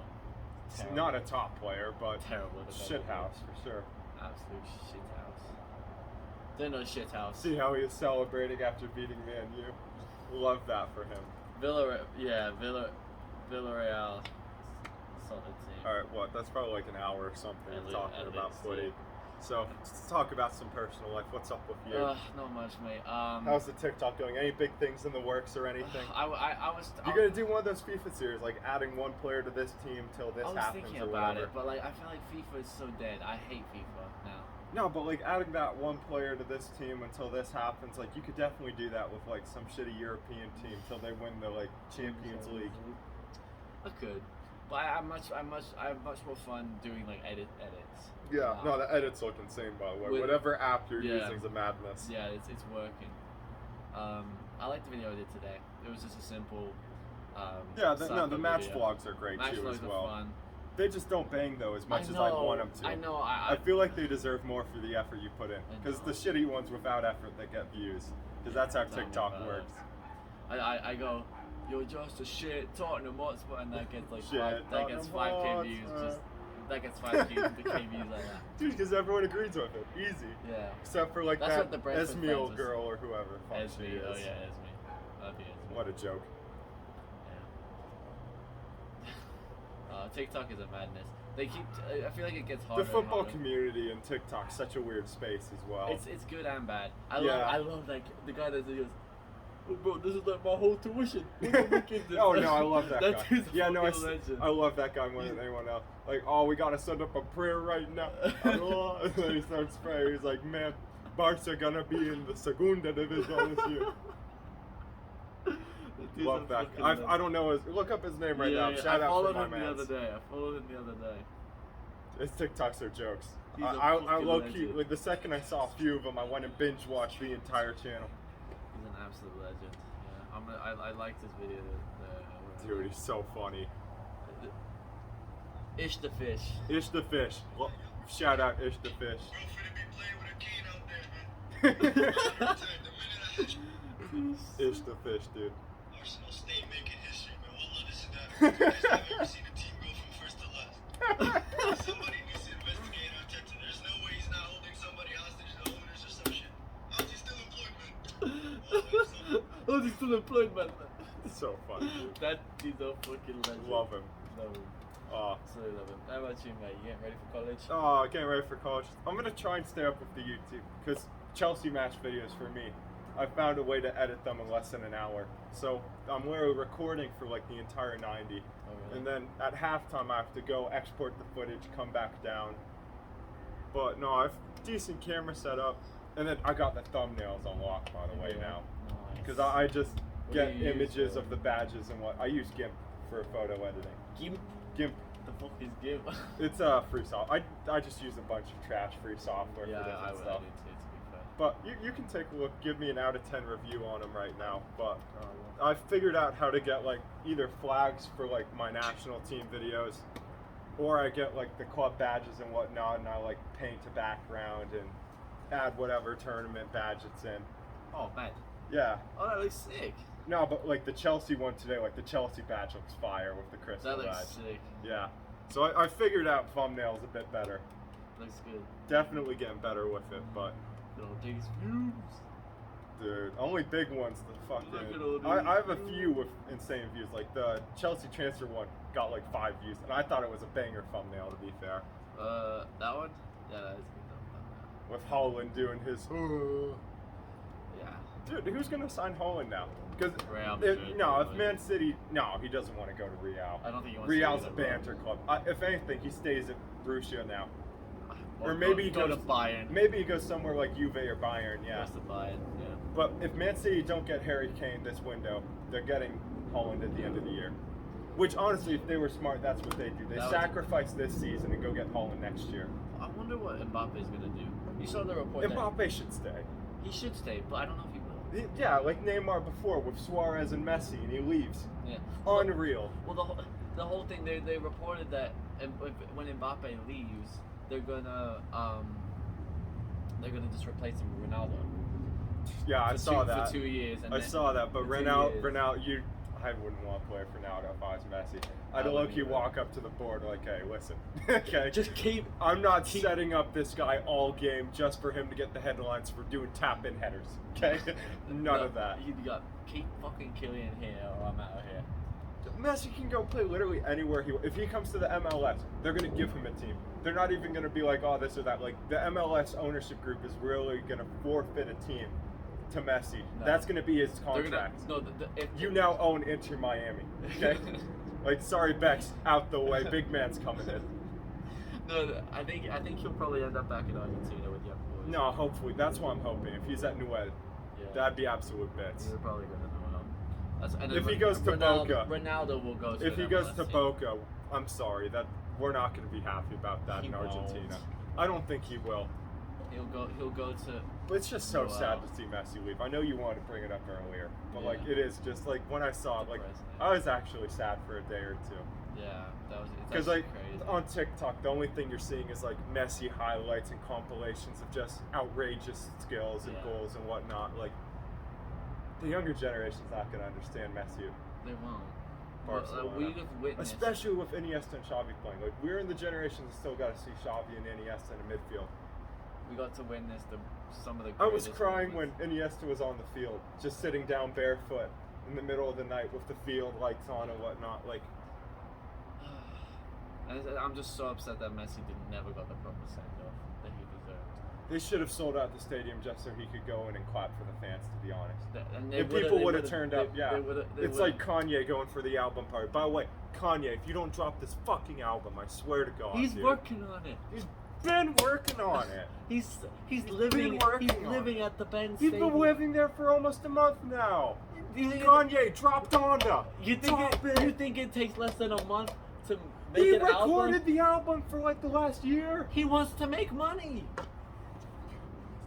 B: he's
A: Terrible.
B: not a top player, but
A: Terrible.
B: shit house for sure.
A: Absolute shit house. They're no shit house.
B: See how he is celebrating after beating Man U. Love that for him.
A: Villarreal. Solid team.
B: All right, what? That's probably like an hour or something
A: At
B: of
A: le-
B: talking
A: at
B: about
A: least,
B: footy.
A: yeah.
B: So let's talk about some personal life. What's up with you?
A: Not much, mate.
B: How's the TikTok going? Any big things in the works or anything?
A: I was.
B: You're gonna do one of those FIFA series, like adding one player to this team till this
A: I was
B: happens
A: thinking
B: or
A: about
B: whatever.
A: it, but like I feel like FIFA is so dead. I hate FIFA now.
B: No, but like adding that one player to this team until this happens, like you could definitely do that with like some shitty European team till they win the like Champions League.
A: I could, but I have much more fun doing like edits.
B: Yeah, no, the edits look insane by the way.
A: With-
B: Whatever app you're
A: yeah.
B: using is a madness.
A: Yeah, it's working. I like the video I did today. It was just a simple.
B: The
A: soccer
B: match
A: video.
B: vlogs are great
A: Match
B: too
A: vlogs
B: as
A: are
B: well.
A: fun.
B: They just don't bang though as much
A: I
B: as
A: know,
B: I'd want them to.
A: I know.
B: I feel like they deserve more for the effort you put in.
A: I
B: Because the
A: know.
B: shitty ones without effort that get views. Because that's how
A: Tell me
B: TikTok
A: about
B: works.
A: it. I go, you're just a shit Tottenham Hotspur, and that gets like
B: Shit,
A: that gets
B: Tottenham
A: 5K views.
B: Hotspur.
A: Just that gets 5K views like that.
B: Dude, because everyone agrees with it. Easy.
A: Yeah.
B: Except for like
A: That's what the
B: that
A: Brentford
B: Esmiel
A: fans
B: girl or whoever. Fuck she
A: Esme.
B: is.
A: Oh yeah, Esme. That'd be Esme.
B: What a joke.
A: Yeah. TikTok is a madness. They keep. I feel like it gets harder.
B: The football
A: and harder.
B: community and TikTok's such a weird space as well.
A: It's good and bad. I
B: Yeah.
A: love like the guy that goes, oh, bro, this is like my whole tuition. Look at me give this."
B: Oh no, I love that guy.
A: dude's a
B: Yeah, no,
A: fucking legend.
B: I love that guy more than anyone else. Like, oh, we gotta send up a prayer right now. And then he starts praying. He's like, man, Barca gonna be in the Segunda Division this year.
A: Dude's
B: Love
A: a
B: that.
A: fucking
B: I
A: legend.
B: don't know his. Look up his name right
A: Yeah,
B: now.
A: yeah,
B: Shout
A: I
B: out
A: followed
B: for my
A: him the
B: man.
A: other day. I followed him the other day.
B: His TikToks are jokes.
A: He's a
B: I
A: fucking
B: low key,
A: legend.
B: like the second I saw a few of them, I went and binge watched the entire channel.
A: He's an absolute legend. Yeah, I liked his video.
B: Dude, he's so funny.
A: Ish the fish.
B: Ish the fish. Well, shout out Ish the fish. Ish the fish, dude.
C: Arsenal stay making history, man. Wallah, this is that. I've never seen a team go from first to last. Somebody needs to investigate Arteta. There's no way he's not holding somebody hostage, the owners or some shit. How's he still employed, man?
A: Oh, he's still employed, man.
B: So funny, dude.
A: That he's a fucking legend.
B: Love him.
A: Love him. Absolutely love him. How about you, mate? You getting ready for college?
B: Getting ready for college. I'm gonna try and stay up with the YouTube because Chelsea match videos for me. I found a way to edit them in less than an hour. So I'm literally recording for like the entire 90.
A: Oh, really?
B: And then at halftime I have to go export the footage, come back down. But no, I've decent camera set up. And then I got the thumbnails unlocked by the way
A: Yeah.
B: now.
A: Nice.
B: Because I just
A: What
B: get
A: do you use
B: images
A: for-
B: of the badges and what I use GIMP for photo editing.
A: Gimp.
B: GIMP.
A: The fuck is Gimp?
B: It's free software. I just use a bunch of trash free software
A: Yeah,
B: for
A: I
B: different
A: would
B: stuff.
A: edit too, to be fair.
B: But you can take a look. Give me an out of 10 review on him right now. But I've figured out how to get like either flags for like my national team videos, or I get like the club badges and whatnot, and I like paint a background and add whatever tournament badge it's in.
A: Oh man.
B: Yeah.
A: Oh, that looks sick.
B: No, but like the Chelsea one today, like the Chelsea badge looks fire with the crystal
A: That looks
B: badge.
A: sick.
B: Yeah. So I figured out thumbnails a bit better.
A: Looks good.
B: Definitely getting better with it, but
A: Little these views.
B: dude, only big ones the
A: Look at all
B: fucking.
A: these
B: I have a
A: views.
B: few with insane views. Like the Chelsea transfer one got like 5 views, and I thought it was a banger thumbnail to be fair.
A: That one? Yeah, that is good.
B: With Holland doing his.
A: Yeah.
B: Dude, who's gonna sign Holland now? Because
A: Real Madrid,
B: if
A: probably.
B: Man City, no, he doesn't want to go to Real.
A: I don't think he wants
B: Real's
A: to
B: a
A: do that,
B: banter club. If anything, he stays at Borussia now.
A: bro.
B: Or maybe he
A: go
B: goes
A: to Bayern.
B: Maybe he goes somewhere like Juve or Bayern. Yeah.
A: Goes to Bayern. Yeah.
B: But if Man City don't get Harry Kane this window, they're getting Holland at the end of the year. Which honestly, if they were smart, that's what they do. They
A: That was-
B: sacrifice this season and go get Holland next year.
A: I wonder what Mbappe's gonna do. You saw the report that
B: Mbappe should stay.
A: he should stay, but I don't know if he will.
B: Yeah, like Neymar before with Suarez and Messi, and he leaves.
A: Yeah.
B: Unreal.
A: Well, the whole thing they reported that when Mbappe leaves, they're gonna just replace him with Ronaldo.
B: Yeah, I saw that.
A: For 2 years. And
B: I
A: then-
B: saw that, but
A: for 2
B: Ronaldo,
A: years.
B: I wouldn't want to play for Ronaldo if I was Messi. I'd
A: I wouldn't
B: low-key
A: either.
B: walk up to the board like, hey, listen, okay?
A: Just keep.
B: I'm not setting up this guy all game just for him to get the headlines for doing tap-in headers, okay? None of that.
A: You got keep fucking Kylian here, or I'm out of here.
B: Messi can go play literally anywhere if he comes to the MLS, they're going to give him a team. They're not even going to be like, oh, this or that. Like, the MLS ownership group is really going to forfeit a team to Messi.
A: No.
B: That's going to be his
A: They're
B: contract.
A: gonna if
B: You now own Inter Miami, okay? Like, sorry, Bex, out the way. Big man's coming in.
A: No, I think he'll probably end up back in Argentina with young boys.
B: No, hopefully. That's what I'm hoping. If he's at Newell,
A: Yeah.
B: that'd be absolute bits.
A: They're probably gonna do well. And then
B: If he goes to Boca.
A: Ronaldo will go to
B: If he
A: an
B: goes
A: MLS
B: to
A: team.
B: Boca, I'm sorry. That we're not going to be happy about that
A: He
B: in Argentina.
A: won't.
B: I don't think he will.
A: He'll go to.
B: But it's just so
A: Wow.
B: sad to see Messi leave. I know you wanted to bring it up earlier, but like
A: Yeah.
B: it is just like when I saw it, like
A: Depressing.
B: I was actually sad for a day or two.
A: Yeah, that was. It's
B: Because
A: actually
B: like
A: crazy.
B: on TikTok, the only thing you're seeing is like Messi highlights and compilations of just outrageous skills and
A: Yeah.
B: goals and whatnot. Like the younger generation's not gonna understand Messi,
A: They won't.
B: Barcelona.
A: We have witnessed.
B: especially with Iniesta and Xavi playing. Like we're in the generation that still got to see Xavi and Iniesta in the midfield.
A: We got to witness some of the.
B: I was
A: greatest
B: crying when
A: moments.
B: Iniesta was on the field, just sitting down barefoot in the middle of the night with the field lights on and whatnot. Like,
A: I'm just so upset that Messi never got the proper send off that he deserved.
B: they should have sold out the stadium just so he could go in and clap for the fans, to be honest.
A: And
B: If people would have turned up, yeah. It's like Kanye going for the album party. By the way, Kanye, if you don't drop this fucking album, I swear to God,
A: he's
B: dude,
A: working on it.
B: He's been working on it.
A: He's
B: been
A: living.
B: working
A: He's
B: on
A: living
B: it.
A: at the Ben
B: He's
A: Stadium.
B: been living there for almost a month now.
A: You think
B: Kanye, drop Donda.
A: You
B: Drop it.
A: you think it takes less than a month to make
B: He
A: an
B: recorded
A: album?
B: the album for like the last year.
A: He wants to make money.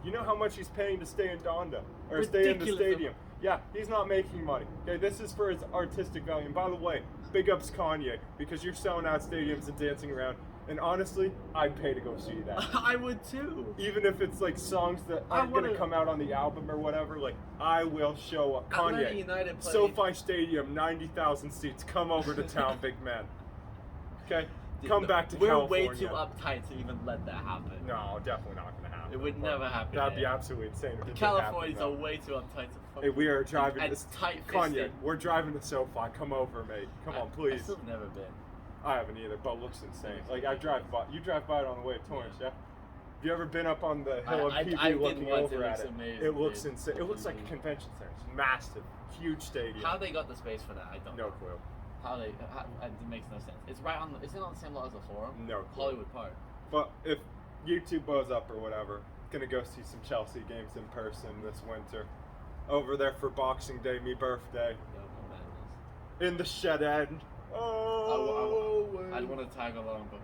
B: You know how much he's paying to stay in Donda or stay in the
A: Ridiculous.
B: stadium? Yeah, he's not making money. Okay, this is for his artistic value. And by the way, big ups Kanye because you're selling out stadiums and dancing around. And honestly, I'd pay to go see that.
A: I would too.
B: Even if it's like songs that aren't going to come out on the album or whatever, like I will show up.
A: Atlanta
B: Kanye,
A: United played-
B: SoFi Stadium, 90,000 seats. Come over to town, big man. Okay, come back to
A: We're
B: California.
A: way too uptight to even let that happen.
B: No, definitely not going to happen.
A: It would
B: But
A: never happen
B: That'd be
A: here.
B: absolutely insane if it did
A: Californians
B: happen,
A: are
B: though.
A: way too uptight to fucking.
B: Hey, we are driving
A: and
B: this.
A: tight
B: Kanye,
A: fisted.
B: we're driving to SoFi. Come over, mate. Come on,
A: I've
B: please.
A: still never been.
B: I haven't either, but it looks insane. Like I drive by. You drive by it on the way to Torrance, yeah? Have you ever been up on the hill of
A: I
B: PB
A: did
B: looking
A: once.
B: over
A: It
B: at
A: looks
B: it?
A: amazing,
B: It looks
A: dude.
B: insane. It looks like a convention center. It's massive, huge stadium.
A: How they got the space for that, I don't
B: No
A: know.
B: clue.
A: It makes no sense. It's right on. Isn't it on the same lot as the Forum?
B: No clue.
A: Hollywood Park.
B: But if YouTube blows up or whatever, gonna go see some Chelsea games in person this winter. Over there for Boxing Day, me birthday.
A: Yo, no madness.
B: In the shed end. Oh,
A: I'd want to tag along, but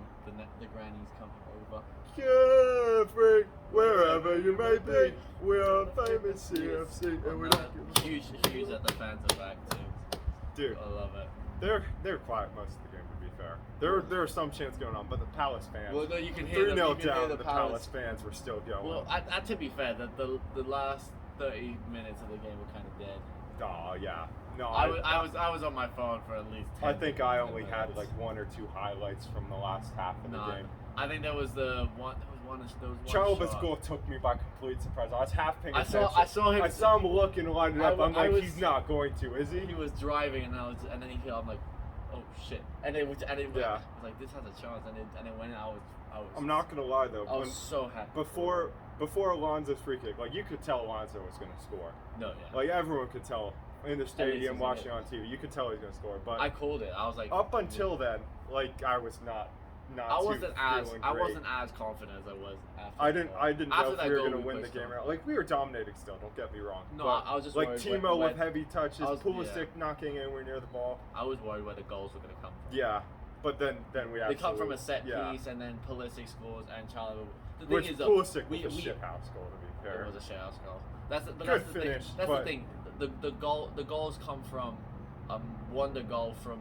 A: the granny's coming over.
B: Jeffrey, wherever where you may be, we're famous CFC. And we don't
A: Huge that the fans are back too.
B: Dude,
A: I love it.
B: they're quiet most of the game, to be fair. There are some chants going on, but the Palace fans.
A: Well, no, you can hear
B: 3-0
A: them. You can
B: down,
A: hear
B: the Palace fans were still going.
A: Well, to be fair, the last 30 minutes of the game were kind of dead.
B: Oh yeah. No,
A: I was on my phone for at least 10
B: I think I only
A: minutes.
B: had like 1 or 2 highlights from the last half of the game.
A: I think there was one
B: Chalobah's
A: shot.
B: goal took me by complete surprise. I was half paying
A: I
B: attention.
A: saw him.
B: I saw him looking, lining up. I'm like,
A: was-
B: he's not going to, is he?
A: He was driving, and then he hit. I'm like, oh shit! And it
B: Yeah.
A: I was like, this has a chance, and it went. I was.
B: I'm not gonna lie though.
A: I was so happy.
B: Before Alonso's free kick, like you could tell Alonso was gonna score.
A: No, yeah.
B: Like everyone could tell in the stadium
A: he's
B: watching
A: in
B: on TV. You could tell he's gonna score. But
A: I called it. I was like,
B: up until then, like I was not.
A: I wasn't as
B: great.
A: confident as I was after.
B: I didn't know
A: After
B: if
A: that
B: we were
A: goal,
B: gonna
A: we
B: win the
A: pushed
B: game
A: on.
B: or not. Like we were dominating still. Don't get me wrong.
A: No,
B: but,
A: I was just
B: like
A: worried
B: Timo
A: when-
B: with heavy touches,
A: I was-
B: Pulisic not getting anywhere near the ball.
A: I was worried where the goals were gonna come from.
B: Yeah, but then we
A: They come from a
B: absolutely-
A: set
B: yeah.
A: piece, and then Pulisic scores, and Chalobah. The thing
B: Which
A: is,
B: Pulisic
A: we
B: was a shit house goal, to be fair.
A: It was a shit house goal. That's the
B: Good
A: thing.
B: finish,
A: That's
B: but-
A: the thing. The goals come from wonder goal from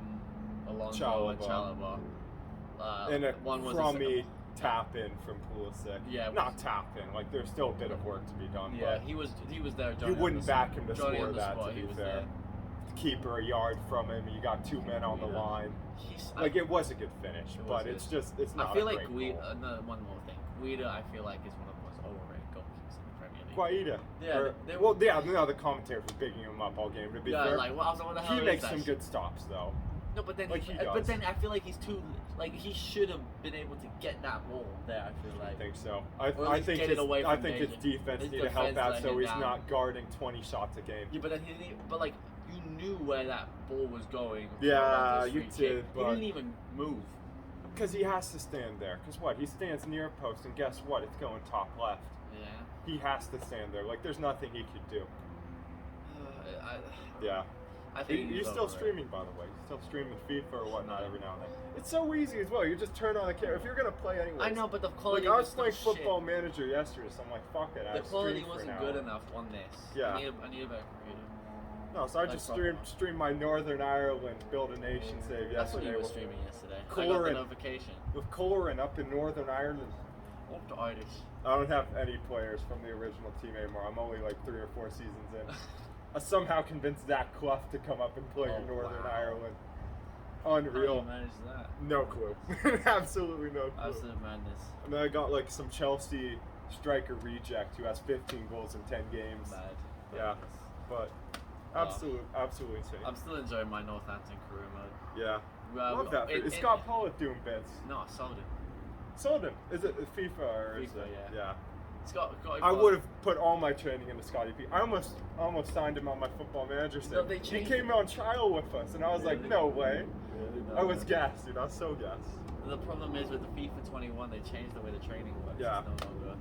A: Alonso and
B: Chalobah.
A: Chalobah.
B: And a
A: one was
B: crummy tap in from Pulisic.
A: Yeah,
B: not tap in. Like there's still a bit of work to be done.
A: Yeah,
B: but
A: he was there.
B: you
A: Johnny
B: wouldn't
A: on the,
B: back him to
A: Johnny
B: score
A: on the
B: that.
A: spot,
B: To
A: he
B: be
A: was
B: fair,
A: there.
B: keeper a yard from him. You got 2 men on the
A: Yeah.
B: line.
A: He's,
B: Like it was a good finish,
A: It was
B: but
A: good.
B: it's not.
A: I feel
B: a
A: like
B: great goal.
A: one more thing. Guida, I feel like is one of the most overrated goalkeepers in the Premier League.
B: Guaita.
A: Yeah, they-
B: Well, yeah. No, the commentators were bigging him up all game. To be
A: Yeah,
B: fair,
A: like what the hell
B: he
A: is
B: makes
A: that
B: some
A: shit?
B: good stops though.
A: No, but then
B: Like he
A: but
B: does.
A: then I feel like he's too like he should have been able to get that ball there. I feel
B: I
A: like.
B: think so.
A: Or at
B: I
A: least
B: think
A: get
B: his,
A: it away
B: I
A: from
B: think his
A: danger.
B: defense
A: His
B: need to help
A: defense
B: out
A: let
B: so
A: him
B: he's
A: down.
B: not guarding 20 shots a game.
A: Yeah, but then but like you knew where that ball was going.
B: Yeah,
A: Alonso's
B: you
A: free kick.
B: did,
A: He
B: but-
A: didn't even move.
B: Because he has to stand there. Because what? He stands near a post, and guess what? It's going top left.
A: Yeah.
B: He has to stand there. Like, there's nothing he could do. Yeah.
A: I think
B: You're
A: he's
B: still
A: overrated.
B: streaming, by the way. You're still streaming FIFA or whatnot every now and then. It's so easy as well. You just turn on the camera. If you're going to play anyway.
A: I know, but the
B: Like,
A: quality
B: I was
A: was
B: playing
A: still
B: Football
A: shit.
B: Manager yesterday, so I'm like, fuck it.
A: The
B: I
A: quality
B: streamed for
A: wasn't
B: an
A: good
B: hour.
A: enough on this.
B: Yeah.
A: I need a better computer.
B: No, so I
A: Like
B: just
A: proper.
B: streamed my Northern Ireland Build a Nation save
A: That's what
B: yesterday.
A: you were
B: with-
A: streaming yesterday. I got the
B: Corin.
A: notification.
B: With Corin up in Northern Ireland.
A: Up to Irish.
B: I don't have any players from the original team anymore. I'm only like 3 or 4 seasons in. I somehow convinced Zach Clough to come up and play in
A: Oh,
B: Northern
A: wow.
B: Ireland.
A: How do you
B: Unreal.
A: manage that?
B: No clue. Absolutely no clue.
A: Absolute madness.
B: And then I got like some Chelsea striker reject who has 15 goals in 10 games.
A: Bad.
B: Yeah, but absolute insane.
A: I'm still enjoying my Northampton career mode.
B: Yeah. Love that. Is Scott Pollock doing bits?
A: No, I sold it.
B: Sold him. Is it FIFA or is
A: FIFA,
B: it?
A: yeah. Scott,
B: I would have put all my training into Scotty P. I almost signed him on my Football Manager
A: No,
B: thing.
A: they
B: He
A: changed
B: came
A: it.
B: on trial with us, and I was like,
A: Really?
B: no way.
A: Really?
B: I was gassed, dude. I was so gassed.
A: The problem is with the FIFA 21, they changed the way the training works.
B: Yeah.
A: It's no longer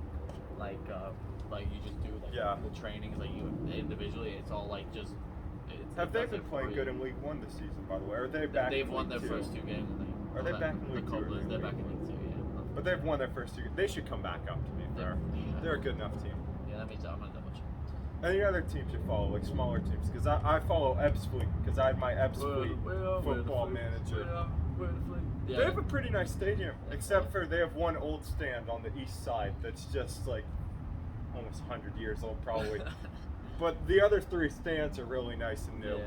A: like you just do like
B: Yeah.
A: the trainings like you individually. It's all like just.
B: Have they been playing good in League One this season, by the way? Or are they back
A: They've
B: in
A: won
B: League
A: their
B: Two?
A: first 2 games.
B: Are they back in League
A: the
B: Two or
A: Cobblers,
B: League
A: they're
B: One?
A: back in League 2, yeah.
B: But they've won their first 2 games. They should come back up, to be fair. They're a good enough team.
A: Yeah, that means I'm gonna double check.
B: Any other teams you follow, like smaller teams? Because I follow Ebbsfleet, because I had my Ebbsfleet Football Manager.
A: Yeah,
B: They have a pretty nice stadium, except for they have one old stand on the east side that's just like almost 100 years old, probably. But the other 3 stands are really nice and new.
A: Yeah.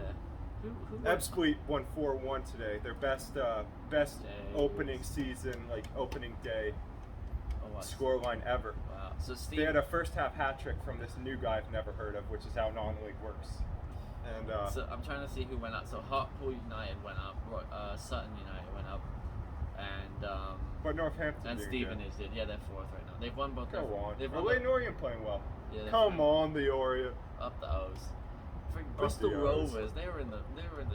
A: Who
B: Ebbsfleet won 4-1 today. Their best
A: Dang.
B: opening season, like opening day
A: Oh, what?
B: scoreline ever.
A: Wow. So Steve.
B: They had a first half hat trick from this new guy I've never heard of, which is how non-league works. And
A: So I'm trying to see who went up. So Hartlepool United went up. Sutton United went up, and
B: but Northampton
A: and
B: did
A: Stevenage did. Yeah, they're 4th right now. They've won both.
B: Go
A: their-
B: on.
A: They've
B: Well,
A: won
B: Leyton Orient playing well.
A: Yeah, they're
B: Come
A: fine.
B: on, the Orient.
A: Up the O's. Freaking
B: Up
A: Bristol
B: the O's.
A: Rovers. They were in the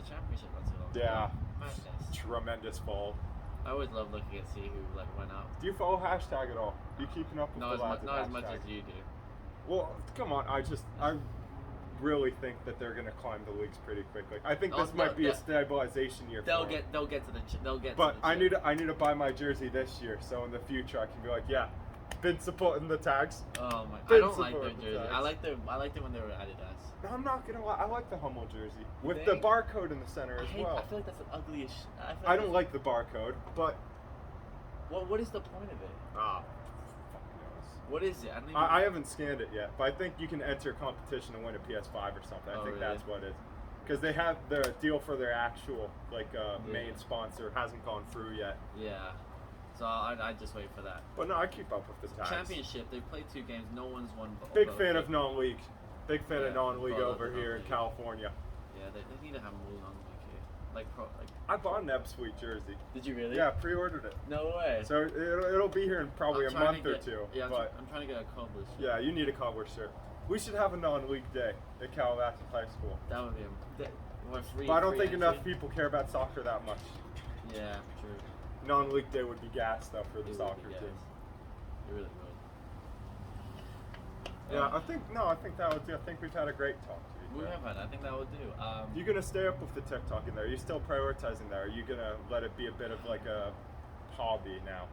A: championship not too long ago.
B: Yeah.
A: Madness.
B: Tremendous fall.
A: I always love looking at see who like went up.
B: Do you follow hashtag at all? You keeping up with
A: Not
B: the
A: as
B: lads
A: much.
B: at
A: Not as much
B: hashtag?
A: as you do.
B: Well, come on. I really think that they're going to climb the leagues pretty quickly. I think this
A: Oh,
B: might be a
A: they'll-
B: stabilization year
A: They'll
B: for them.
A: get. They'll get to the. But
B: But I need to buy my jersey this year, so in the future I can be like, yeah, been supporting the tags.
A: Oh my! I
B: Been
A: don't like their
B: supporting the
A: jersey.
B: tags.
A: I like them when they were Adidas.
B: No, I'm not gonna lie. I like the Hummel jersey
A: You
B: with the
A: think?
B: barcode in the center as well.
A: I feel like that's an ugliest.
B: I don't like the barcode, but
A: What is the point of it?
B: fucking knows.
A: What is it? I don't even.
B: I haven't scanned it yet, but I think you can enter a competition and win a PS5 or something. I
A: Oh,
B: think
A: really?
B: that's what it is. Because they have the deal for their actual main
A: Yeah.
B: sponsor hasn't gone through yet.
A: Yeah. So I just wait for that.
B: But no, I keep up with the tags.
A: Championship. They've played 2 games. No one's won.
B: Big fan of non-league. Big fan
A: Yeah,
B: of non-league
A: well,
B: over here in
A: non-league.
B: California.
A: Yeah, they need to have more non-league here. Like
B: I bought an Epsweet jersey.
A: Did you really?
B: Yeah, pre-ordered it.
A: No way.
B: So it'll be here in probably a
A: I'm trying
B: month
A: to
B: or
A: get-
B: two.
A: Yeah,
B: but
A: I'm trying to get a cobbler's shirt.
B: yeah, you need a cobbler shirt. We should have a non-league day at Calabasas High School.
A: That would be free.
B: But I don't
A: free
B: think
A: entry.
B: enough people care about soccer that much.
A: Yeah, true.
B: Non-league day would be gas though for the
A: It would
B: soccer
A: be, yes.
B: team.
A: It really would.
B: Yeah, I think that would do. I think we've had a great talk. To
A: We
B: be fair.
A: have had. I think that would do.
B: You gonna stay up with the TikTok in there? Are you still prioritizing that? Are you gonna let it be a bit of like a hobby now?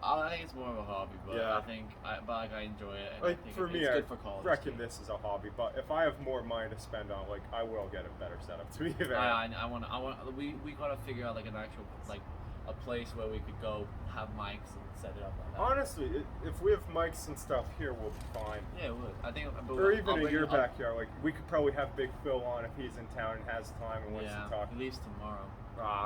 A: I think it's more of a hobby, but
B: Yeah.
A: I enjoy it. And I
B: Like
A: think
B: for
A: it's
B: me,
A: good
B: I
A: for college.
B: reckon
A: too.
B: this is a hobby. But if I have more money to spend on, like, I will get a better setup. To be fair.
A: I want. We gotta figure out like an actual like a place where we could go have mics and set it up like that.
B: Honestly, if we have mics and stuff here, we'll be fine.
A: Yeah, it would. I think. But
B: Or
A: I'll
B: even in
A: bring-
B: your
A: I'll-
B: backyard, like we could probably have Big Phil on if he's in town and has time and wants
A: Yeah,
B: to talk.
A: he leaves tomorrow.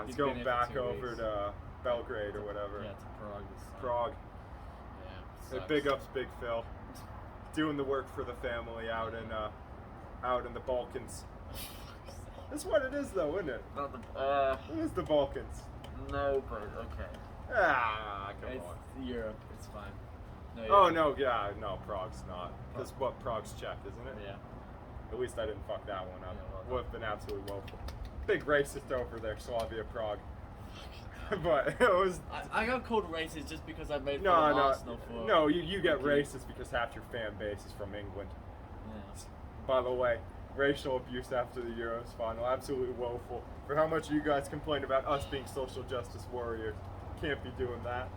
B: He's
A: He's been
B: going
A: here for
B: back
A: 2
B: over
A: weeks.
B: to Belgrade or whatever.
A: Yeah, to Prague this time.
B: Prague.
A: Yeah.
B: Hey,
A: sucks.
B: big ups, Big Phil. Doing the work for the family out in the Balkans. That's what it is, though, isn't it?
A: Not the.
B: It is the Balkans.
A: No, but okay.
B: Come
A: It's
B: on.
A: Europe. It's fine. No,
B: Oh
A: Europe.
B: no, yeah, no, Prague's not. That's what Prague's Czech, isn't it?
A: Yeah.
B: At least I didn't fuck that one up.
A: Yeah, well
B: Would have been absolutely woeful. Big racist over there, Slavia Prague. But it was.
A: I got called racist just because I made
B: No,
A: fun of
B: no,
A: Arsenal for.
B: no. You get
A: Okay.
B: racist because half your fan base is from England.
A: Yeah.
B: By the way, racial abuse after the Euros final, absolutely woeful. For how much you guys complain about us being social justice warriors, can't be doing that.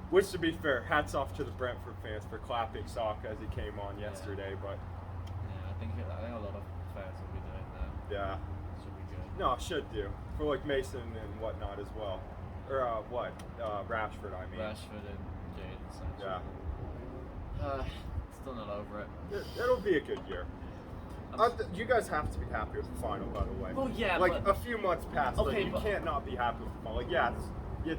B: Which, to be fair, hats off to the Brentford fans for clapping Saka as he came on yesterday. But
A: Yeah, I think a lot of fans will be doing that.
B: yeah,
A: Should be good.
B: no, should do for like Mason and whatnot as well, or Rashford, I mean.
A: Rashford and Jadon Sancho.
B: Yeah,
A: Still not over it.
B: it'll be a good year.
A: I'm
B: You guys have to be happy with the final, by the way.
A: Well, yeah,
B: like
A: but-
B: a few months past,
A: Okay,
B: like, you
A: but-
B: can't not be happy with the final. Like, yeah,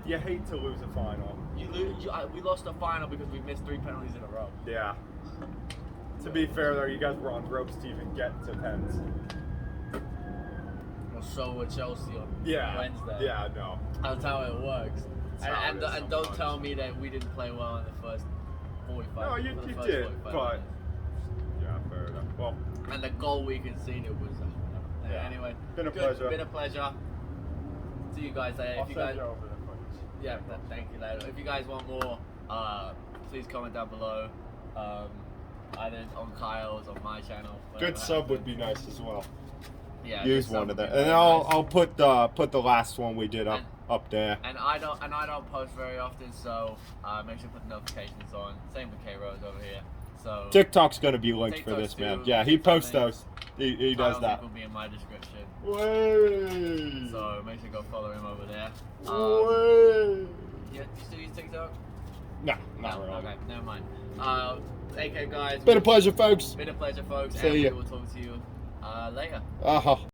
B: you hate to lose a final.
A: We lost the final because we missed 3 penalties in a row.
B: Yeah. To be fair, though, you guys were on ropes to even get to pens.
A: Well, so were Chelsea on
B: Yeah.
A: Wednesday.
B: Yeah, no.
A: That's how it works.
B: That's how it is
A: And don't
B: sometimes.
A: tell me that we didn't play well in the first 45.
B: No, you
A: for the first
B: did,
A: 45
B: but
A: minutes.
B: yeah, fair enough. Well,
A: And the goal we conceded was.
B: Yeah.
A: Anyway,
B: Been a
A: good,
B: pleasure.
A: Been a pleasure. See you guys later.
B: I'll
A: If you
B: send
A: guys,
B: you over the footage.
A: yeah, thank you later. If you guys want more, please comment down below. Either on Kyle's or my channel.
B: Good sub would be nice as well.
A: Yeah,
B: Use
A: good sub
B: one of
A: would
B: them,
A: be
B: and
A: very
B: I'll
A: nice.
B: put the last one we did up there.
A: And I don't post very often, so make sure to put notifications on. Same with K Rose over here. So
B: TikTok's gonna be linked for
A: TikTok's
B: this, man.
A: too.
B: Yeah, he posts
A: TikTok's
B: those. He does
A: Kyle's
B: that.
A: link will be in my description.
B: Way.
A: So make sure to go follow him over there.
B: Way.
A: You still use TikTok?
B: No, not
A: No,
B: really.
A: Okay, never mind. AK guys.
B: Been a pleasure, folks.
A: Been a pleasure, folks.
B: See
A: and we
B: ya.
A: will talk to you later.
B: Uh-huh.